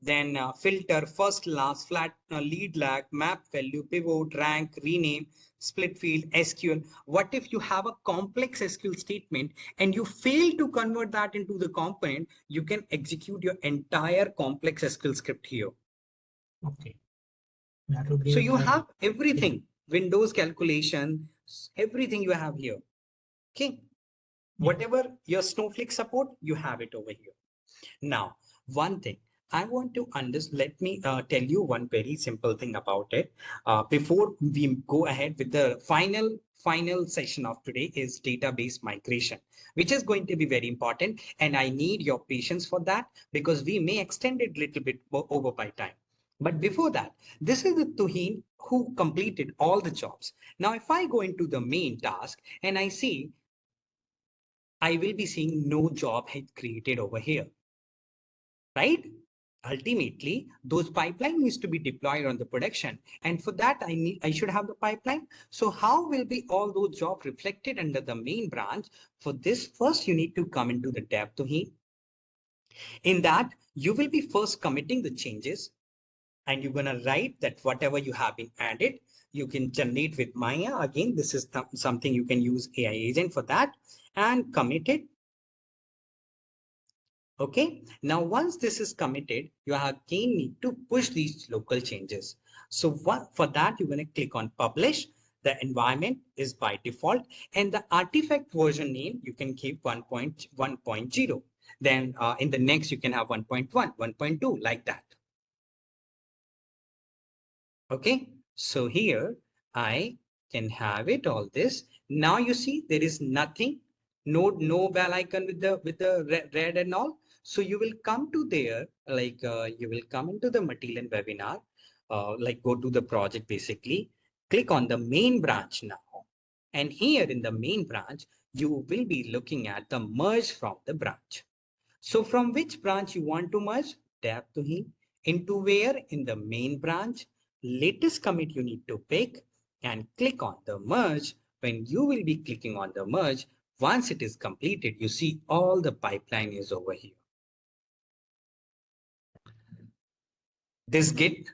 then filter, first, last, flat, lead lag, map value, pivot, rank, rename, split field, SQL. What if you have a complex SQL statement and you fail to convert that into the component? You can execute your entire complex SQL script here. Okay. That would be so you have everything, Windows calculation, everything you have here. Okay. Whatever your Snowflake support, you have it over here. Now, one thing I want to understand, let me tell you one very simple thing about it. Before we go ahead with the final session of today is database migration, which is going to be very important. And I need your patience for that because we may extend it a little bit over by time. But before that, this is the Tuhin who completed all the jobs. Now, if I go into the main task and I see, I will be seeing no job had created over here. Right? Ultimately, those pipeline needs to be deployed on the production. And for that, I should have the pipeline. So how will be all those jobs reflected under the main branch? For this, first, you need to come into the dev Tuhin. In that, you will be first committing the changes. And you're going to write that whatever you have been added, you can generate with Maya. Again, this is something you can use AI agent for that and commit it. Okay, now once this is committed, you again need to push these local changes. So for that, you're going to click on publish. The environment is by default and the artifact version name, you can keep 1.1.0. Then in the next, you can have 1.1, 1.2 like that. Okay, so here I can have it all this. Now you see there is nothing, no bell icon with the red and all. So you will come to there, like you will come into the Matillion webinar, like go to the project basically, click on the main branch now. And here in the main branch, you will be looking at the merge from the branch. So from which branch you want to merge? Tap to him into where in the main branch. Latest commit you need to pick and click on the merge. When you will be clicking on the merge, once it is completed, you see all the pipeline is over here. This git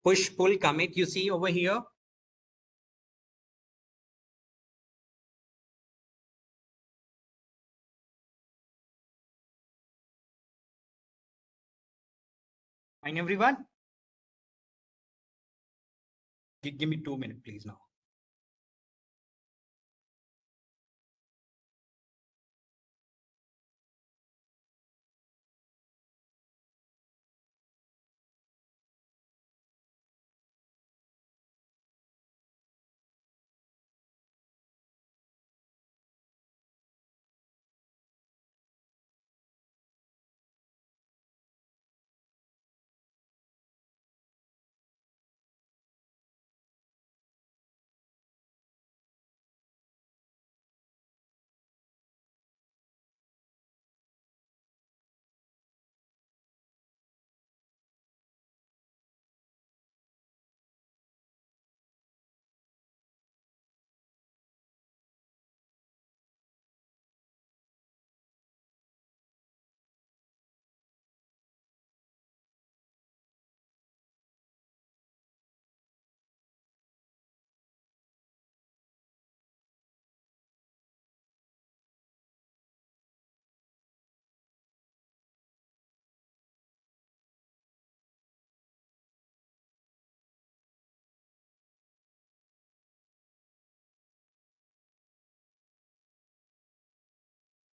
push pull commit you see over here. Fine, everyone. Give me 2 minutes, please now.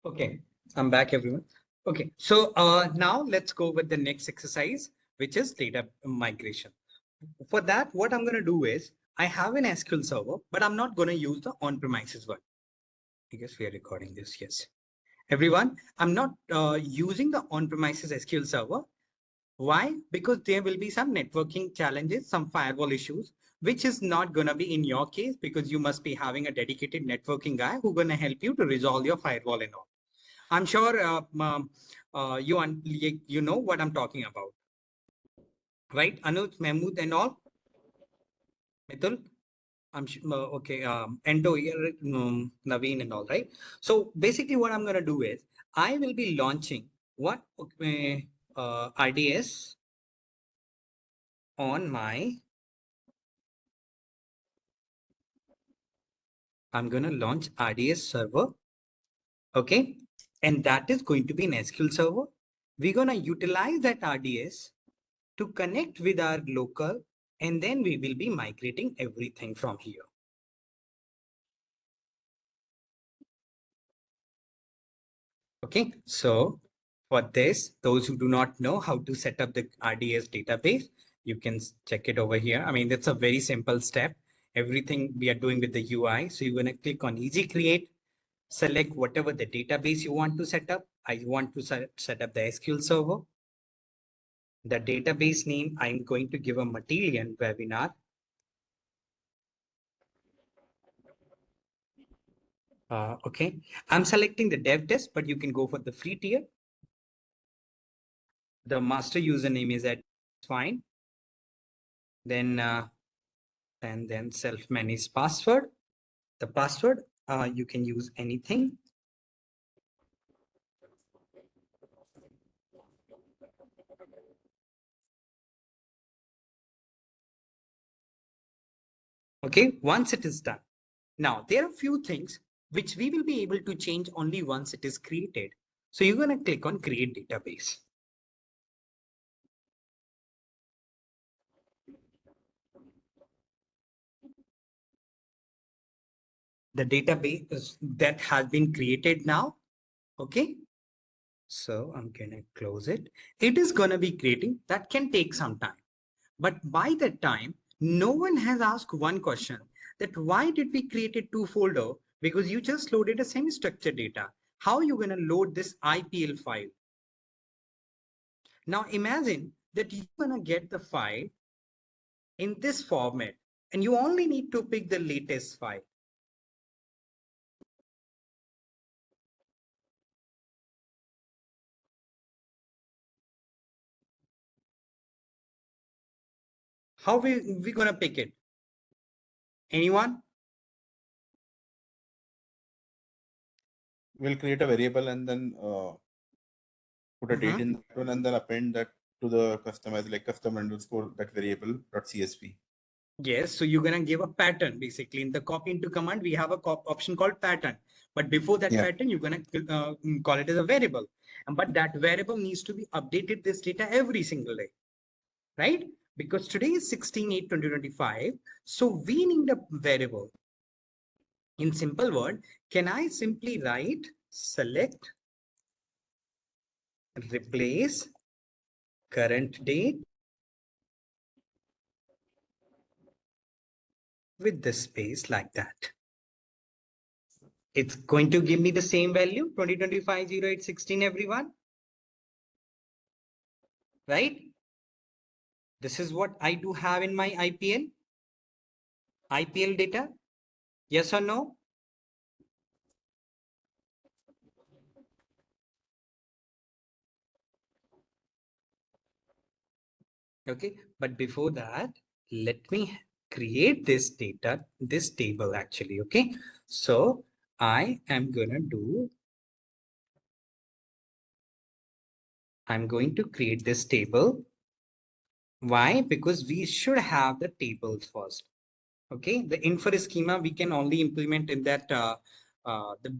Okay, I'm back, everyone. Okay, so now let's go with the next exercise, which is data migration. For that, what I'm going to do is I have an SQL server, but I'm not going to use the on-premises one. I guess we are recording this. Yes, everyone, I'm not using the on-premises SQL server. Why? Because there will be some networking challenges, some firewall issues, which is not going to be in your case because you must be having a dedicated networking guy who's going to help you to resolve your firewall and all. I'm sure you know what I'm talking about, right? Anuj, Mahmood, and all. Mitul, I'm okay. Endo, Naveen, and all, right? So basically, what I'm going to do is I will be launching what RDS on my. I'm going to launch RDS server, okay, and that is going to be an SQL server. We're going to utilize that RDS to connect with our local, and then we will be migrating everything from here. Okay, so for this, those who do not know how to set up the RDS database, you can check it over here. I mean, that's a very simple step. Everything we are doing with the UI. So you're going to click on Easy Create, select whatever the database you want to set up. I want to set up the SQL server. The database name, I'm going to give a Matillion webinar. Okay, I'm selecting the dev test, but you can go for the free tier. The master username is at fine. Then and then self-managed password. The password you can use anything. Okay, once it is done. Now there are a few things which we will be able to change only once it is created. So you're going to click on create database. The database that has been created now. Okay, so I'm going to close it. It is going to be creating. That can take some time. But by that time, no one has asked one question that why did we create two folder? Because you just loaded a semi-structured data. How are you going to load this IPL file? Now imagine that you're going to get the file in this format and you only need to pick the latest file. How we going to pick it? Anyone? We'll create a variable and then put a date in that one and then append that to the customer as like custom underscore that variable dot CSV. Yes, so you're gonna give a pattern basically. In the copy into command, we have a option called pattern. But before that pattern, you're gonna call it as a variable. But that variable needs to be updated this data every single day, right? Because today is 16/8/2025, so we need a variable. In simple word, can I simply write select replace current date with the space like that? It's going to give me the same value 2025-08-16, everyone, right? This is what I do have in my IPL data. Yes or no? Okay, but before that, let me create this data, this table actually. Okay, so I'm going to create this table. Why? Because we should have the tables first. Okay, the infer schema we can only implement in that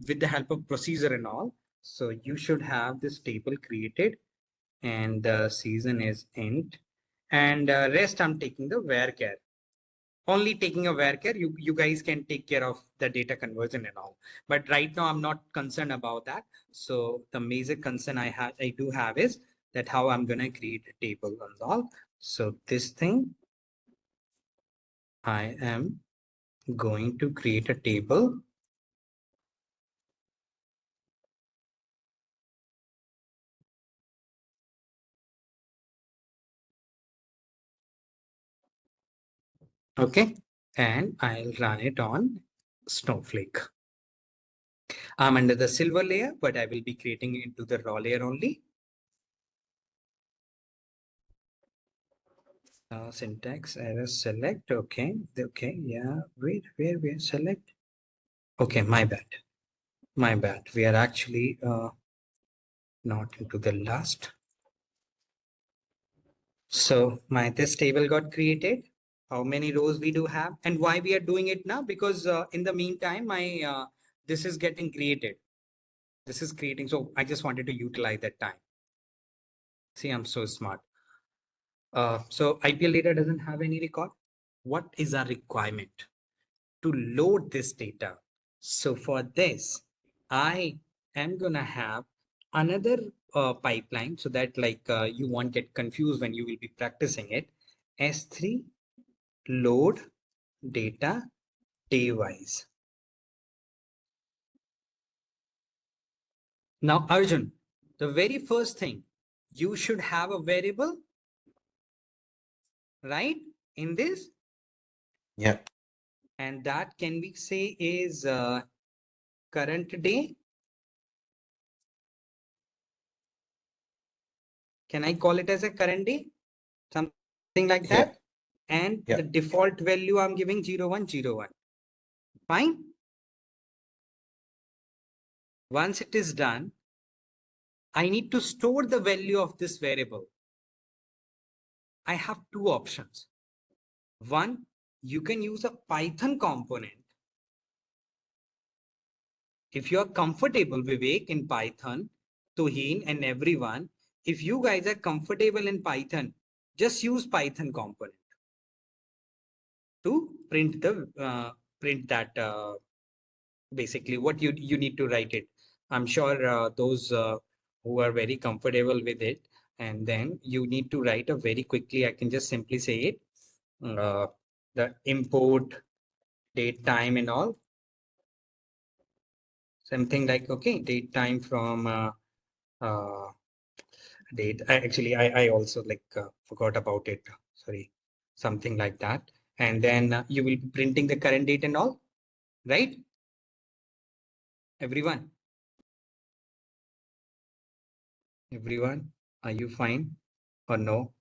with the help of procedure and all. So you should have this table created, and the season is int, and rest I'm taking the varchar. Only taking a varchar, you guys can take care of the data conversion and all. But right now I'm not concerned about that. So the major concern I do have is that how I'm gonna create a table and all. So this thing, I am going to create a table. Okay, and I'll run it on Snowflake. I'm under the silver layer, but I will be creating it into the raw layer only. Syntax error select. Okay, yeah. Wait, where select? Okay, my bad. We are actually not into the last. So this table got created. How many rows we do have, and why we are doing it now? Because in the meantime, this is getting created. This is creating. So I just wanted to utilize that time. See, I'm so smart. So IPL data doesn't have any record. What is our requirement to load this data? So for this, I am gonna have another pipeline so that you won't get confused when you will be practicing it. S3 load data day-wise. Now, Arjun, the very first thing, you should have a variable, right, in this. Yeah. And that can we say is current day. Can I call it as a current day? Something like that. And the default value I'm giving 0101. Fine. Once it is done, I need to store the value of this variable. I have two options. One, you can use a Python component. If you are comfortable, Vivek, in Python, Tuhin and everyone, if you guys are comfortable in Python, just use Python component to print that basically what you need to write it. I'm sure those who are very comfortable with it, and then you need to write a very quickly. I can just simply say it, the import date time and all. Something like, okay, date time from date. I also forgot about it. Sorry, something like that. And then you will be printing the current date and all, right? Everyone, are you fine or no?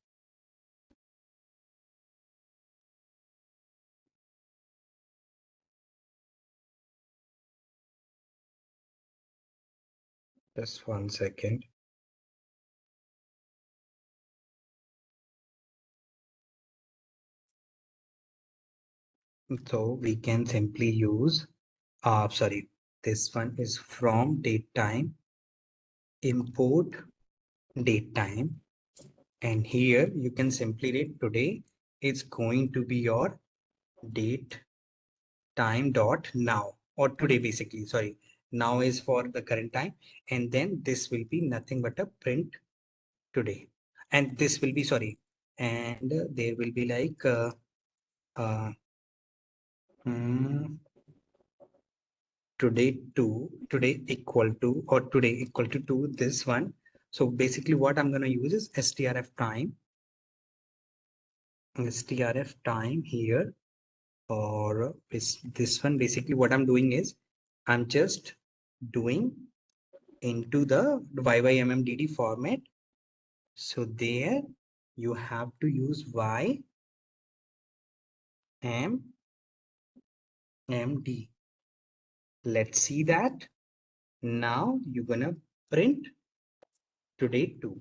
Just 1 second. So we can simply use, sorry, this one is from date time, import date time. And here you can simply read today is going to be your date time dot now, or today basically, sorry, now is for the current time. And then this will be nothing but a print today. And this will be, sorry, and there will be like, today equal to, or today equal to this one. So basically what I'm going to use is strf time here, or this one. Basically what I'm doing is I'm just doing into the YYMMDD format. So there you have to use YMMD. Let's see that. Now you're gonna print today too.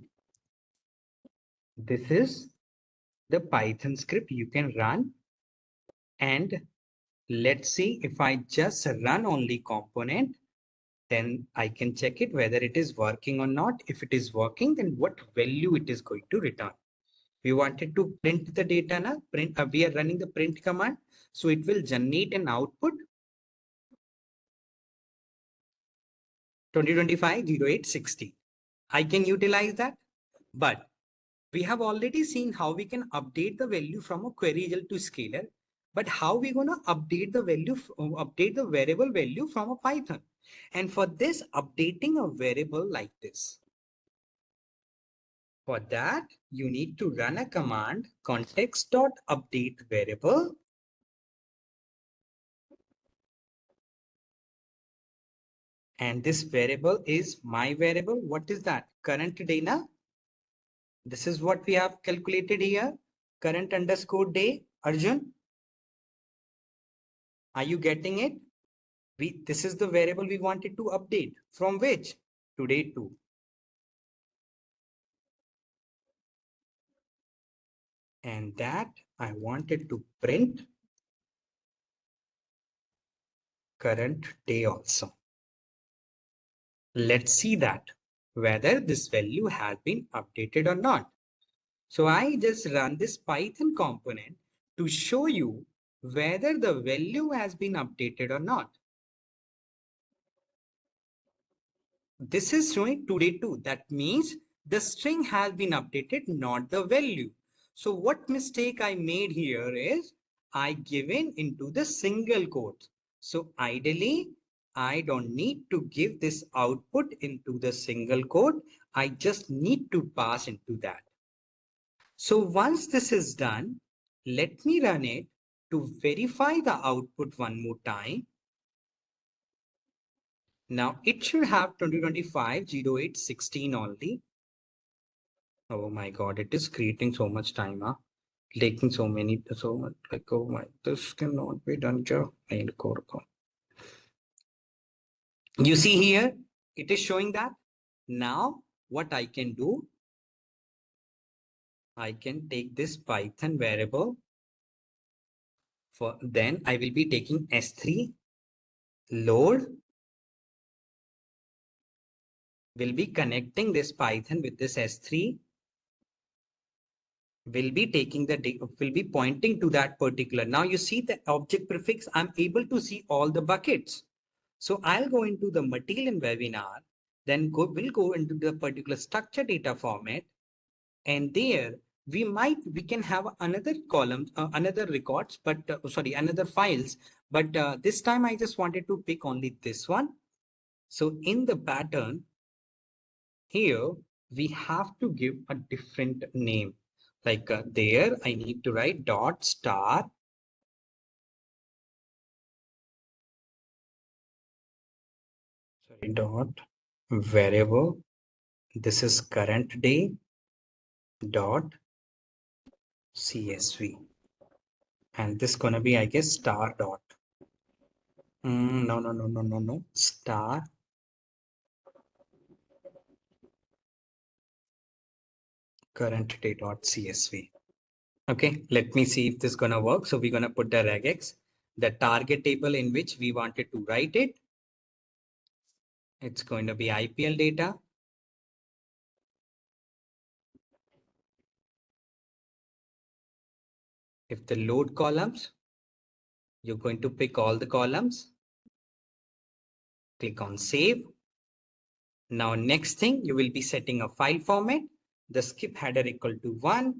This is the Python script you can run. And let's see, if I just run only component, then I can check it whether it is working or not. If it is working, then what value it is going to return. We wanted to print the data now. We are running the print command, so it will generate an output 2025-08-60. I can utilize that, but we have already seen how we can update the value from a query result to scalar. But how we gonna update the value, update the variable value from a Python? And for this, updating a variable like this, for that you need to run a command context.update variable. And this variable is my variable. What is that? Current data. This is what we have calculated here. Current underscore day. Arjun, are you getting it? This is the variable we wanted to update. From which? Today to. And that I wanted to print current day also. Let's see that whether this value has been updated or not. So I just run this Python component to show you whether the value has been updated or not. This is showing today too. That means the string has been updated, not the value. So what mistake I made here is I given into the single quote. So ideally, I don't need to give this output into the single quote. I just need to pass into that. So once this is done, let me run it to verify the output one more time. Now it should have 2025-08-16 only. Oh my God, it is creating so much time, huh? Taking so many, so much, like, oh my, this cannot be done. You see here, it is showing that. Now what I can do, I can take this Python variable. Then I will be taking S3 load, will be connecting this Python with this S3, will be taking will be pointing to that particular. Now you see the object prefix, I'm able to see all the buckets. So I'll go into the Matillion webinar, then we'll go into the particular structure data format, and there we can have another column, another records, but sorry, another files. But this time I just wanted to pick only this one. So in the pattern here, we have to give a different name. Like there, I need to write dot star dot variable. This is current day dot CSV, and this gonna be, I guess, star dot. No. Star current day dot CSV. Okay, let me see if this gonna work. So we're gonna put the regex. the target table in which we wanted to write it. It's going to be IPL data. If the load columns, you're going to pick all the columns. Click on save. Now, next thing, you will be setting a file format. The skip header equal to 1.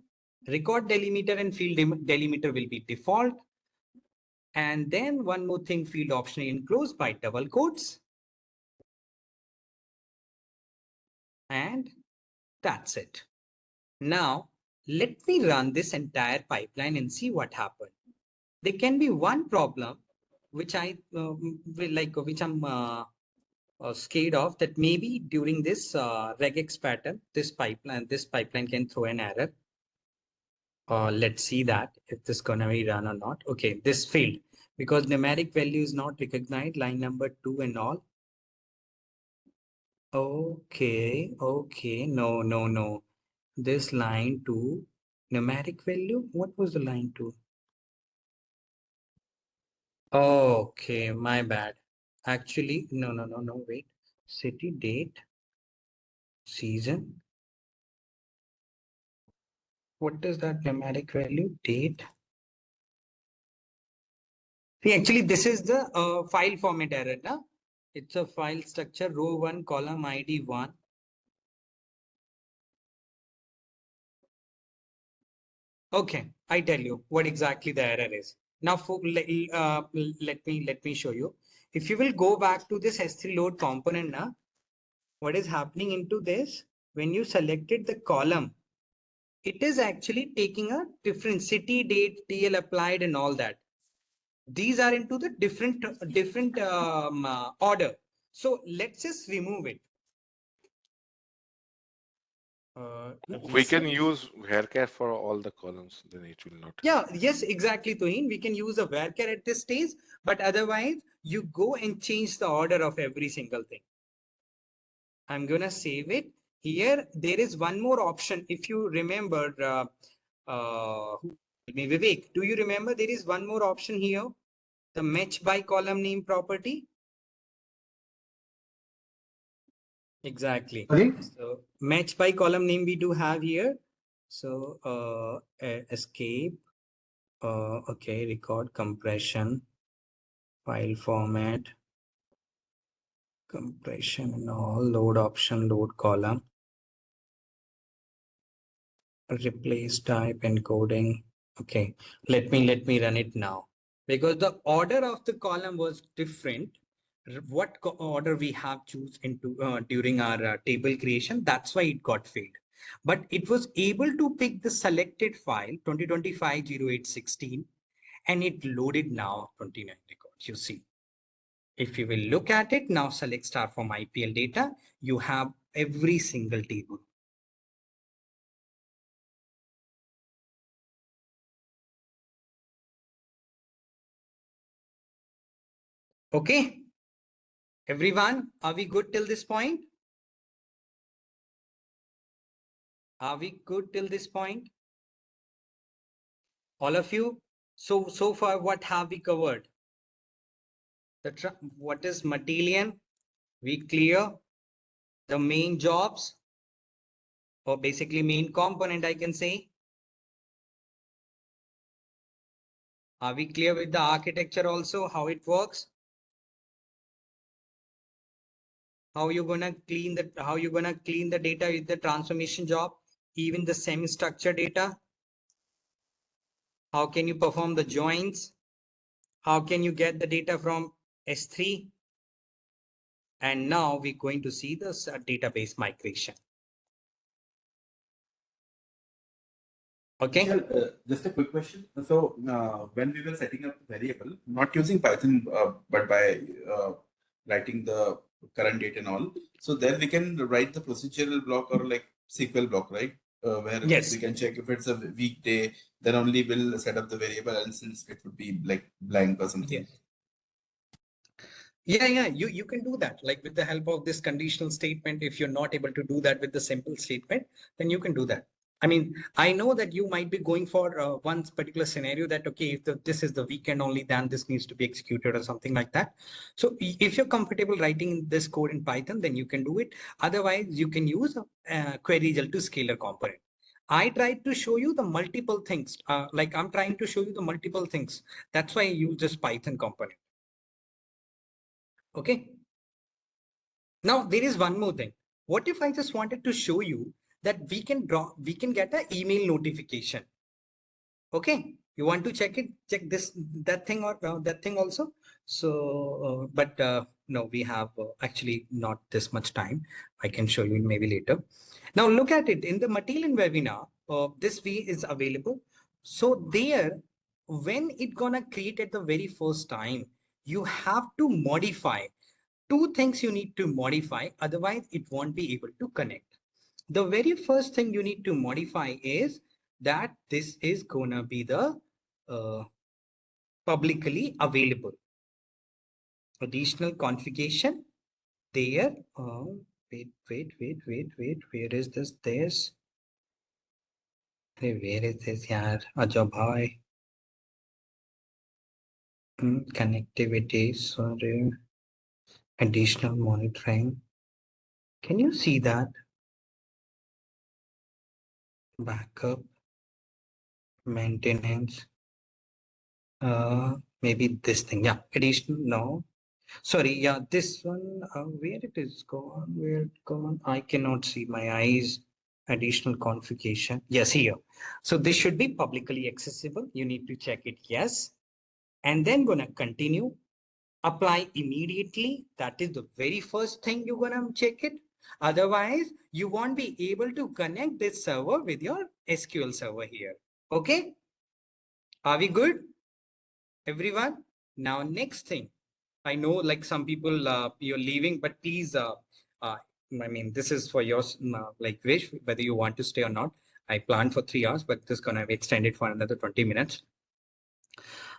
Record delimiter and field delimiter will be default. And then one more thing, field option enclosed by double quotes. And that's it. Now, let me run this entire pipeline and see what happened. There can be one problem which I'm scared of, that maybe during this regex pattern, this pipeline can throw an error. Let's see that if this is gonna be run or not. Okay, this failed because numeric value is not recognized, line number 2 and all. Okay, no. This line 2, numeric value, what was the line 2? Okay, my bad. Actually, no, wait. City, date, season. What is that numeric value? Date. See, actually, this is the file format error. No? It's a file structure, row 1, column ID 1. Okay, I tell you what exactly the error is. Now, let me show you. If you will go back to this S3 load component now, what is happening into this? When you selected the column, it is actually taking a different city, date, TL applied, and all that. These are into the different order. So let's just remove it. We can use varchar for all the columns, then it will not. Yeah, yes, exactly, Tuhin. We can use a varchar at this stage, but otherwise you go and change the order of every single thing. I'm gonna save it. Here, there is one more option. If you remember, Vivek, do you remember there is one more option here? The match by column name property. Exactly. Sorry? So match by column name we do have here. So escape. Okay, record compression, file format, compression and all, load option, load column, replace type encoding. Okay, let me run it now because the order of the column was different. What order we have choose into during our table creation, that's why it got failed. But it was able to pick the selected file 2025-08-16 and it loaded now 29 records. You see, if you will look at it now, select star from IPL data, you have every single table. Okay, everyone, are we good till this point? Are we good till this point? All of you? So far, what have we covered? What is Matillion? We clear the main jobs, or basically main component, I can say. Are we clear with the architecture also, how it works? How you gonna clean the data with the transformation job, even the semi-structured data? How can you perform the joins? How can you get the data from S3? And now we're going to see this database migration. Okay. Just a quick question. So when we were setting up variable, not using Python, but by writing the current date and all, so there we can write the procedural block or like SQL block, right? Where yes, we can check if it's a weekday, then only we'll set up the variable, and since it would be like blank or something. Yeah, you can do that, like with the help of this conditional statement. If you're not able to do that with the simple statement, then you can do that. I mean, I know that you might be going for one particular scenario that, okay, if this is the weekend only, then this needs to be executed or something like that. So if you're comfortable writing this code in Python, then you can do it. Otherwise, you can use a query result to scalar component. I tried to show you the multiple things, like I'm trying to show you the multiple things. That's why I use this Python component. Okay. Now there is one more thing. What if I just wanted to show you that we can get an email notification? Okay, you want to check this, that thing, or that thing also. So, but no, we have actually not this much time. I can show you maybe later. Now look at it in the Matillion webinar. This way is available. So there, when it gonna create at the very first time, you have to modify two things. You need to modify, otherwise it won't be able to connect. The very first thing you need to modify is that this is gonna be the publicly available additional configuration there. Wait, where is this? Where is this? Yaar, Ajab bhai. Connectivity, sorry. Additional monitoring. Can you see that? Backup, maintenance. Maybe this thing. Yeah, additional. No, sorry. Yeah, this one. Where it is gone? Where it gone? I cannot see my eyes. Additional configuration. Yes, here. So this should be publicly accessible. You need to check it. Yes, and then gonna continue. Apply immediately. That is the very first thing you're gonna check it. Otherwise, you won't be able to connect this server with your SQL server here. Okay. Are we good? Everyone? Now, next thing. I know like some people, you're leaving, but please, I mean, this is for your like wish, whether you want to stay or not. I planned for 3 hours, but this is gonna be extended for another 20 minutes.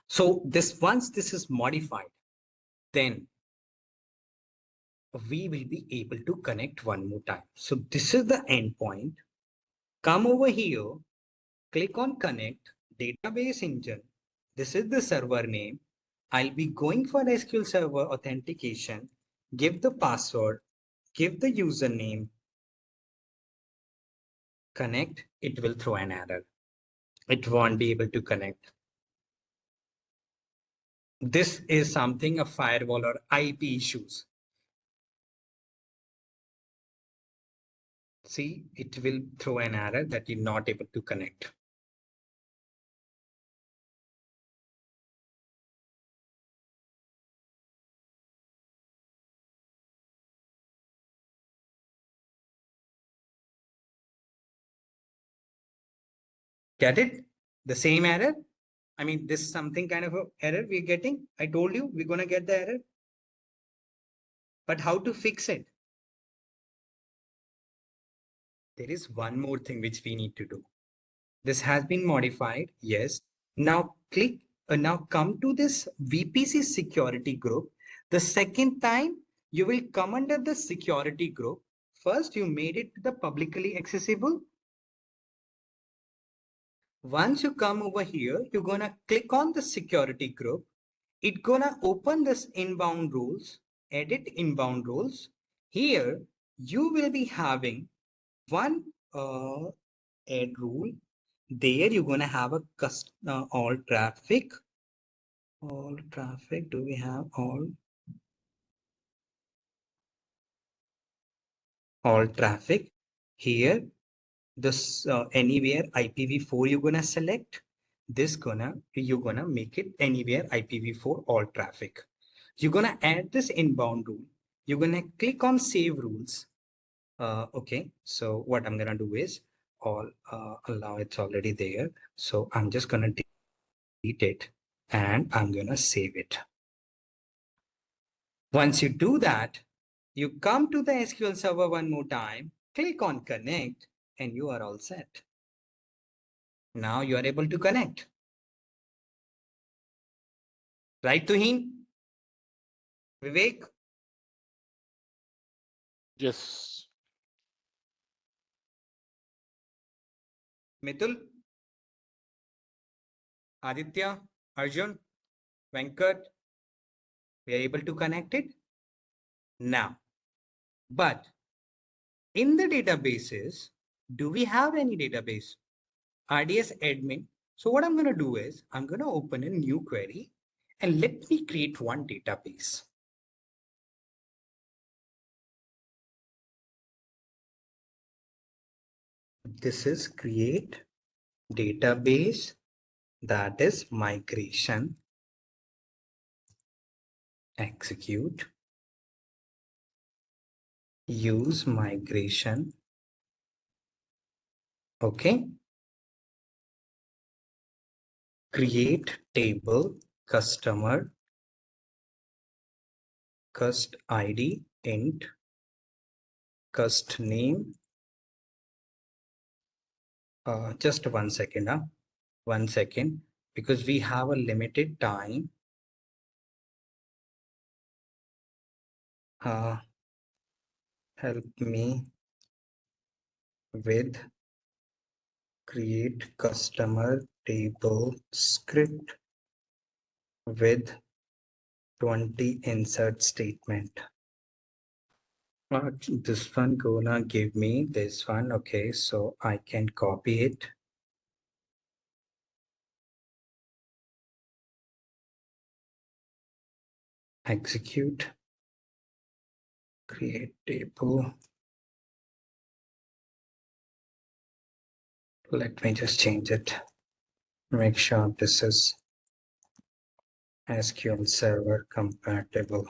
So once this is modified, then we will be able to connect one more time. So this is the endpoint. Come over here, click on connect, database engine. This is the server name. I'll be going for SQL Server authentication, give the password, give the username, connect, it will throw an error. It won't be able to connect. This is something a firewall or IP issues. See, it will throw an error that you're not able to connect. Get it? The same error. I mean, this is something kind of a error we're getting. I told you we're gonna get the error. But how to fix it? There is one more thing which we need to do. This has been modified. Yes. Now click. Now come to this VPC security group. The second time you will come under the security group. First, you made it the publicly accessible. Once you come over here, you're gonna click on the security group. It's gonna open this inbound rules, edit inbound rules. Here, you will be having one add rule. There you're gonna have a all traffic. All traffic. Do we have all traffic? Here, this anywhere IPv4 you're gonna select. You're gonna make it anywhere IPv4 all traffic. You're gonna add this inbound rule. You're gonna click on save rules. Okay, so what I'm gonna do is allow, it's already there. So I'm just gonna delete it and I'm gonna save it. Once you do that, you come to the SQL Server one more time, click on connect, and you are all set. Now you are able to connect. Right, Tuhin? Vivek? Yes. Mitul, Aditya, Arjun, Venkat, we are able to connect it now. But in the databases, do we have any database? RDS admin. So what I'm going to do is I'm going to open a new query and let me create one database. This is create database, that is migration, execute, use migration. Okay. Create table customer cust ID int cust name. Just 1 second, 1 second, because we have a limited time. Help me with create customer table script with 20 insert statement. This one gonna give me this one. Okay, so I can copy it. Execute, create table. Let me just change it. Make sure this is SQL Server compatible.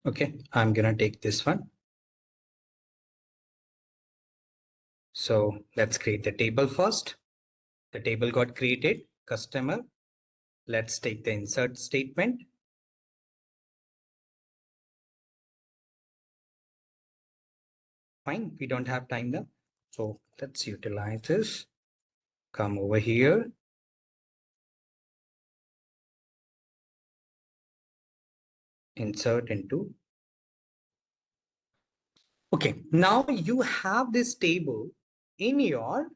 Okay, I'm gonna take this one. So let's create the table first. The table got created, customer. Let's take the insert statement. Fine, we don't have time now. So let's utilize this. Come over here. Insert into. Okay, now you have this table in your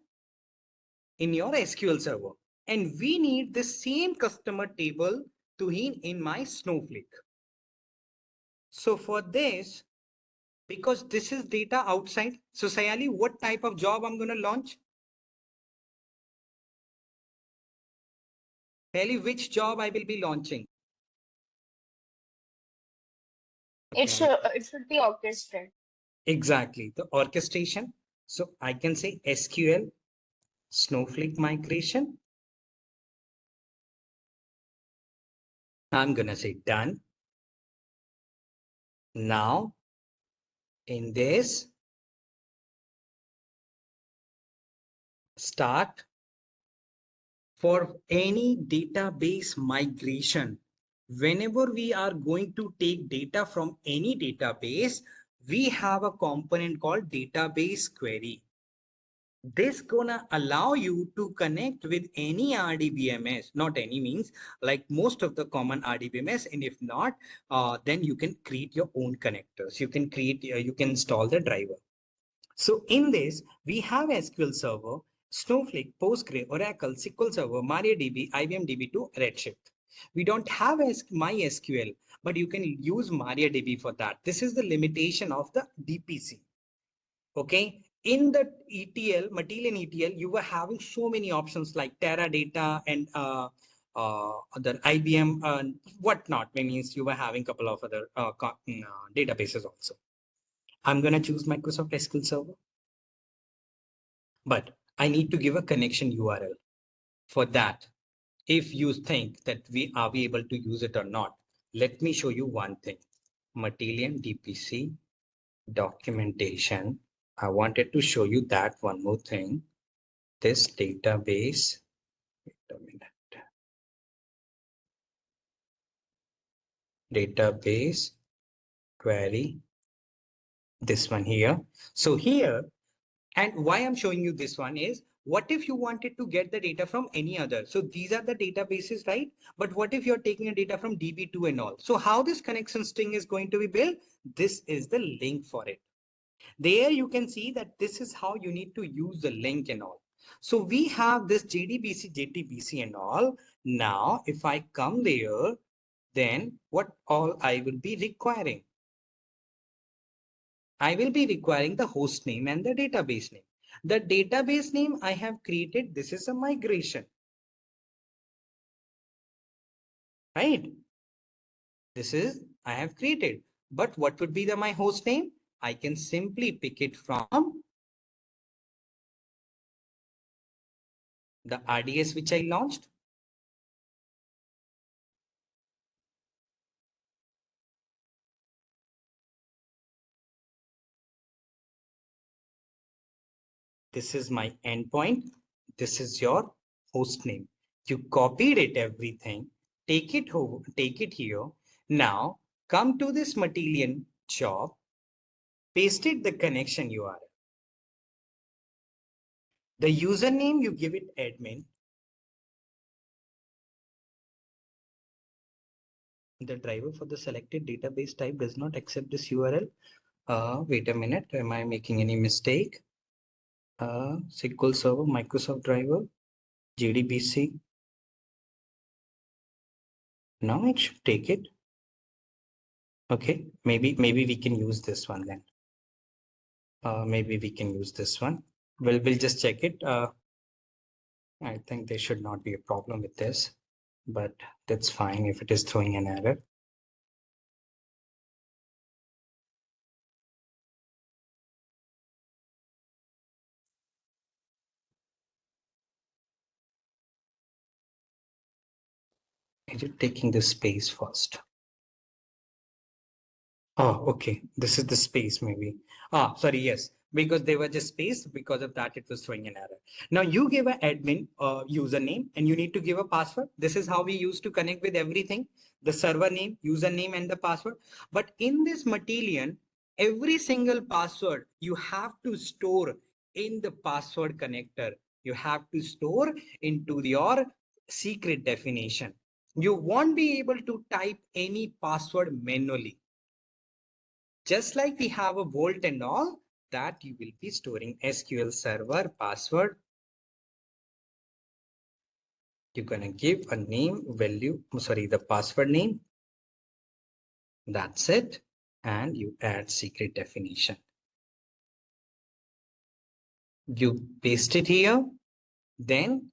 SQL Server, and we need the same customer table to in my Snowflake. So for this, because this is data outside, so Sayali, what type of job I'm going to launch? Sayali, which job I will be launching? It should be orchestrated. Exactly, the orchestration. So I can say SQL Snowflake migration. I'm going to say done. Now in this, start for any database migration. Whenever we are going to take data from any database, we have a component called database query. This gonna allow you to connect with any RDBMS, not any means, like most of the common RDBMS, and if not, then you can create your own connectors. You can create, you can install the driver. So in this, we have SQL Server, Snowflake, Postgre, Oracle, SQL Server, MariaDB, IBM DB2, Redshift. We don't have MySQL, but you can use MariaDB for that. This is the limitation of the DPC. Okay. In the ETL, Matillion ETL, you were having so many options like Teradata and other IBM and whatnot. Means you were having a couple of other databases also. I'm going to choose Microsoft SQL Server. But I need to give a connection URL. For that, if you think that we able to use it or not, let me show you one thing. Matillion DPC documentation. I wanted to show you that one more thing. This database. Wait a minute. Database query. This one here. So here, and why I'm showing you this one is What if you wanted to get the data from any other? So these are the databases, right? But what if you're taking the data from DB2 and all? So how this connection string is going to be built? This is the link for it. There you can see that this is how you need to use the link and all. So we have this JDBC, JTBC and all. Now, if I come there, then what all I will be requiring? I will be requiring the host name and the database name. The database name I have created, this is a migration, right? This is I have created, but what would be my host name? I can simply pick it from the RDS which I launched. This is my endpoint. This is your host name. You copied it, everything. Take it home, take it here. Now come to this Matillion job, pasted the connection URL. The username, you give it admin. The driver for the selected database type does not accept this URL. Wait a minute, am I making any mistake? SQL Server, Microsoft driver, JDBC. Now it should take it. Okay, maybe we can use this one then. Maybe we can use this one. We'll just check it. I think there should not be a problem with this, but that's fine if it is throwing an error. Is it taking the space first? Oh, okay. This is the space maybe. Sorry, yes. Because they were just space, because of that, it was throwing an error. Now you give an admin username and you need to give a password. This is how we used to connect with everything, the server name, username, and the password. But in this Matillion, every single password you have to store in the password connector. You have to store into your secret definition. You won't be able to type any password manually. Just like we have a vault and all, that you will be storing SQL Server password. You're going to give a name, value, the password name. That's it. And you add secret definition. You paste it here. Then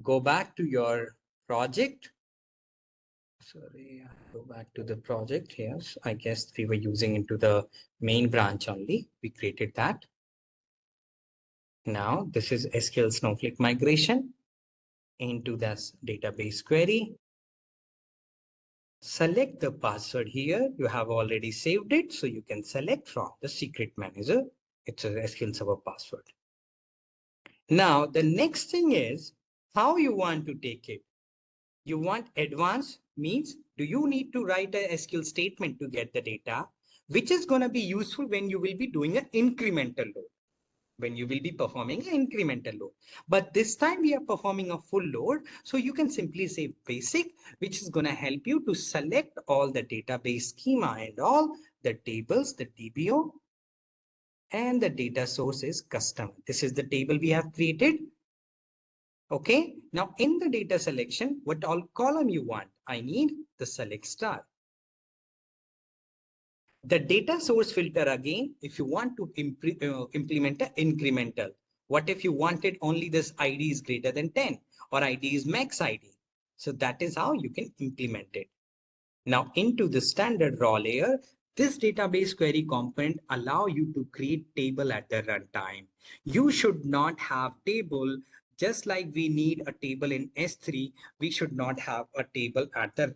go back to your project. Sorry, go back to the project. Yes, I guess we were using into the main branch only. We created that. Now this is SQL Snowflake migration into this database query. Select the password here. You have already saved it, so you can select from the secret manager. It's a SQL Server password. Now the next thing is how you want to take it. You want advanced means, do you need to write a SQL statement to get the data, which is going to be useful when you will be doing an incremental load, when you will be performing an incremental load. But this time we are performing a full load. So you can simply say basic, which is going to help you to select all the database schema and all the tables, the DBO, and the data source is custom. This is the table we have created. Okay, now in the data selection, what all column you want? I need the select star. The data source filter again, if you want to implement an incremental. What if you wanted only this ID is greater than 10 or ID is max ID? So that is how you can implement it. Now into the standard raw layer, this database query component allow you to create table at the runtime. You should not have table. Just like we need a table in S3, we should not have a table at the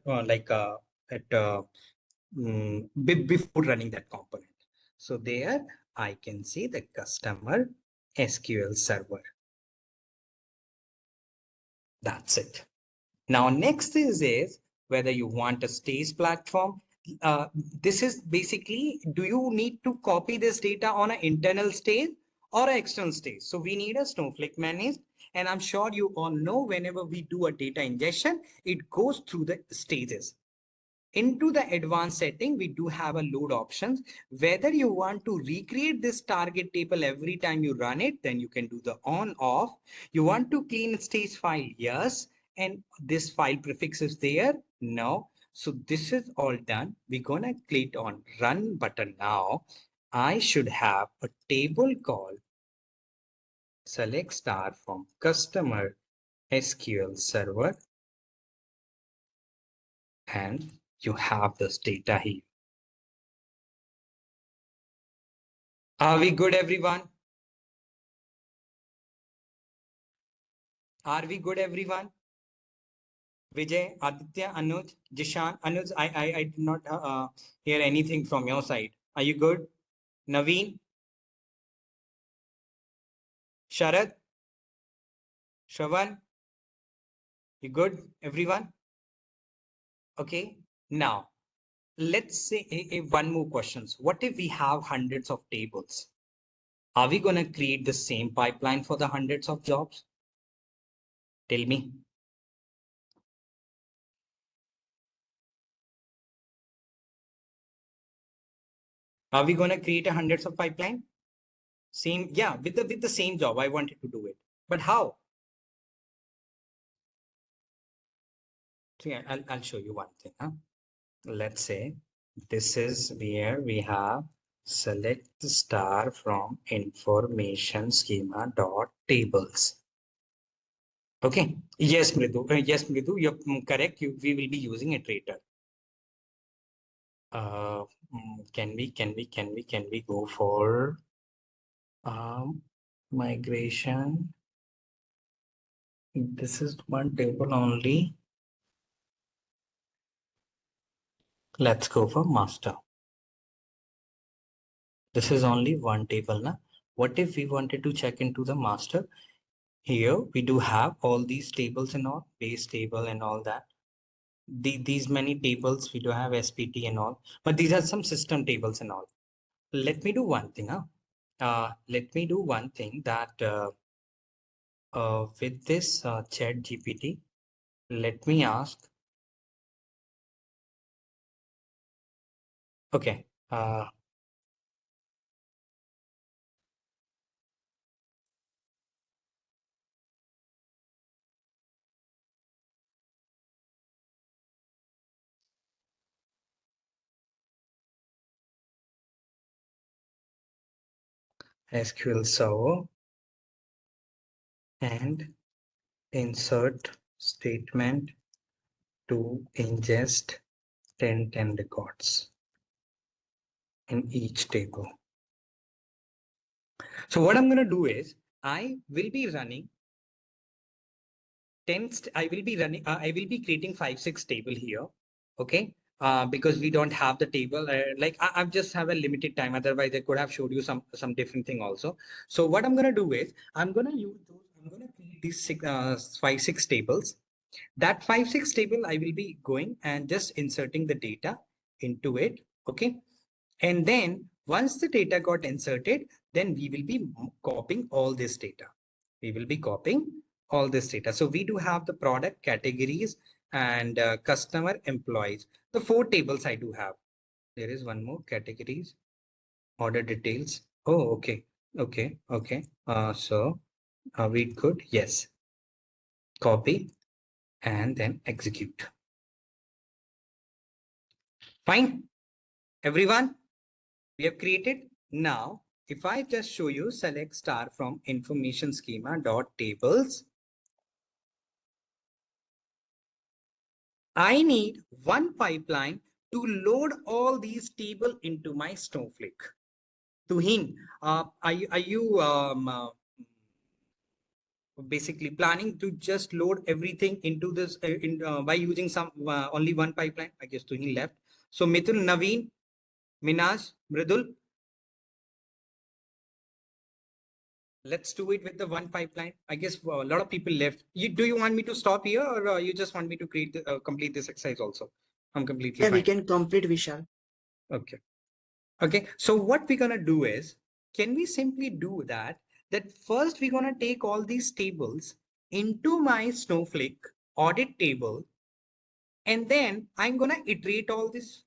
before running that component. So there I can see the customer SQL Server. That's it. Now next is whether you want a stage platform. This is basically, do you need to copy this data on an internal stage or an external stage? So we need a Snowflake managed And I'm sure you all know whenever we do a data ingestion, it goes through the stages. Into the advanced setting, we do have a load options. Whether you want to recreate this target table every time you run it, then you can do the on off. You want to clean stage file, yes. And this file prefix is there, no. So this is all done. We're gonna click on run button now. I should have a table called select star from customer SQL server, and you have this data here. Are we good, everyone? Are we good, everyone? Vijay, Aditya, Anuj, Jishan, Anuj, I did not hear anything from your side. Are you good? Naveen? Sharad? Shravan? You good, everyone? Okay, now let's say one more questions. What if we have hundreds of tables? Are we going to create the same pipeline for the hundreds of jobs? Tell me. Are we going to create a hundreds of pipeline? Same, yeah, with the same job. I wanted to do it, but how? So yeah, I'll show you one thing. Huh? Let's say this is where we have select star from information schema dot tables. Okay. Yes, Mridu. Yes, Mridu. You're correct. We will be using a iterator. Can we go for migration? This is one table only. Let's go for master. This is only one table now. What if we wanted to check into the master? Here we do have all these tables and all, base table and all that. These many tables, we do have SPT and all, but these are some system tables and all. Let me do one thing. Let me do one thing that with this chat GPT, let me ask. Okay. SQL Server and insert statement to ingest 10 records in each table. So what I'm going to do is I will be running I will be creating 5-6 table here. Okay. Because we don't have the table, like I just have a limited time. Otherwise, I could have showed you some different thing also. So what I'm going to do is I'm going to use those. I'm going to create these 5-6 tables. That 5-6 table, I will be going and just inserting the data into it. Okay. And then once the data got inserted, then we will be copying all this data. We will be copying all this data. So we do have the product categories and customer employees. The 4 tables I do have. There is one more categories, order details. Oh, okay. Okay. Okay. So we could, yes, copy and then execute. Fine. Everyone, we have created. Now, if I just show you select star from information schema dot tables, I need one pipeline to load all these tables into my Snowflake. Tuhin, are you basically planning to just load everything into this by using some only one pipeline? I guess Tuhin left. So Mithul, Naveen, Minaj, Mridul, let's do it with the one pipeline. I guess a lot of people left. Do you want me to stop here, or you just want me to create complete this exercise also? I'm completely fine. We can complete, Vishal. Okay. Okay. So what we're gonna do is, can we simply do that? That first we're gonna take all these tables into my Snowflake audit table, and then I'm going to iterate all this,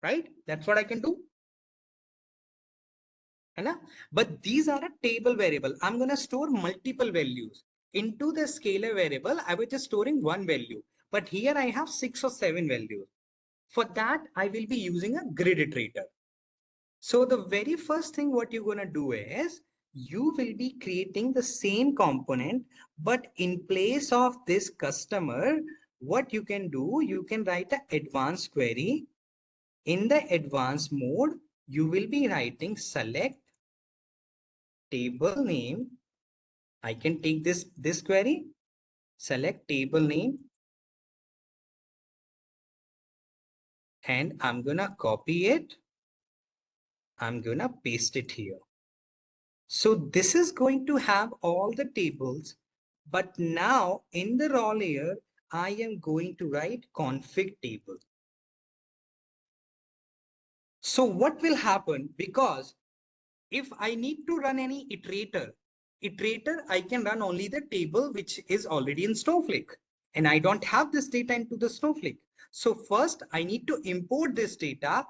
right? That's what I can do. But these are a table variable. I'm going to store multiple values. Into the scalar variable, I was just storing one value. But here I have 6 or 7 values. For that, I will be using a grid iterator. So the very first thing what you're going to do is you will be creating the same component, but in place of this customer, what you can do, you can write an advanced query. In the advanced mode, you will be writing select table name. I can take this query, select table name, and I'm going to copy it. I'm going to paste it here. So this is going to have all the tables, but now in the raw layer, I am going to write config table. So what will happen? Because if I need to run any iterator, I can run only the table which is already in Snowflake, and I don't have this data into the Snowflake. So first I need to import this data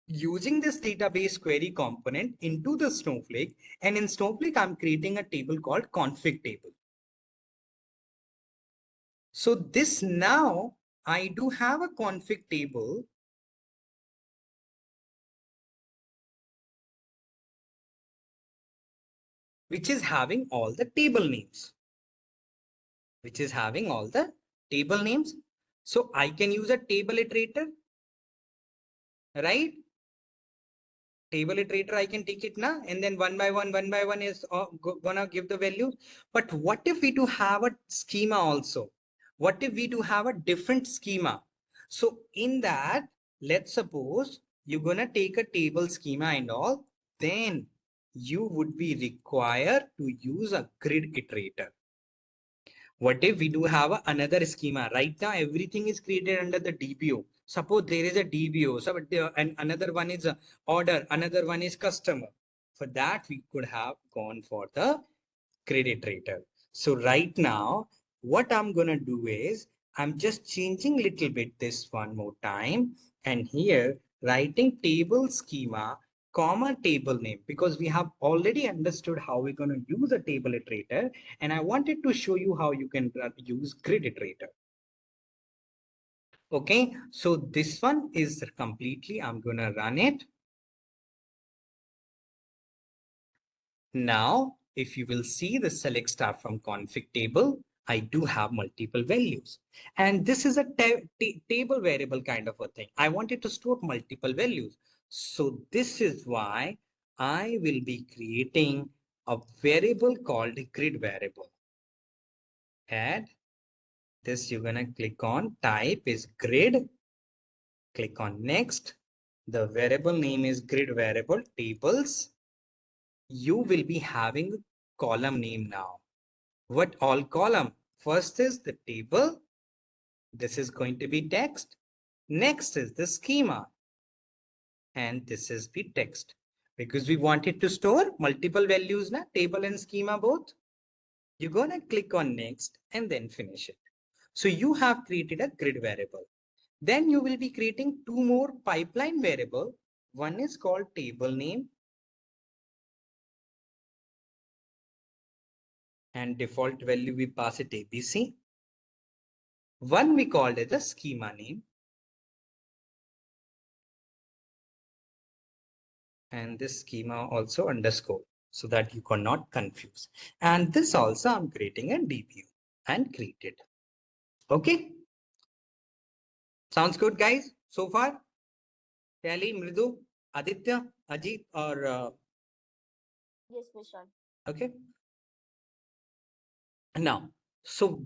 using this database query component into the Snowflake, and in Snowflake, I'm creating a table called config table. So this now I do have a config table which is having all the table names, So I can use a table iterator, right? Table iterator, I can take it now, and then one by one is gonna give the values. But what if we do have a schema also? What if we do have a different schema? So in that, let's suppose you're gonna take a table schema and all, then you would be required to use a grid iterator. What if we do have another schema? Right now, everything is created under the DBO. Suppose there is a DBO, and another one is order, another one is customer. For that, we could have gone for the grid iterator. So right now, what I'm going to do is I'm just changing a little bit this one more time. And here, writing table schema, comma table name, because we have already understood how we're going to use a table iterator. And I wanted to show you how you can use grid iterator. Okay, so this one is completely, I'm going to run it. Now, if you will see the select star from config table, I do have multiple values. And this is a table variable kind of a thing. I wanted to store multiple values. So this is why I will be creating a variable called grid variable. Add this, you're going to click on type is grid. Click on next. The variable name is grid variable tables. You will be having a column name now. What all column? First is the table. This is going to be text. Next is the schema. And this is the text. Because we wanted to store multiple values, na? Table and schema both. You're going to click on next and then finish it. So you have created a grid variable. Then you will be creating two more pipeline variable. One is called table name. And default value we pass it ABC. One we called it the schema name. And this schema also underscore so that you cannot confuse. And this also I'm creating a DPU and created. Okay. Sounds good, guys, so far? Tally, Mridu, Aditya, Ajit, or Yes, Vishal. okay. Now, so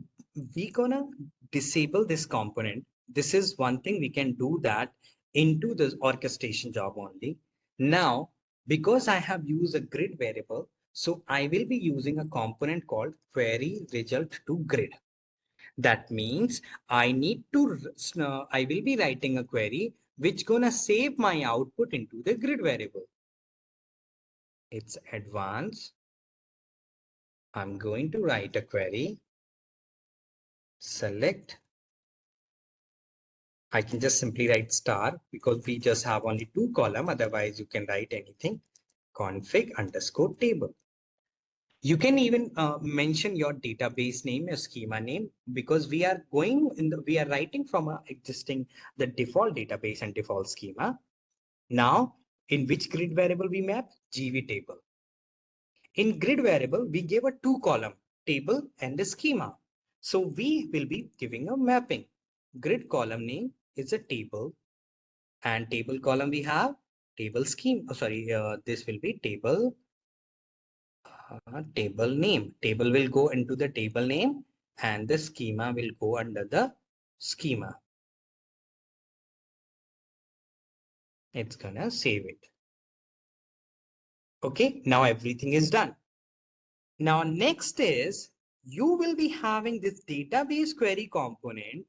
we gonna disable this component. This is one thing we can do that into the orchestration job only. Now, because I have used a grid variable, so I will be using a component called query result to grid. That means I need to, I will be writing a query which gonna save my output into the grid variable. It's advanced I'm going to write a query. Select. I can just simply write star because we just have only 2 columns. Otherwise, you can write anything. Config underscore table. You can even mention your database name, your schema name, because we are writing from the default database and default schema. Now, in which grid variable we map? GV table. In grid variable, we gave a 2 column table and a schema. So we will be giving a mapping. Grid column name is a table, and table column we have table scheme. This will be table. Table name. Table will go into the table name and the schema will go under the schema. It's gonna save it. Okay, now everything is done. Now next is you will be having this database query component.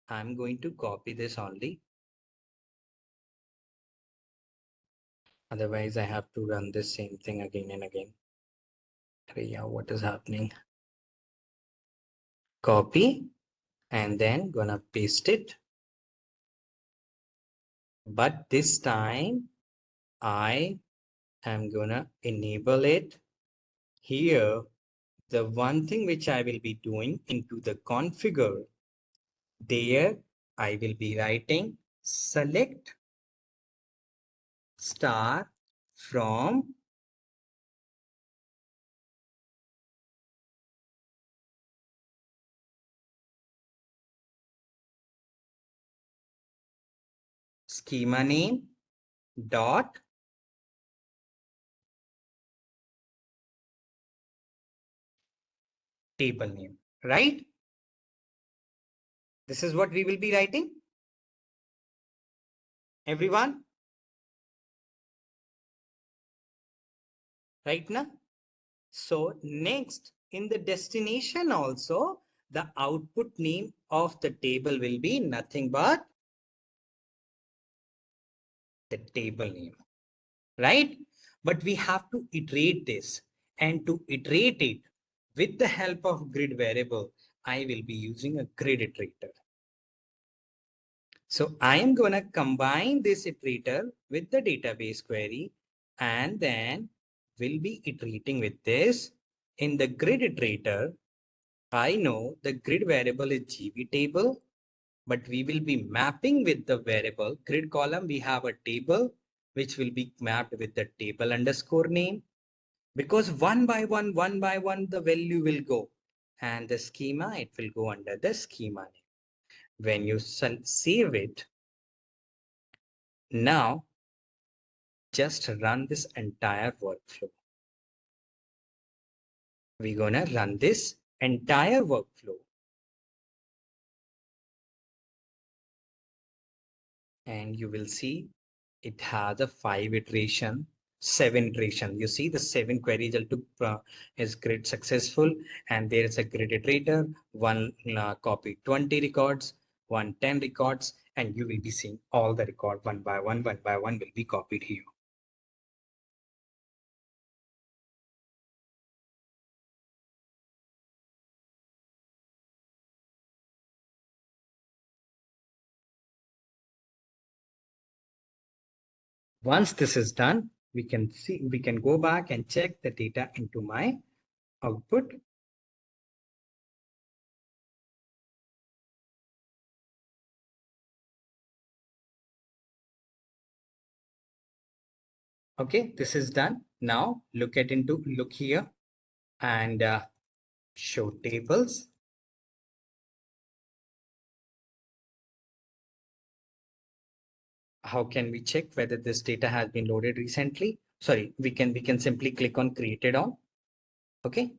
I'm going to copy this only. Otherwise, I have to run the same thing again and again. Yeah, what is happening? Copy and then gonna paste it. But this time I am gonna enable it here. The one thing which I will be doing into the configure, there I will be writing select star from schema name dot table name, right? This is what we will be writing. Everyone, right now? So next in the destination also, the output name of the table will be nothing but the table name, right? But we have to iterate this, and to iterate it with the help of grid variable, I will be using a grid iterator. So I am going to combine this iterator with the database query, and then we'll be iterating with this. In the grid iterator, I know the grid variable is GV table, but we will be mapping with the variable grid column. We have a table which will be mapped with the table underscore name, because one by one, the value will go, and the schema, it will go under the schema name. When you save it, now just run this entire workflow. We're gonna run this entire workflow. And you will see it has a 5 iteration, 7 iteration. You see the 7 query result is grid successful, and there is a grid iterator, one copy 20 records, one 10 records, and you will be seeing all the record one by one will be copied here. Once this is done, we can go back and check the data into my output. Okay, this is done. Now look here and show tables. How can we check whether this data has been loaded recently? Sorry, we can simply click on created on. Okay,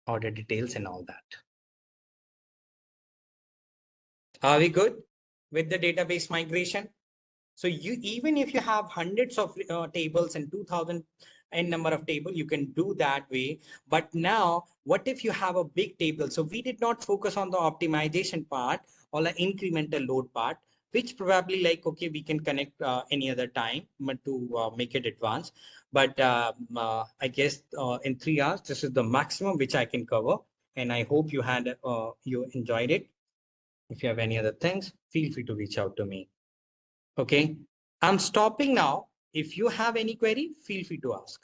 order details and all that. Are we good with the database migration? So even if you have hundreds of tables and 2000 n number of tables, you can do that way. But now, what if you have a big table? So we did not focus on the optimization part or the incremental load part. which probably like, okay, we can connect any other time to make it advanced. But I guess in 3 hours, this is the maximum which I can cover. And I hope you had you enjoyed it. If you have any other things, feel free to reach out to me. Okay, I'm stopping now. If you have any query, feel free to ask.